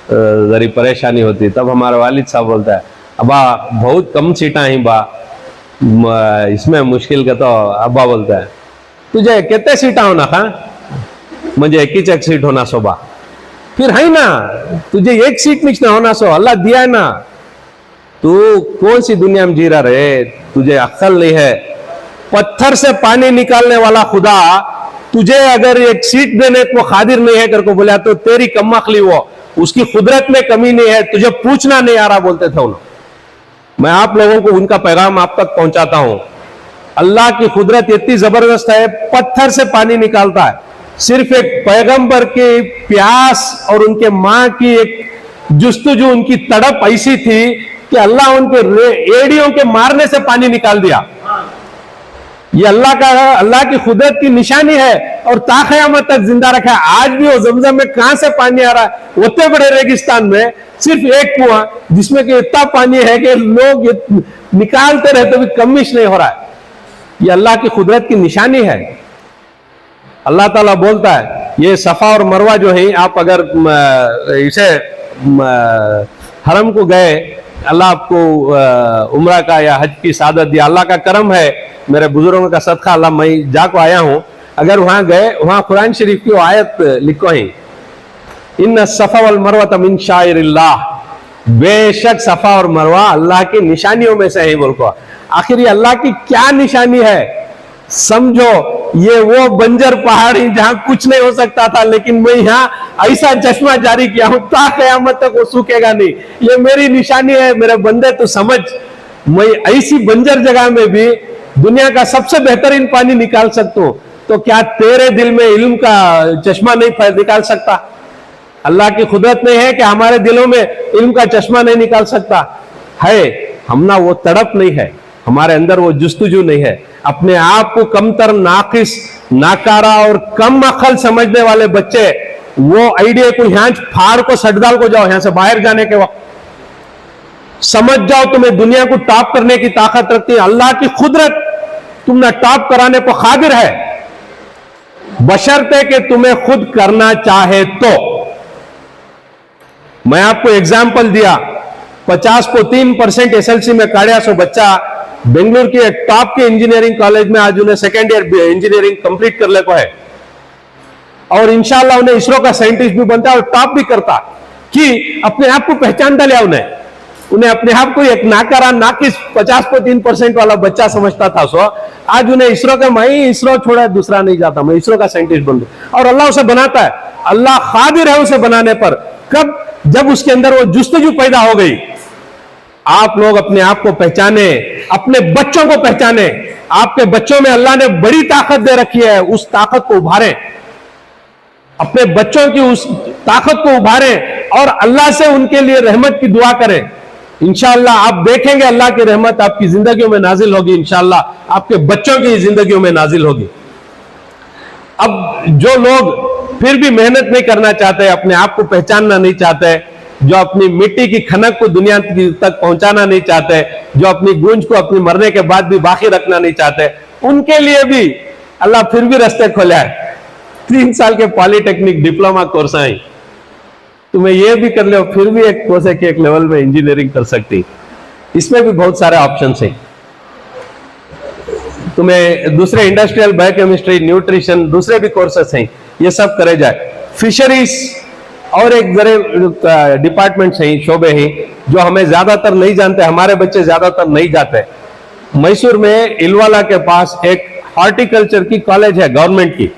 जरी परेशानी होती। तब हमारे वालिद साहब बोलता है, अबा बहुत कम सीटा ही बा, इसमें मुश्किल का। तो अब्बा बोलता है, तुझे कितने सीटा होना था? मुझे एक ही चेक सीट होना सो बा। फिर है ना, तुझे एक सीट नीचे होना सो, अल्लाह दिया है ना। तू कौन सी दुनिया में जी रहा रे, तुझे अक्ल नहीं है, पत्थर से पानी निकालने वाला खुदा तुझे अगर एक सीट देने को कादिर नहीं है करके बोला तो तेरी कम्मखली वो, उसकी कुदरत में कमी नहीं है, तुझे पूछना नहीं आ रहा बोलते थे उन्होंने। मैं आप लोगों को उनका पैगाम आप तक पहुंचाता हूं। अल्लाह की कुदरत इतनी जबरदस्त है, पत्थर से पानी निकालता है। सिर्फ एक पैगंबर की प्यास और उनके मां की एक जुस्तजू, उनकी तड़प ऐसी थी कि अल्लाह उनके एड़ियों के मारने से पानी निकाल दिया। ये अल्लाह की कुदरत की निशानी है और ताक़यामत तक जिंदा रखा है। आज भी वो जमजम में कहां से पानी आ रहा है, उतने बड़े रेगिस्तान में सिर्फ एक कुआं जिसमें कि इतना पानी है कि लोग निकालते रहते भी कमिश नहीं हो रहा है। ये अल्लाह की कुदरत की निशानी है। अल्लाह ताला बोलता है ये सफा और मरवा जो है, आप अगर इसे हरम को गए, अल्लाह आपको उम्रा का या हज की सादत दिया, अल्लाह का करम है, मेरे बुजुर्गों का सदका, अल्लाह मैं जाको आया हूं। अगर वहां गए, वहां कुरान शरीफ की आयत लिखो है, इन्न सफा वल मरवा मिन शाइरिल्लाह, बेशक सफा और मरवा अल्लाह की निशानियों में से है। बोल को आखिर ये अल्लाह की क्या निशानी है? समझो ये वो बंजर पहाड़ी जहां कुछ नहीं हो सकता था, लेकिन मैं यहां ऐसा चश्मा जारी किया हूं ता कयामत तक वो सूखेगा नहीं। ये मेरी निशानी है मेरे बंदे, तो समझ मैं ऐसी बंजर जगह में भी दुनिया का सबसे बेहतरीन पानी निकाल सकता हूं, तो क्या तेरे दिल में इल्म का चश्मा नहीं निकाल सकता? अल्लाह की कुदरत नहीं है कि हमारे दिलों में इल्म का चश्मा नहीं निकाल सकता है? हम ना वो तड़प नहीं है, हमारे अंदर वो जुस्तजू नहीं है। अपने आप को कमतर, नाकिस, नाकारा और कम अकल समझने वाले बच्चे वो आइडिया को यहां फाड़ को सट डाल को जाओ, यहां से बाहर जाने के वक्त समझ जाओ तुम्हें दुनिया को टॉप करने की ताकत रखती है। अल्लाह की कुदरत तुमने टॉप कराने पर कादिर है, बशर्ते कि तुम्हें खुद करना चाहे तो। मैं आपको एग्जाम्पल दिया, 50 को 3% SLC में काढ़िया सो बच्चा बेंगलुरु के एक टॉप के इंजीनियरिंग कॉलेज में आज उन्हें सेकेंड ईयर इंजीनियरिंग कंप्लीट कर ले को है, और इंशाल्लाह उन्हें इसरो का साइंटिस्ट भी बनता है और टॉप भी करता। कि अपने आप को पहचान डालिया, उन्हें अपने आप को एक नाकारा, नाकिस 50 को 3% वाला बच्चा समझता था। सो आज उन्हें इसरो का, मैं इसरो छोड़ा दूसरा नहीं जाता, मैं इसरो का साइंटिस्ट बन गया। और अल्लाह उसे बनाता है, अल्लाह कादिर है उसे बनाने पर। कब? जब उसके अंदर वो जुस्तजू पैदा हो गई। आप लोग अपने आप को पहचाने, अपने बच्चों को पहचाने। आपके बच्चों में अल्लाह ने बड़ी ताकत दे रखी है, उस ताकत को उभारें, अपने बच्चों की उस ताकत को उभारें और अल्लाह से उनके लिए रहमत की दुआ करें। इंशाअल्लाह आप देखेंगे अल्लाह की रहमत आपकी जिंदगियों में नाजिल होगी, इंशाअल्लाह आपके बच्चों की जिंदगियों में नाजिल होगी। अब जो लोग फिर भी मेहनत नहीं करना चाहते, अपने आप को पहचानना नहीं चाहते, जो अपनी मिट्टी की खनक को दुनिया तक पहुंचाना नहीं चाहते, जो अपनी गूंज को अपनी मरने के बाद भी बाकी रखना नहीं चाहते, उनके लिए भी अल्लाह फिर भी रास्ते खोला है। 3 साल के पॉलिटेक्निक डिप्लोमा कोर्स है, तुम्हें यह भी कर ले, फिर भी एक कोर्स है कि एक लेवल में इंजीनियरिंग कर सकती। इसमें भी बहुत सारे ऑप्शन है। तुम्हें दूसरे इंडस्ट्रियल बायोकेमिस्ट्री, न्यूट्रिशन, दूसरे भी कोर्सेस हैं, ये सब करे जाए। फिशरीज और एक बड़े डिपार्टमेंट्स हैं, शोबे हैं, जो हमें ज्यादातर नहीं जानते, हमारे बच्चे ज्यादातर नहीं जाते। मैसूर में इलवाला के पास एक हॉर्टिकल्चर की कॉलेज है गवर्नमेंट की,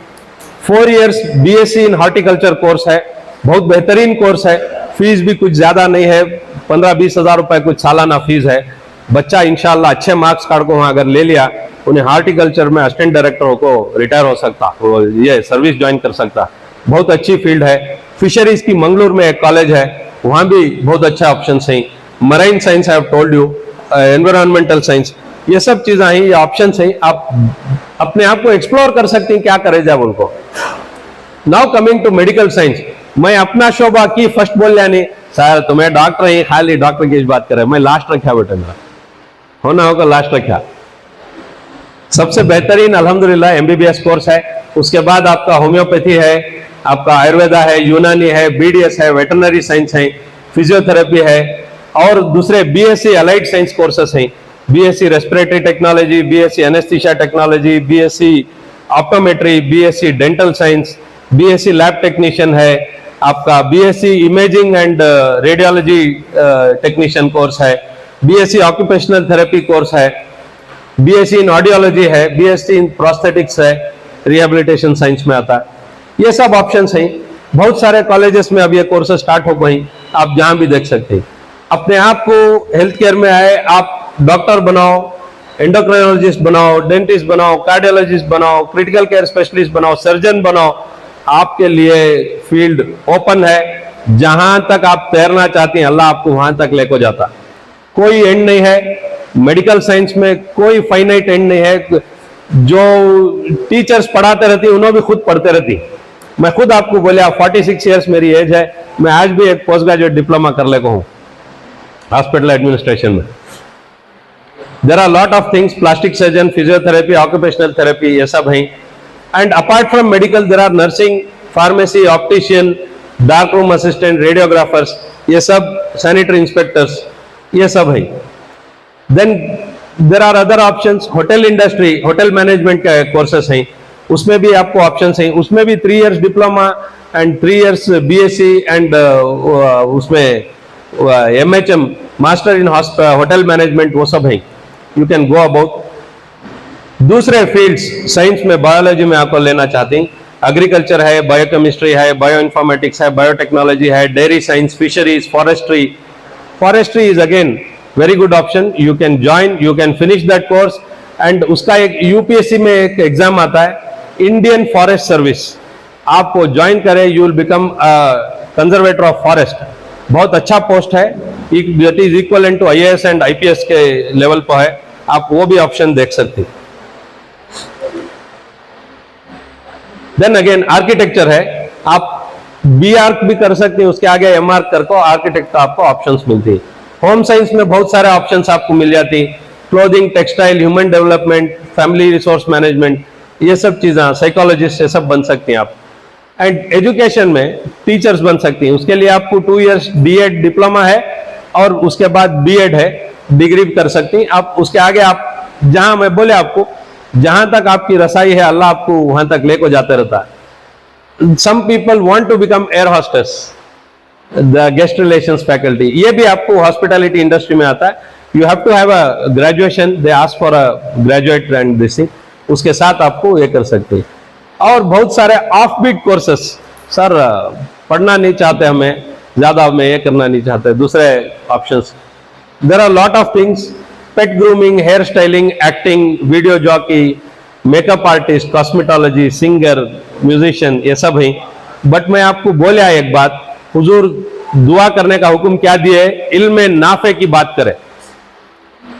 4 इयर्स BSc इन हॉर्टिकल्चर कोर्स है, बहुत बेहतरीन कोर्स है। फीस भी कुछ ज्यादा नहीं है, 15-20 हजार रुपए कुछ सालाना फीस है। बच्चा इंशाल्लाह अच्छे मार्क्स कार्ड को वहां अगर ले लिया, उन्हें हॉर्टिकल्चर में असिस्टेंट डायरेक्टर को रिटायर हो सकता, वो ये सर्विस ज्वाइन कर सकता। बहुत अच्छी फील्ड है। फिशरीज की मंगलूर में एक कॉलेज है, वहां भी बहुत अच्छा ऑप्शन है। Marine science I have told you, environmental science, ये सब चीजें हैं, ये ऑप्शन हैं। आप अपने आप को एक्सप्लोर कर सकते हैं, क्या करे जाए उनको। Now coming to medical science, मैं अपना शोबा की फर्स्ट बोल यानी सर तुम्हें डॉक्टर ही खाली डॉक्टर की बात करे, मैं लास्ट रखा बेटा, मेरा होना होगा लास्ट रखा। सबसे बेहतरीन अल्हम्दुलिल्लाह MBBS कोर्स है। उसके बाद आपका होम्योपैथी है, आपका आयुर्वेदा है, यूनानी है, BDS है, वेटरनरी साइंस है, फिजियोथेरेपी है, और दूसरे BSc अलाइड साइंस कोर्सेस हैं, BSc respiratory technology, BSc anaesthesia technology, BSc optometry, BSc dental science, BSc lab technician है, आपका BSc imaging and radiology technician course है, BSc ऑक्यूपेशनल थेरेपी कोर्स है, BSc in audiology है, BSc in prosthetics है, rehabilitation science में आता है। ये सब ऑप्शंस हैं। बहुत सारे कॉलेजेस में अब ये कोर्स स्टार्ट हो गई, आप जहां भी देख सकते हैं। अपने आप को हेल्थ केयर में आए, आप डॉक्टर बनाओ, एंडोक्राइनोलॉजिस्ट बनाओ, डेंटिस्ट बनाओ, कार्डियोलॉजिस्ट बनाओ, क्रिटिकल केयर स्पेशलिस्ट बनाओ, सर्जन बनाओ, आपके लिए फील्ड ओपन है। जहां तक आप तैरना चाहती हैं अल्लाह आपको वहां तक लेको जाता, कोई एंड नहीं है। मेडिकल साइंस में कोई फाइनाइट एंड नहीं है। जो टीचर्स पढ़ाते रहती उन्होंने भी खुद पढ़ते रहती। मैं खुद आपको बोलिया 46 ईयर्स मेरी एज है, मैं आज भी एक पोस्ट ग्रेजुएट डिप्लोमा कर ले को हूं हॉस्पिटल एडमिनिस्ट्रेशन में। There are lot of things, plastic surgeon, physiotherapy, occupational therapy, ये सब हैं। And apart from medical there are nursing, pharmacy, optician, dark room assistant, radiographers, ये सब, सैनिटरी इंस्पेक्टर्स, ये सब है। Then there are other options, hotel industry, hotel management के courses हैं, उसमें भी आपको ऑप्शंस हैं। उसमें भी 3 years diploma and 3 years BSc and उसमें MHM, master in hotel management, वो सब है। You can go about. दूसरे फील्ड्स साइंस में, बायोलॉजी में आपको लेना चाहते हैं, एग्रीकल्चर है, बायोकेमिस्ट्री है, बायो इन्फॉर्मेटिक्स है, बायोटेक्नोलॉजी है, dairy science, fisheries, forestry. Forestry is again very good option. You can join, you can finish that course. And उसका एक यूपीएससी में एक एग्जाम आता है, इंडियन फॉरेस्ट सर्विस। आपको ज्वाइन करें, you will become conservator of forest. बहुत अच्छा पोस्ट है, that is equal to IAS and IPS के लेवल पर है। आप वो भी ऑप्शन देख सकते हैं। देन अगेन आर्किटेक्चर है, आप बी आर्क भी कर सकते हैं, उसके आगे एम आर्क करके आर्किटेक्ट का आपको ऑप्शंस मिलती है। होम साइंस में बहुत सारे ऑप्शंस आपको मिल जाती, clothing, textile, human development, family resource management, ये सब चीजें, साइकोलॉजिस्ट, ये सब बन सकती हैं आप। एंड एजुकेशन में टीचर्स बन सकती हैं, उसके लिए आपको 2 इयर्स बीएड डिप्लोमा है और उसके बाद बीएड है, डिग्री कर सकती हैं आप। उसके आगे आप जहां, मैं बोले आपको, जहां तक आपकी रसाई है अल्लाह आपको वहां तक लेको जाते रहता है। Some people want to become air hostess, the guest relations faculty, ये भी आपको हॉस्पिटैलिटी इंडस्ट्री में आता है। You have to have a graduation, they ask for a graduate and this thing, उसके साथ आपको ये कर सकते हैं। और बहुत सारे ऑफ बीट कोर्सेस, सर पढ़ना नहीं चाहते, हमें ज्यादा, हमें ये करना नहीं चाहते, दूसरे options. There are lot of things, pet grooming, hair styling, acting, video jockey, makeup artist, cosmetology, singer, musician, ये सब है। बट मैं आपको बोला एक बात, हुजूर दुआ करने का हुक्म क्या दिए, इल्म नाफे की बात करें।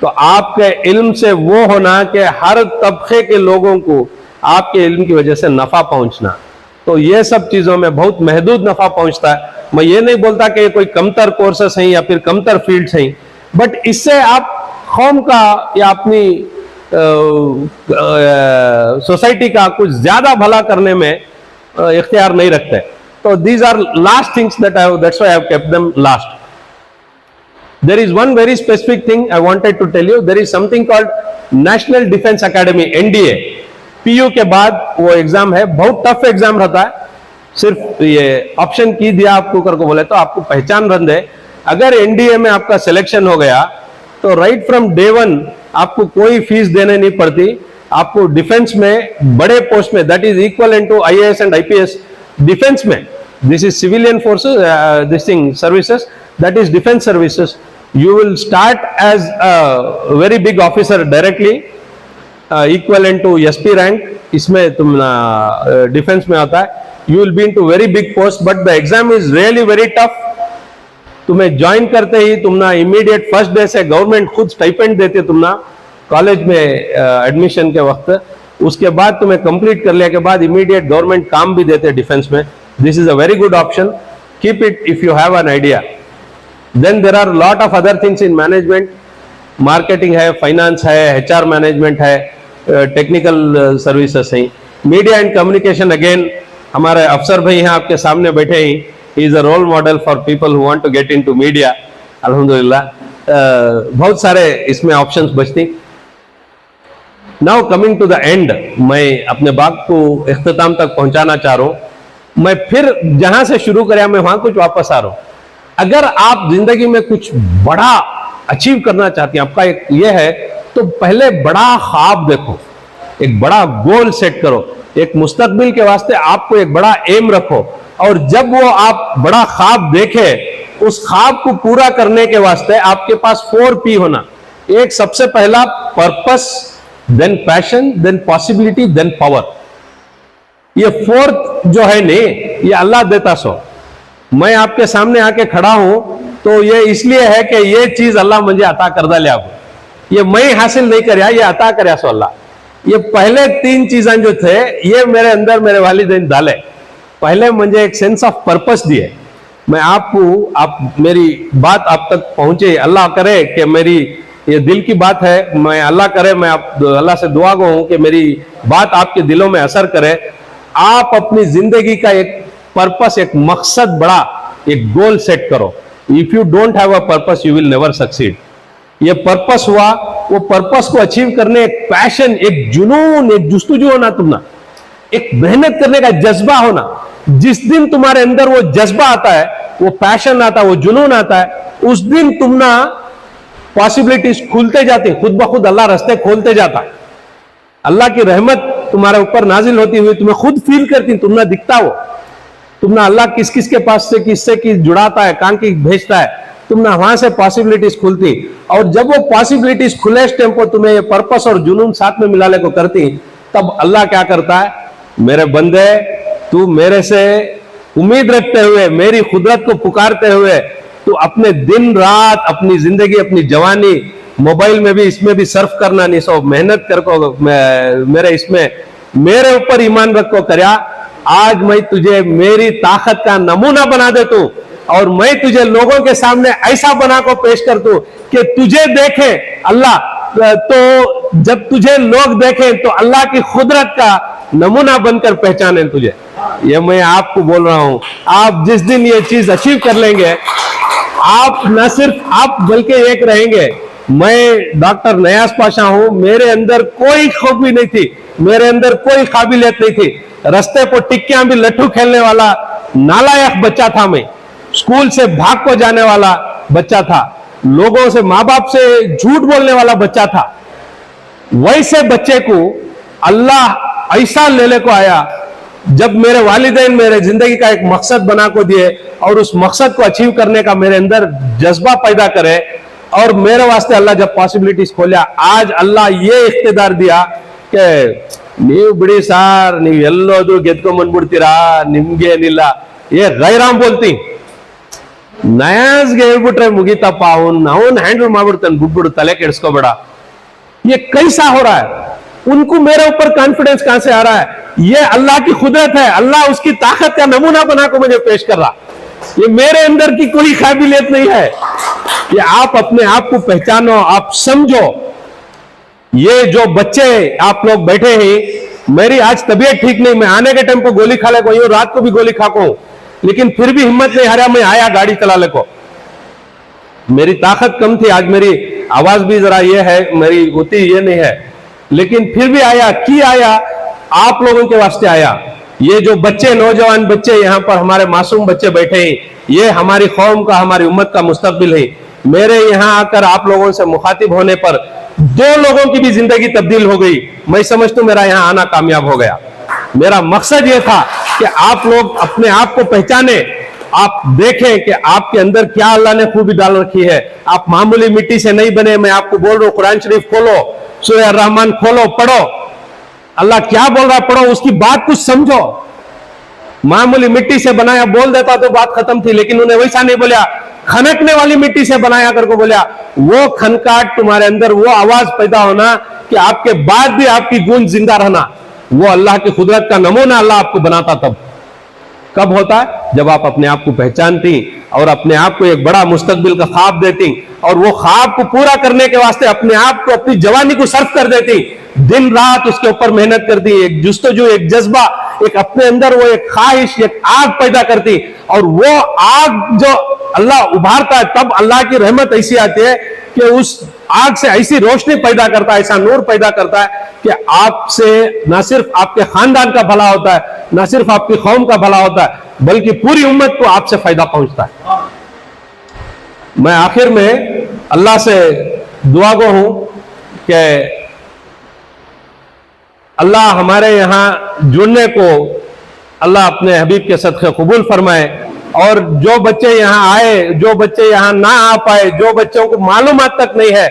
तो आपके इल्म से वो होना कि हर तबके के लोगों को आपके इल्म की वजह से नफा पहुंचना, तो ये सब चीजों में बहुत महदूद नफा पहुंचता है। मैं ये नहीं बोलता कि कोई कमतर कोर्सेस हैं या फिर कमतर फील्ड्स हैं, बट इससे आप कौम का या अपनी सोसाइटी का कुछ ज्यादा भला करने में इख्तियार नहीं रखते। तो these are last things that I, that's why I have kept them last. There is one very specific thing I wanted to tell you. There is something called National Defense Academy, NDA. PU के बाद वो exam है, बहुत tough exam रहता है। सिर्फ ये option की दिया आपको करके बोले तो आपको पहचान रंद है। अगर एनडीए में आपका सिलेक्शन हो गया तो राइट फ्रॉम डे 1 आपको कोई फीस देने नहीं पड़ती। आपको डिफेंस में बड़े पोस्ट में, that is equal to IAS and IPS, defence में, this is civilian forces, this thing services, that is defence services. You will start as a very big officer directly, equivalent to SP rank. इसमें तुम defence में आता है। You will be into very big post, but the exam is really very tough. तुम्हें join करते ही तुम ना immediate first day से गवर्नमेंट खुद स्टाइपेंड देते तुम ना कॉलेज में एडमिशन के वक्त। उसके बाद तुम्हें कंप्लीट कर लिया के बाद इमीडिएट गवर्नमेंट काम भी देते डिफेंस में। This is a very good option, keep it if you have an idea. Then there are lot of other things in management, marketing है, finance है, HR management है, technical services हैं, media and communication again, हमारे अफसर भाई हैं आपके सामने बैठे हैं, he is a role model for people who want to get into media, अल्हम्दुलिल्लाह। बहुत सारे इसमें options बचती। Now coming to the end, मैं अपने बात को इख्तिताम तक पहुंचाना चाह रहा हूं। मैं फिर जहां से शुरू कराया मैं वहां कुछ वापस आ रहा हूं। अगर आप जिंदगी में कुछ बड़ा अचीव करना चाहते हैं, आपका एक ये है तो पहले बड़ा ख्वाब देखो, एक बड़ा गोल सेट करो, एक मुस्तकबिल के वास्ते आपको एक बड़ा एम रखो, और जब वो आप बड़ा ख्वाब देखे, उस ख्वाब को पूरा करने के वास्ते आपके पास 4P होना। एक सबसे पहला purpose, then passion, then possibility, then power. ये फोर्थ जो है नहीं, ये अल्लाह देता सो। मैं आपके सामने आके खड़ा हूं तो ये इसलिए है कि ये चीज अल्लाह मुझे अता कर दे, ये मैं हासिल नहीं कर, ये अता कर सो अल्लाह। ये पहले 3 चीजें जो थे, ये मेरे अंदर मेरे वालिदैन डाले। पहले मुझे एक सेंस ऑफ पर्पस दिए। मैं आपको, आप मेरी बात आप तक पहुंचे, अल्लाह करे कि मेरी ये दिल की बात है, मैं अल्लाह करे, मैं अल्लाह से दुआ गो हूं कि मेरी बात आपके दिलों में असर करे। आप अपनी जिंदगी का एक पर्पस, एक मकसद, बड़ा एक गोल सेट करो। If you don't have a purpose you will never succeed. ये पर्पस हुआ, वो पर्पस को अचीव करने एक पैशन, एक जुनून, एक जुस्तजू होना, तुमना एक मेहनत करने का जज्बा होना। जिस दिन तुम्हारे अंदर वो जज्बा आता है, वो पैशन आता है, वो जुनून आता है, उस दिन तुमना पॉसिबिलिटीज खुलते जाते, खुद ब खुद अल्लाह रास्ते खोलते जाता है। अल्लाह की रहमत तुम्हारे ऊपर नाजिल होती हुई तुम्हें खुद फील करती, तुमना दिखता हो, तुमना अल्लाह किस किस के पास से किससे किस जुड़ाता है, कहां की भेजता है, तुमना वहां से पॉसिबिलिटीज खुलती। और जब वो पॉसिबिलिटीज खुले टेम्पो तुम्हें ये पर्पस और जुनून साथ में मिलाने को करती, तब अल्लाह क्या करता है, मेरे बंदे तू मेरे से उम्मीद रखते हुए, मेरी कुदरत को पुकारते हुए, तू अपने दिन रात, अपनी जिंदगी, अपनी जवानी मोबाइल में भी, इसमें भी सर्फ करना नहीं, सो मेहनत कर को मेरे इसमें मेरे ऊपर ईमान रखो करया। आज मैं तुझे मेरी ताकत का नमूना बना दे तू, और मैं तुझे लोगों के सामने ऐसा बना को पेश कर दूं कि तुझे देखे अल्लाह, तो जब तुझे लोग देखें तो अल्लाह की कुदरत का नमूना बनकर पहचाने तुझे। ये मैं आपको बोल रहा हूं, आप जिस दिन ये चीज अचीव कर लेंगे, आप न सिर्फ आप बल्कि एक रहेंगे। मैं डॉक्टर नयाज पाशा हूं, मेरे अंदर कोई खूबी नहीं थी, मेरे अंदर कोई काबिलियत नहीं थी, रास्ते पर टिक्कियां भी लट्ठू खेलने वाला नालायक बच्चा था, मैं स्कूल से भाग को जाने वाला बच्चा था, लोगों से, माँ बाप से झूठ बोलने वाला बच्चा था। वैसे बच्चे को अल्लाह ऐसा लेने को आया, जब मेरे वालिदैन मेरे जिंदगी का एक मकसद बना को दिए, और उस मकसद को अचीव करने का मेरे अंदर जज्बा पैदा करे, और मेरे वास्ते अल्लाह जब पॉसिबिलिटीज खोलिया, आज अल्लाह ये इख्तिदार दिया कि ನೀವು ಬಿಡಿ ಸಾರ್, ನೀವು ಎಲ್ಲೋದು ಗೆದ್ಕೊಂಡ್ ಬಂದ್ಬಿಡ್ತೀರಾ, ನಿಮ್ಗೆ ಏನಿಲ್ಲ, ये ಗೈರಾಮ್ बोलती, ನಯಾಜ್ಗೆ ಹೇಳ್ಬಿಟ್ರೆ ಮುಗಿತಪ್ಪ, ಅವನ್ ಹ್ಯಾಂಡಲ್ ಮಾಡ್ಬಿಡ್ತಾನೆ, ಬಿಟ್ಬಿಡು, ತಲೆ ಕೆಡಿಸ್ಕೋಬೇಡ। ये कैसा हो रहा है? उनको मेरे ऊपर कॉन्फिडेंस कहां से आ रहा है? ये अल्लाह की कुदरत है, अल्लाह उसकी ताकत का नमूना बना को मुझे पेश कर रहा। ये मेरे अंदर की कोई काबिलियत नहीं है। ये आप अपने आप को पहचानो, आप समझो। ये जो बच्चे आप लोग बैठे हैं, मेरी आज तबीयत ठीक नहीं, मैं आने के टाइम को गोली खा ले को, रात को भी गोली खा को, लेकिन फिर भी हिम्मत नहीं हारा, मैं आया गाड़ी चला ले को। मेरी ताकत कम थी, आज मेरी आवाज भी जरा ये है, मेरी होती ये नहीं है, लेकिन फिर भी आया। की आया? आप लोगों के वास्ते आया। ये जो बच्चे, नौजवान बच्चे यहाँ पर, हमारे मासूम बच्चे बैठे हैं, ये हमारी कौम का, हमारी उम्मत का मुस्तकबिल है। मेरे यहाँ आकर आप लोगों से मुखातिब होने पर 2 लोगों की भी जिंदगी तब्दील हो गई। मैं समझता हूं मेरा यहाँ आना कामयाब हो गया। मेरा मकसद यह था कि आप लोग अपने आप को पहचाने, आप देखें कि आपके अंदर क्या अल्लाह ने खूबी डाल रखी है। आप मामूली मिट्टी से नहीं बने। मैं आपको बोल रहा हूं, कुरान शरीफ खोलो, सूरह रहमान खोलो, पढ़ो, अल्लाह क्या बोल रहा है पढ़ो, उसकी बात कुछ समझो। मामूली मिट्टी से बनाया बोल देता तो बात खत्म थी, लेकिन उन्हें वैसा नहीं बोला, खनकने वाली मिट्टी से बनाया करके बोला। वो खनकाट तुम्हारे अंदर, वो आवाज पैदा होना कि आपके बाद भी आपकी गूंज जिंदा रहना, वो अल्लाह की कुदरत का नमूना अल्लाह आपको बनाता। तब कब होता है? जब आप अपने आप को पहचानती और अपने आप को एक बड़ा मुस्तकबिल का ख्वाब देती, और वो ख्वाब को पूरा करने के वास्ते अपने आप को, अपनी जवानी को सर्फ कर देती, दिन रात उसके ऊपर मेहनत करती, एक जुस्तजू, एक जज्बा, एक अपने अंदर वो एक ख्वाहिश, एक आग पैदा करती, और वो आग जो अल्लाह उभारता है, तब अल्लाह की रहमत ऐसी आती है कि उस आग से ऐसी रोशनी पैदा करता है, ऐसा नूर पैदा करता है कि आपसे न सिर्फ आपके खानदान का भला होता है, न सिर्फ आपकी कौम का भला होता है, बल्कि पूरी उम्मत को आपसे फायदा पहुंचता है। मैं आखिर में अल्लाह से दुआ गो हूं कि अल्लाह हमारे यहाँ जुड़ने को अल्लाह अपने हबीब के सदक़े कबूल फरमाए, और जो बच्चे यहाँ आए, जो बच्चे यहाँ ना आ पाए, जो बच्चों को मालूमात तक नहीं है,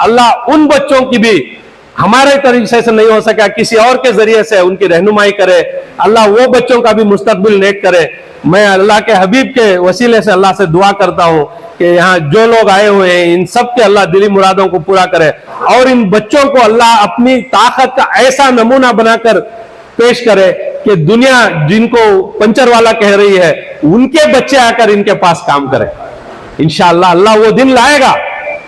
अल्लाह उन बच्चों की भी हमारे तरीके से नहीं हो सका, किसी और के जरिए से उनकी रहनुमाई करे, अल्लाह वो बच्चों का भी मुस्तकबिल नेक करे। मैं अल्लाह के हबीब के वसीले से अल्लाह से दुआ करता हूँ कि यहाँ जो लोग आए हुए हैं इन सब के अल्लाह दिली मुरादों को पूरा करे, और इन बच्चों को अल्लाह अपनी ताकत का ऐसा नमूना बनाकर पेश करे कि दुनिया जिनको पंचर वाला कह रही है उनके बच्चे आकर इनके पास काम करें। इंशाअल्लाह अल्लाह वो दिन लाएगा,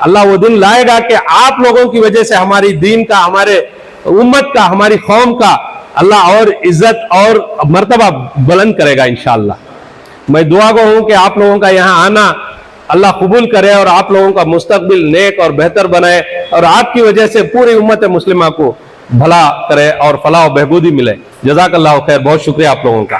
अल्लाह वो दिन लाएगा कि आप लोगों की वजह से हमारी दीन का, हमारे उम्मत का, हमारी कौम का अल्लाह और इज्जत और मर्तबा बुलंद करेगा इंशाअल्लाह। मैं दुआ गो हूं कि आप लोगों का यहाँ आना अल्लाह कबूल करे और आप लोगों का मुस्तकबिल नेक और बेहतर बनाए, और आपकी वजह से पूरी उम्मत मुस्लिमा को भला करे और फलाह और बहबूदी मिले। जज़ाकल्लाह खैर, बहुत शुक्रिया आप लोगों का।